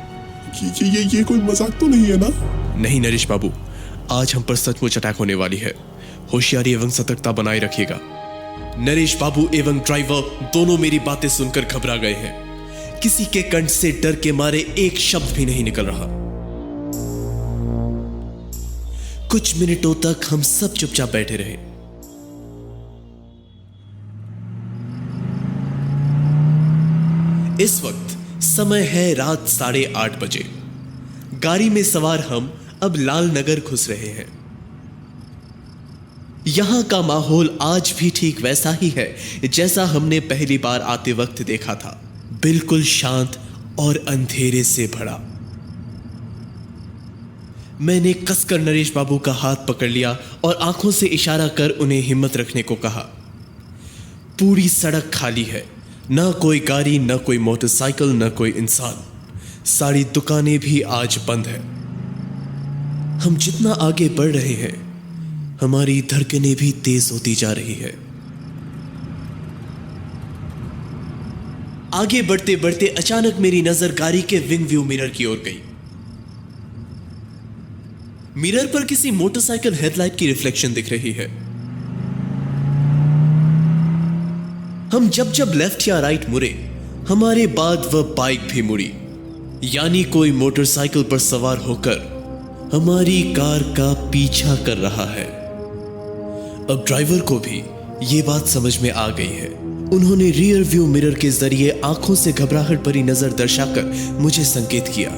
S5: ये कोई मजाक तो नहीं है ना?
S10: नहीं नरेश बाबू, आज हम पर सचमुच अटैक होने वाली है। होशियारी एवं सतर्कता बनाए रखिएगा।
S4: नरेश बाबू एवं ड्राइवर दोनों मेरी बातें सुनकर घबरा गए हैं। किसी के कंठ से डर के मारे एक शब्द भी नहीं निकल रहा। कुछ मिनटों तक हम सब चुपचाप बैठे रहे। इस वक्त समय है रात 8:30 बजे। गाड़ी में सवार हम अब लाल नगर घुस रहे हैं। यहां का माहौल आज भी ठीक वैसा ही है जैसा हमने पहली बार आते वक्त देखा था, बिल्कुल शांत और अंधेरे से भरा। मैंने कसकर नरेश बाबू का हाथ पकड़ लिया और आंखों से इशारा कर उन्हें हिम्मत रखने को कहा। पूरी सड़क खाली है, ना कोई गाड़ी, ना कोई मोटरसाइकिल, ना कोई इंसान। सारी दुकानें भी आज बंद है। हम जितना आगे बढ़ रहे हैं, हमारी धड़कनें भी तेज होती जा रही है। आगे बढ़ते बढ़ते अचानक मेरी नजर गाड़ी के विंग व्यू मिरर की ओर गई। मिरर पर किसी मोटरसाइकिल हेडलाइट की रिफ्लेक्शन दिख रही है। हम जब लेफ्ट या राइट मुड़े, हमारे बाद वह बाइक भी मुड़ी, यानी कोई मोटरसाइकिल पर सवार होकर हमारी कार का पीछा कर रहा है। अब ड्राइवर को भी यह बात समझ में आ गई है। उन्होंने रियर व्यू मिरर के जरिए आंखों से घबराहट भरी नजर दर्शाकर मुझे संकेत किया।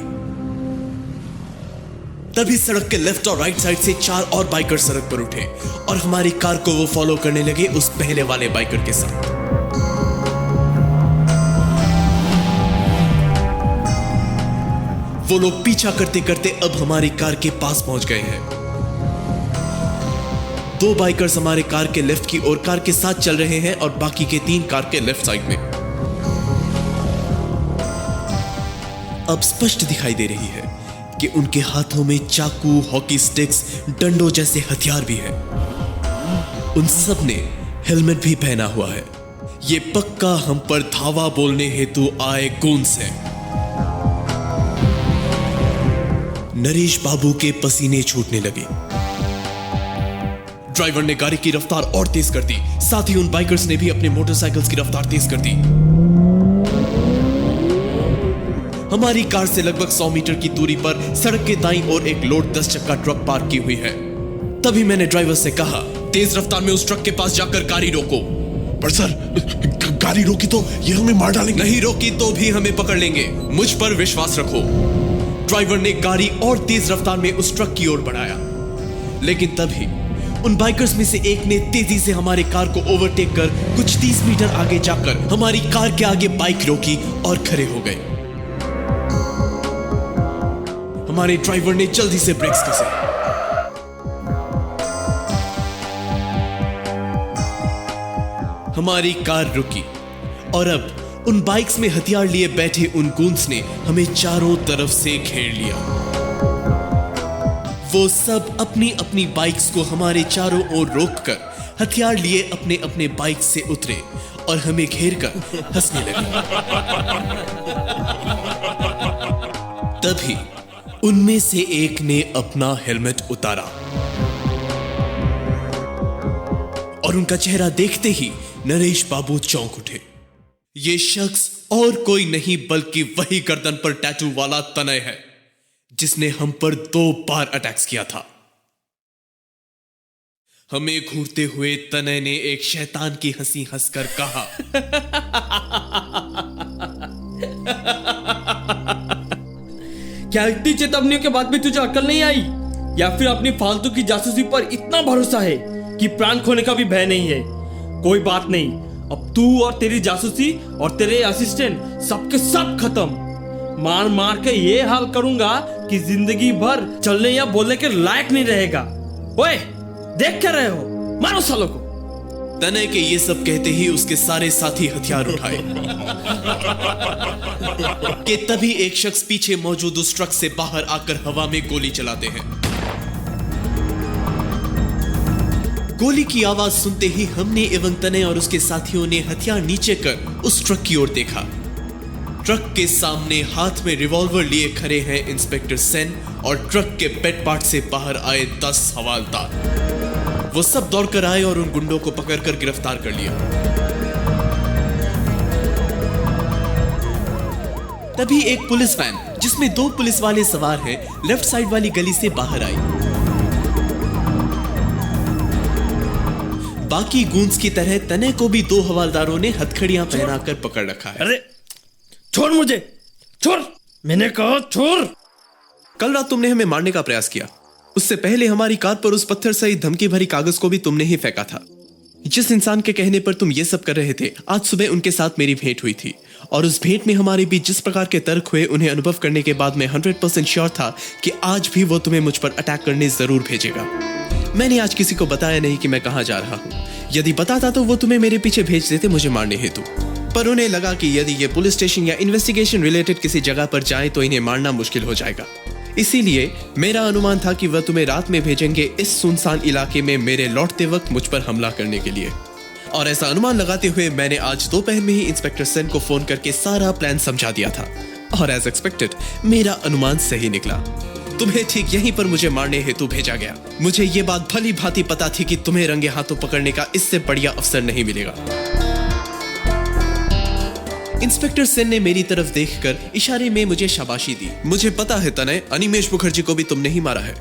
S4: तभी सड़क के लेफ्ट और राइट साइड से 4 और बाइकर सड़क पर उठे और हमारी कार को वो फॉलो करने लगे उस पहले वाले बाइकर के साथ। वो लोग पीछा करते करते अब हमारी कार के पास पहुंच गए हैं। 2 बाइकर्स हमारे कार के लेफ्ट की ओर कार के साथ चल रहे हैं और बाकी के 3 कार के लेफ्ट साइड में। अब स्पष्ट दिखाई दे रही है कि उनके हाथों में चाकू, हॉकी स्टिक्स, डंडों जैसे हथियार भी है। उन सब ने हेलमेट भी पहना हुआ है। ये पक्का हम पर धावा बोलने हेतु आए गूंस हैं। नरेश बाबू के पसीने छूटने लगे। ड्राइवर ने गाड़ी की रफ्तार और तेज कर दी, साथ ही उन बाइकर्स ने भी अपने मोटरसाइकिल्स की रफ्तार तेज कर दी। हमारी कार से लगभग 100 मीटर की दूरी पर सड़क के दाईं ओर एक लोड 10 चक्का ट्रक पार्क की हुई है। तभी मैंने ड्राइवर से कहा, तेज रफ्तार में उस ट्रक के पास जाकर गाड़ी रोको।
S5: पर सर, गाड़ी रोकी तो ये हमें मार डालेंगे।
S4: नहीं रोकी तो भी हमें पकड़ लेंगे, मुझ पर विश्वास रखो। ड्राइवर ने गाड़ी और तेज रफ्तार में उस ट्रक की ओर बढ़ाया, लेकिन तभी उन बाइकर्स में से एक ने तेजी से हमारी कार को ओवरटेक कर कुछ 30 मीटर आगे जाकर हमारी कार के आगे बाइक रोकी और खड़े हो गए। हमारे ड्राइवर ने जल्दी से ब्रेक्स कसे। हमारी कार रुकी और अब उन बाइक्स में हथियार लिए बैठे उन गूंस ने हमें चारों तरफ से घेर लिया। वो सब अपनी अपनी बाइक्स को हमारे चारों ओर रोककर हथियार लिए अपने अपने बाइक से उतरे और हमें घेर कर हंसने लगे। तभी उनमें से एक ने अपना हेलमेट उतारा और उनका चेहरा देखते ही नरेश बाबू चौंक उठे। ये शख्स और कोई नहीं बल्कि वही गर्दन पर टैटू वाला तनय है जिसने हम पर 2 बार अटैक्स किया था। हमें घूरते हुए तनय ने एक शैतान की हंसी हंसकर कहा।
S12: क्या इतनी चेतावनियों के बाद भी तुझे अकल नहीं आई, या फिर अपनी फालतू की जासूसी पर इतना भरोसा है कि प्राण खोने का भी भय नहीं है? कोई बात नहीं, अब तू और तेरी जासूसी और तेरे असिस्टेंट सबके सब खत्म। मार मार के ये हाल करूंगा कि जिंदगी भर चलने या बोलने के लायक नहीं रहेगा। ओए, देख क्या रहे हो? मारो सालों को।
S4: तनय के ये सब कहते ही उसके सारे साथी हथियार उठाए कि तभी एक शख्स पीछे मौजूद उस ट्रक से बाहर आकर हवा में गोली चलाते हैं। गोली की आवाज सुनते ही हमने एवं तनय और उसके साथियों ने हथियार नीचे कर उस ट्रक की ओर देखा। ट्रक के सामने हाथ में रिवॉल्वर लिए खड़े हैं इंस्पेक्टर सेन और ट्रक के बेड पार्ट से बाहर आए 10 हवालदार। वो सब दौड़कर आए और उन गुंडों को पकड़कर गिरफ्तार कर लिया। तभी एक पुलिस वैन जिसमें 2 पुलिस वाले सवार हैं लेफ्ट साइड वाली गली से बाहर आई। बाकी गूंज की तरह तनय को भी 2 हवालदारों ने हथकड़ियां पहनाकर पकड़ रखा है।
S12: अरे छोड़ मुझे, छोड़, मैंने कहा छोड़।
S4: कल रात तुमने हमें मारने का प्रयास किया। उससे पहले हमारी कार पर उस पत्थर सहित धमकी भरी कागज को भी तुमने ही फेंका था। जिस इंसान के कहने पर तुम ये सब कर रहे थे, आज सुबह उनके साथ मेरी भेंट हुई थी और उस भेंट में हमारे बीच जिस प्रकार के तर्क हुए उन्हें अनुभव करने के बाद मैं 100% श्योर था कि आज भी वो तुम्हें मुझ पर अटैक करने जरूर भेजेगा। मैंने आज किसी को बताया नहीं कि मैं कहां जा रहा हूं। यदि बताता तो वो तुम्हें मेरे पीछे भेज देते मुझे मारने हेतु, पर उन्हें लगा कि यदि ये पुलिस स्टेशन या इन्वेस्टिगेशन रिलेटेड किसी जगह पर जाए तो इन्हें मारना मुश्किल हो जाएगा। इसीलिए मेरा अनुमान था कि वह तुम्हें रात में भेजेंगे इस सुनसान इलाके में मेरे लौटते वक्त मुझ पर हमला करने के लिए। और ऐसा अनुमान लगाते हुए मैंने आज दोपहर में ही इंस्पेक्टर सेन को फोन करके सारा प्लान समझा दिया था और एज एक्सपेक्टेड मेरा अनुमान सही निकला। तुम्हें ठीक यहीं पर मुझे मारने हेतु भेजा गया। मुझे ये बात भली भांति पता थी कि तुम्हें रंगे हाथों पकड़ने का इससे बढ़िया अवसर नहीं मिलेगा। इंस्पेक्टर सेन ने मेरी तरफ देखकर इशारे में मुझे शाबाशी दी। मुझे पता है तनय, अनिमेश मुखर्जी को भी तुमने ही मारा है,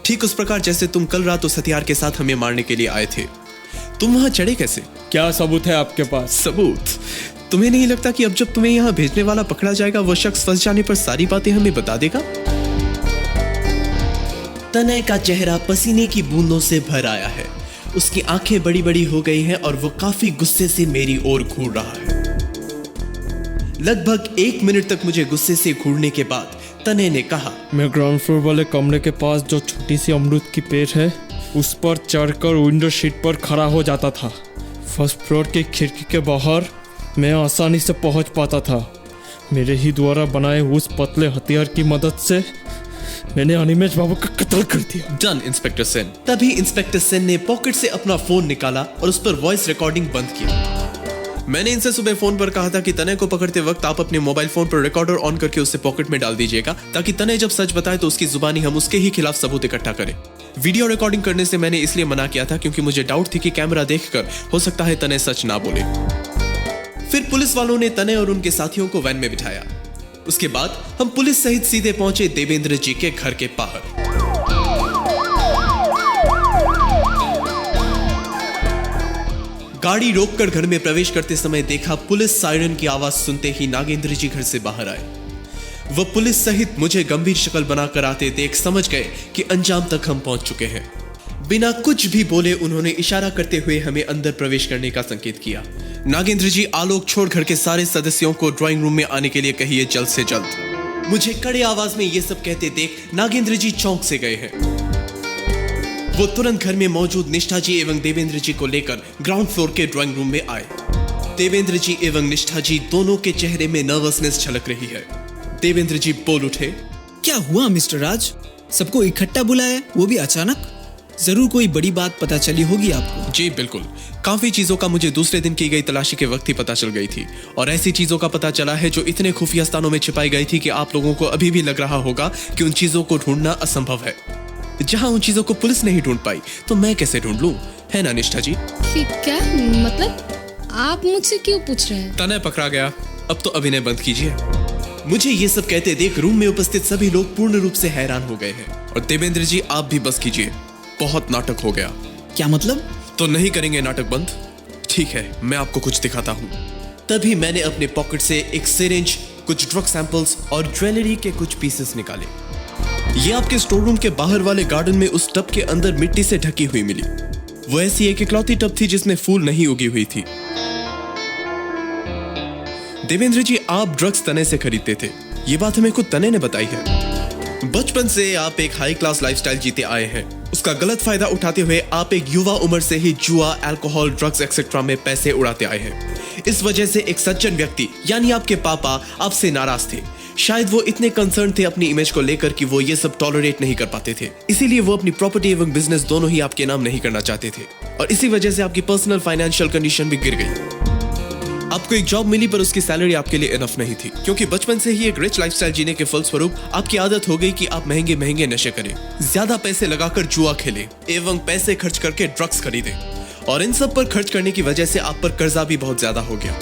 S4: ठीक उस प्रकार जैसे तुम कल रात उस हथियार के साथ हमें मारने के लिए आए थे। तुम वहां चढ़े कैसे?
S12: क्या सबूत है आपके पास?
S4: सबूत? तुम्हें नहीं लगता कि अब जब तुम्हें यहाँ भेजने वाला पकड़ा जाएगा वो शख्स फंस जाने पर सारी बातें हमें बता देगा? तनय का चेहरा पसीने की बूंदों से भर आया है। उसकी आंखें बड़ी बड़ी हो गई हैं और वो काफी गुस्से से मेरी ओर घूर रहा है। लगभग 1 मिनट तक मुझे गुस्से से घूरने के बाद तनय ने कहा,
S12: मैं ग्राउंड फ्लोर वाले कमरे के पास जो छोटी सी अमरूद की पेड़ है उस पर चढ़कर विंडो सीट पर खड़ा हो जाता था। फर्स्ट फ्लोर की खिड़की के बाहर मैं आसानी से पहुंच पाता था। मेरे ही द्वारा बनाए उस पतले हथियार की मदद से मैंने अनिमेश बाबू का कत्ल कर दिया।
S4: Done inspector Sen. तभी इंस्पेक्टर सेन ने पॉकेट से अपना फोन निकाला और उस पर वॉइस रिकॉर्डिंग बंद किया। मैंने इनसे सुबह फोन पर कहा था कि तनय को पकड़ते वक्त आप अपने मोबाइल फोन पर रिकॉर्डर ऑन करके उसे पॉकेट में डाल दीजिएगा ताकि तनय जब सच बताए तो उसकी जुबानी हम उसके ही खिलाफ सबूत इकट्ठा करें। वीडियो रिकॉर्डिंग करने से मैंने इसलिए मना किया था क्योंकि मुझे डाउट थी कि कैमरा देखकर हो सकता है तनय सच ना बोले। फिर पुलिस वालों ने तनय और उनके साथियों को वैन में बिठाया। उसके बाद हम पुलिस सहित सीधे पहुंचे देवेंद्र जी के घर के बाहर। गाड़ी रोककर घर में प्रवेश करते समय देखा पुलिस सायरन की आवाज सुनते ही नागेंद्र जी घर से बाहर आए। वह पुलिस सहित मुझे गंभीर शक्ल बनाकर आते देख समझ गए कि अंजाम तक हम पहुंच चुके हैं। बिना कुछ भी बोले उन्होंने इशारा करते हुए हमें अंदर प्रवेश करने का संकेत किया। नागेंद्र जी, आलोक छोड़ घर के सारे सदस्यों को ड्राइंग रूम में आने के लिए कहिए जल्द से जल्द। मुझे कड़े आवाज में ये सब कहते देख नागेंद्र जी चौंक से गए हैं। वो तुरंत घर में मौजूद निष्ठा जी एवं देवेंद्र जी को लेकर ग्राउंड फ्लोर के ड्राइंग रूम में आए। देवेंद्र जी एवं निष्ठा जी दोनों के चेहरे में नर्वसनेस झलक रही है। देवेंद्र जी बोल उठे,
S1: क्या हुआ मिस्टर राज? सबको इकट्ठा बुलाया, वो भी अचानक? जरूर कोई बड़ी बात पता चली होगी आपको।
S4: जी बिल्कुल, काफी चीजों का मुझे दूसरे दिन की गई तलाशी के वक्त ही पता चल गई थी और ऐसी चीजों का पता चला है जो इतने खुफिया स्थानों में छिपाई गई थी कि आप लोगों को अभी भी लग रहा होगा कि उन चीजों को ढूंढना असंभव है। जहां उन चीजों को पुलिस नहीं ढूंढ पाई तो मैं कैसे ढूंढ लूं, है ना निष्ठा जी?
S11: क्या मतलब आप मुझसे क्यों पूछ रहे हैं?
S4: तनय पकड़ा गया, अब तो अभिनय बंद कीजिए। मुझे ये सब कहते देख रूम में उपस्थित सभी लोग पूर्ण रूप से हैरान हो गए हैं और देवेंद्र जी आप भी बस कीजिए, बहुत नाटक हो गया।
S1: क्या मतलब?
S10: तो नहीं करेंगे नाटक बंद? ठीक है, मैं आपको कुछ दिखाता हूँ।
S4: तभी मैंने अपने पॉकेट से एक सिरिंज, कुछ ड्रग सैंपल्स और ज्वेलरी के कुछ पीसेस निकाले। ये आपके स्टोर रूम के बाहर वाले गार्डन में उस टब के अंदर मिट्टी से ढकी हुई मिली। वो ऐसी एक इकलौती टब थी जिसमें फूल नहीं उगी हुई थी। देवेंद्र जी, आप ड्रग्स तने से खरीदते थे, ये बात हमें खुद तने ने बताई है। बचपन से आप एक हाई क्लास लाइफस्टाइल जीते आए हैं। उसका गलत फायदा उठाते हुए आप एक युवा उम्र से ही जुआ, अल्कोहल, ड्रग्स एक्सेट्रा में पैसे उड़ाते आए हैं। इस वजह से एक सज्जन व्यक्ति यानी आपके पापा आपसे नाराज थे। शायद वो इतने कंसर्न थे अपनी इमेज को लेकर कि वो ये सब टॉलरेट नहीं कर पाते थे। इसीलिए वो अपनी प्रॉपर्टी एवं बिजनेस दोनों ही आपके नाम नहीं करना चाहते थे, और इसी वजह से आपकी पर्सनल फाइनेंशियल कंडीशन भी गिर गई। आपको एक जॉब मिली पर उसकी सैलरी आपके लिए इनफ नहीं थी, क्योंकि बचपन से ही एक रिच लाइफस्टाइल जीने के फलस्वरूप आपकी आदत हो गई कि आप महंगे महंगे नशे करें, ज्यादा पैसे लगाकर जुआ खेलें एवं पैसे खर्च करके ड्रग्स खरीदें, और इन सब पर खर्च करने की वजह से आप पर कर्जा भी बहुत ज्यादा हो गया।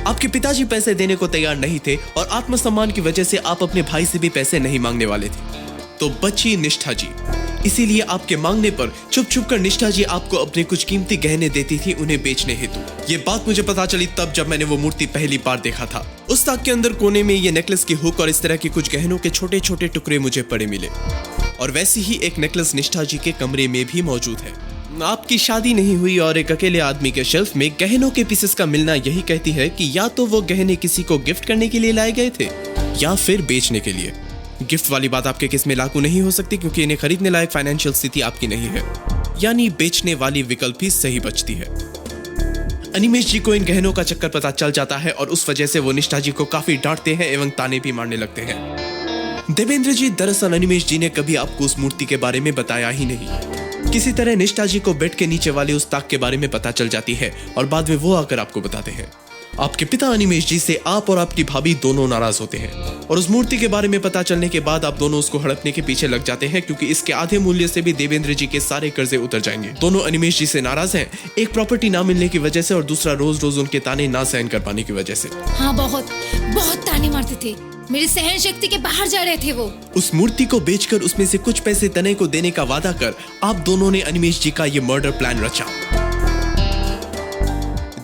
S4: आपके पिताजी पैसे देने को तैयार नहीं थे और आत्मसम्मान की वजह से आप अपने भाई से भी पैसे नहीं मांगने वाले थे। तो बची निष्ठा जी। इसीलिए आपके मांगने पर चुप चुप कर निष्ठा जी आपको अपने कुछ कीमती गहने देती थी उन्हें बेचने हेतु। ये बात मुझे पता चली तब जब मैंने वो मूर्ति पहली बार देखा था। उस ताक के अंदर कोने में ये नेकलेस की हुक और इस तरह के कुछ गहनों के छोटे छोटे टुकड़े मुझे पड़े मिले, और वैसी ही एक नेकलेस निष्ठा जी के कमरे में भी मौजूद है। आपकी शादी नहीं हुई और एक अकेले आदमी के शेल्फ में गहनों के पीसेस का मिलना यही कहती है कि या तो वो गहने किसी को गिफ्ट करने के लिए लाए गए थे या फिर बेचने के लिए। गिफ्ट वाली बात आपके केस में लागू नहीं हो सकती क्योंकि इन्हें खरीदने लायक फाइनेंशियल स्थिति आपकी नहीं है, यानी बेचने वाली विकल्प ही सही बचती है। अनिमेश जी को इन गहनों का चक्कर पता चल जाता है और उस वजह से वो निष्ठा जी को काफी डांटते हैं एवं ताने भी मारने लगते हैं। देवेंद्र जी, दरअसल अनिमेश जी ने कभी आपको उस मूर्ति के बारे में बताया ही नहीं। किसी तरह निष्ठा जी को बेड के नीचे वाले उस ताक के बारे में पता चल जाती है और बाद में वो आकर आपको बताते हैं। आपके पिता अनिमेश जी से आप और आपकी भाभी दोनों नाराज होते हैं, और उस मूर्ति के बारे में पता चलने के बाद आप दोनों उसको हड़पने के पीछे लग जाते हैं, क्योंकि इसके आधे मूल्य से भी देवेंद्र जी के सारे कर्जे उतर जाएंगे। दोनों अनिमेश जी से नाराज हैं, एक प्रॉपर्टी ना मिलने की वजह से और दूसरा रोज रोज उनके ताने ना सहन कर पाने की वजह से।
S13: हाँ, बहुत बहुत ताने मारते थे, मेरी सहन शक्ति के बाहर जा रहे थे वो।
S4: उस मूर्ति को बेचकर उसमें से कुछ पैसे तने को देने का वादा कर आप दोनों ने अनिमेश जी का ये मर्डर प्लान रचा।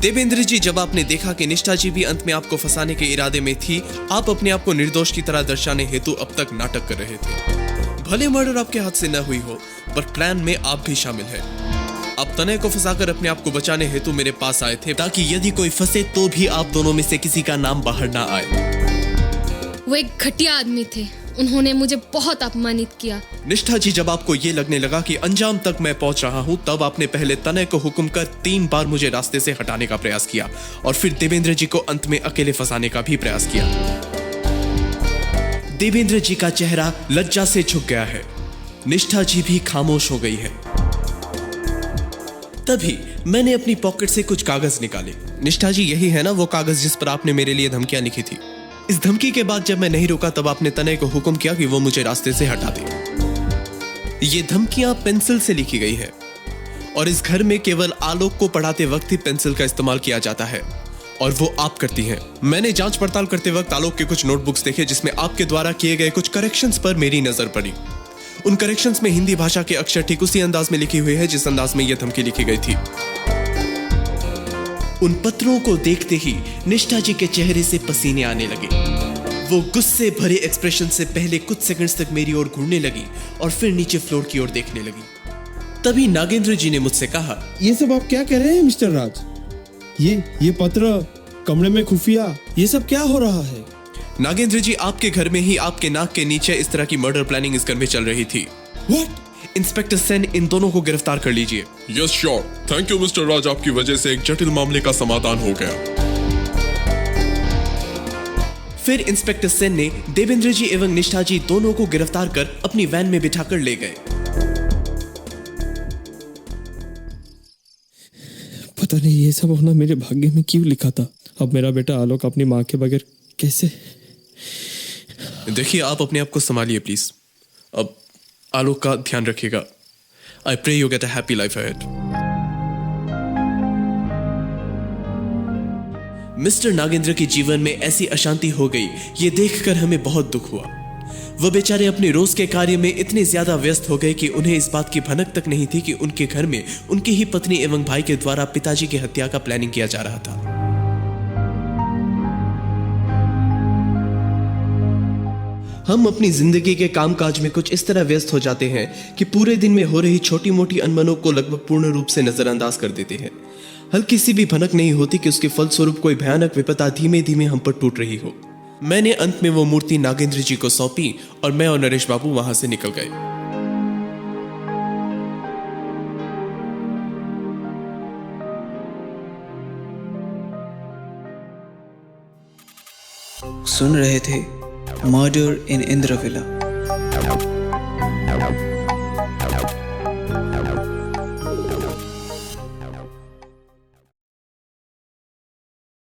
S4: देवेंद्र जी, जब आपने देखा कि निष्ठा जी भी अंत में आपको फंसाने के इरादे में थी, आप अपने आप को निर्दोष की तरह दर्शाने हेतु अब तक नाटक कर रहे थे। भले मर्डर आपके हाथ से न हुई हो, पर प्लान में आप भी शामिल है। आप तने को फंसाकर अपने आप को बचाने हेतु मेरे पास आए थे, ताकि यदि कोई फंसे तो भी आप दोनों में से किसी का नाम बाहर ना आए।
S11: वो एक घटिया आदमी थे, उन्होंने मुझे बहुत अपमानित किया।
S4: निष्ठा जी, जब आपको ये लगने लगा कि अंजाम तक मैं पहुंच रहा हूं, तब आपने पहले तने को हुक्म कर 3 बार मुझे रास्ते से हटाने का प्रयास किया और फिर देवेंद्र जी को अंत में अकेले फंसाने का भी प्रयास किया। देवेंद्र जी का चेहरा लज्जा से झुक गया है, निष्ठा जी भी खामोश हो गई है। तभी मैंने अपनी पॉकेट से कुछ कागज निकाले। निष्ठा जी, यही है ना वो कागज जिस पर आपने मेरे लिए धमकियां लिखी थी? इस धमकी के बाद जब मैं नहीं रुका तब आपने तने को हुक्म किया कि वो मुझे रास्ते से हटा दे। ये धमकियां पेंसिल से लिखी गई है और इस घर में केवल आलोक को पढ़ाते वक्त ही पेंसिल का इस्तेमाल किया जाता है, और वो आप करती हैं। मैंने जांच पड़ताल करते वक्त आलोक के कुछ नोटबुक्स देखे जिसमें आपके द्वारा किए गए कुछ करेक्शंस पर मेरी नजर पड़ी। उन करेक्शंस में हिंदी भाषा के अक्षर ठीक उसी अंदाज में लिखे हुए हैं जिस अंदाज में यह धमकी लिखी गई थी। उन पत्रों को देखते ही निष्ठा जी के चेहरे से पसीने आने लगे। वो गुस्से भरे एक्सप्रेशन से पहले कुछ सेकंड्स तक मेरी ओर घूरने लगी और फिर नीचे फ्लोर की ओर देखने लगी। तभी नागेंद्र जी ने मुझसे कहा,
S9: ये सब आप क्या कह रहे हैं मिस्टर राज? ये पत्र कमरे में खुफिया, ये सब क्या हो रहा है?
S4: नागेंद्र जी, आपके घर में ही आपके नाक के नीचे इस तरह की मर्डर प्लानिंग इस घर में चल रही थी।
S9: What?
S4: इंस्पेक्टर सेन, इन दोनों को गिरफ्तार कर लीजिए।
S3: Yes sure, thank you mister Raj, आपकी वजह से एक जटिल मामले का समाधान हो गया।
S4: फिर इंस्पेक्टर सेन ने देवेंद्र जी एवं निष्ठा जी दोनों को गिरफ्तार कर अपनी वैन में बिठाकर ले गए।
S9: पता नहीं ये सब होना मेरे भाग्य में क्यों लिखा था। अब मेरा बेटा आलोक अपनी माँ के बगैर कैसे?
S4: देखिए, आप अपने आप को संभालिए प्लीज। अब आलोक का ध्यान रखिएगा। I pray you get a happy life ahead. Mister Nagendra के जीवन में ऐसी अशांति हो गई, ये देखकर हमें बहुत दुख हुआ। वो बेचारे अपने रोज के कार्य में इतने ज्यादा व्यस्त हो गए कि उन्हें इस बात की भनक तक नहीं थी कि उनके घर में उनकी ही पत्नी एवं भाई के द्वारा पिताजी की हत्या का प्लानिंग किया जा रहा था। हम अपनी जिंदगी के कामकाज में कुछ इस तरह व्यस्त हो जाते हैं कि पूरे दिन में हो रही छोटी मोटी अनबनों को लगभग पूर्ण रूप से नजरअंदाज कर देते हैं। हल्की सी भी भनक नहीं होती कि उसके फलस्वरूप कोई भयानक विपदा धीमे धीमे हम पर टूट रही हो। मैंने अंत में वो मूर्ति नागेंद्र जी को सौंपी और मैं और नरेश बाबू वहां से निकल गए।
S2: सुन रहे थे मर्डर इन इंद्रविला।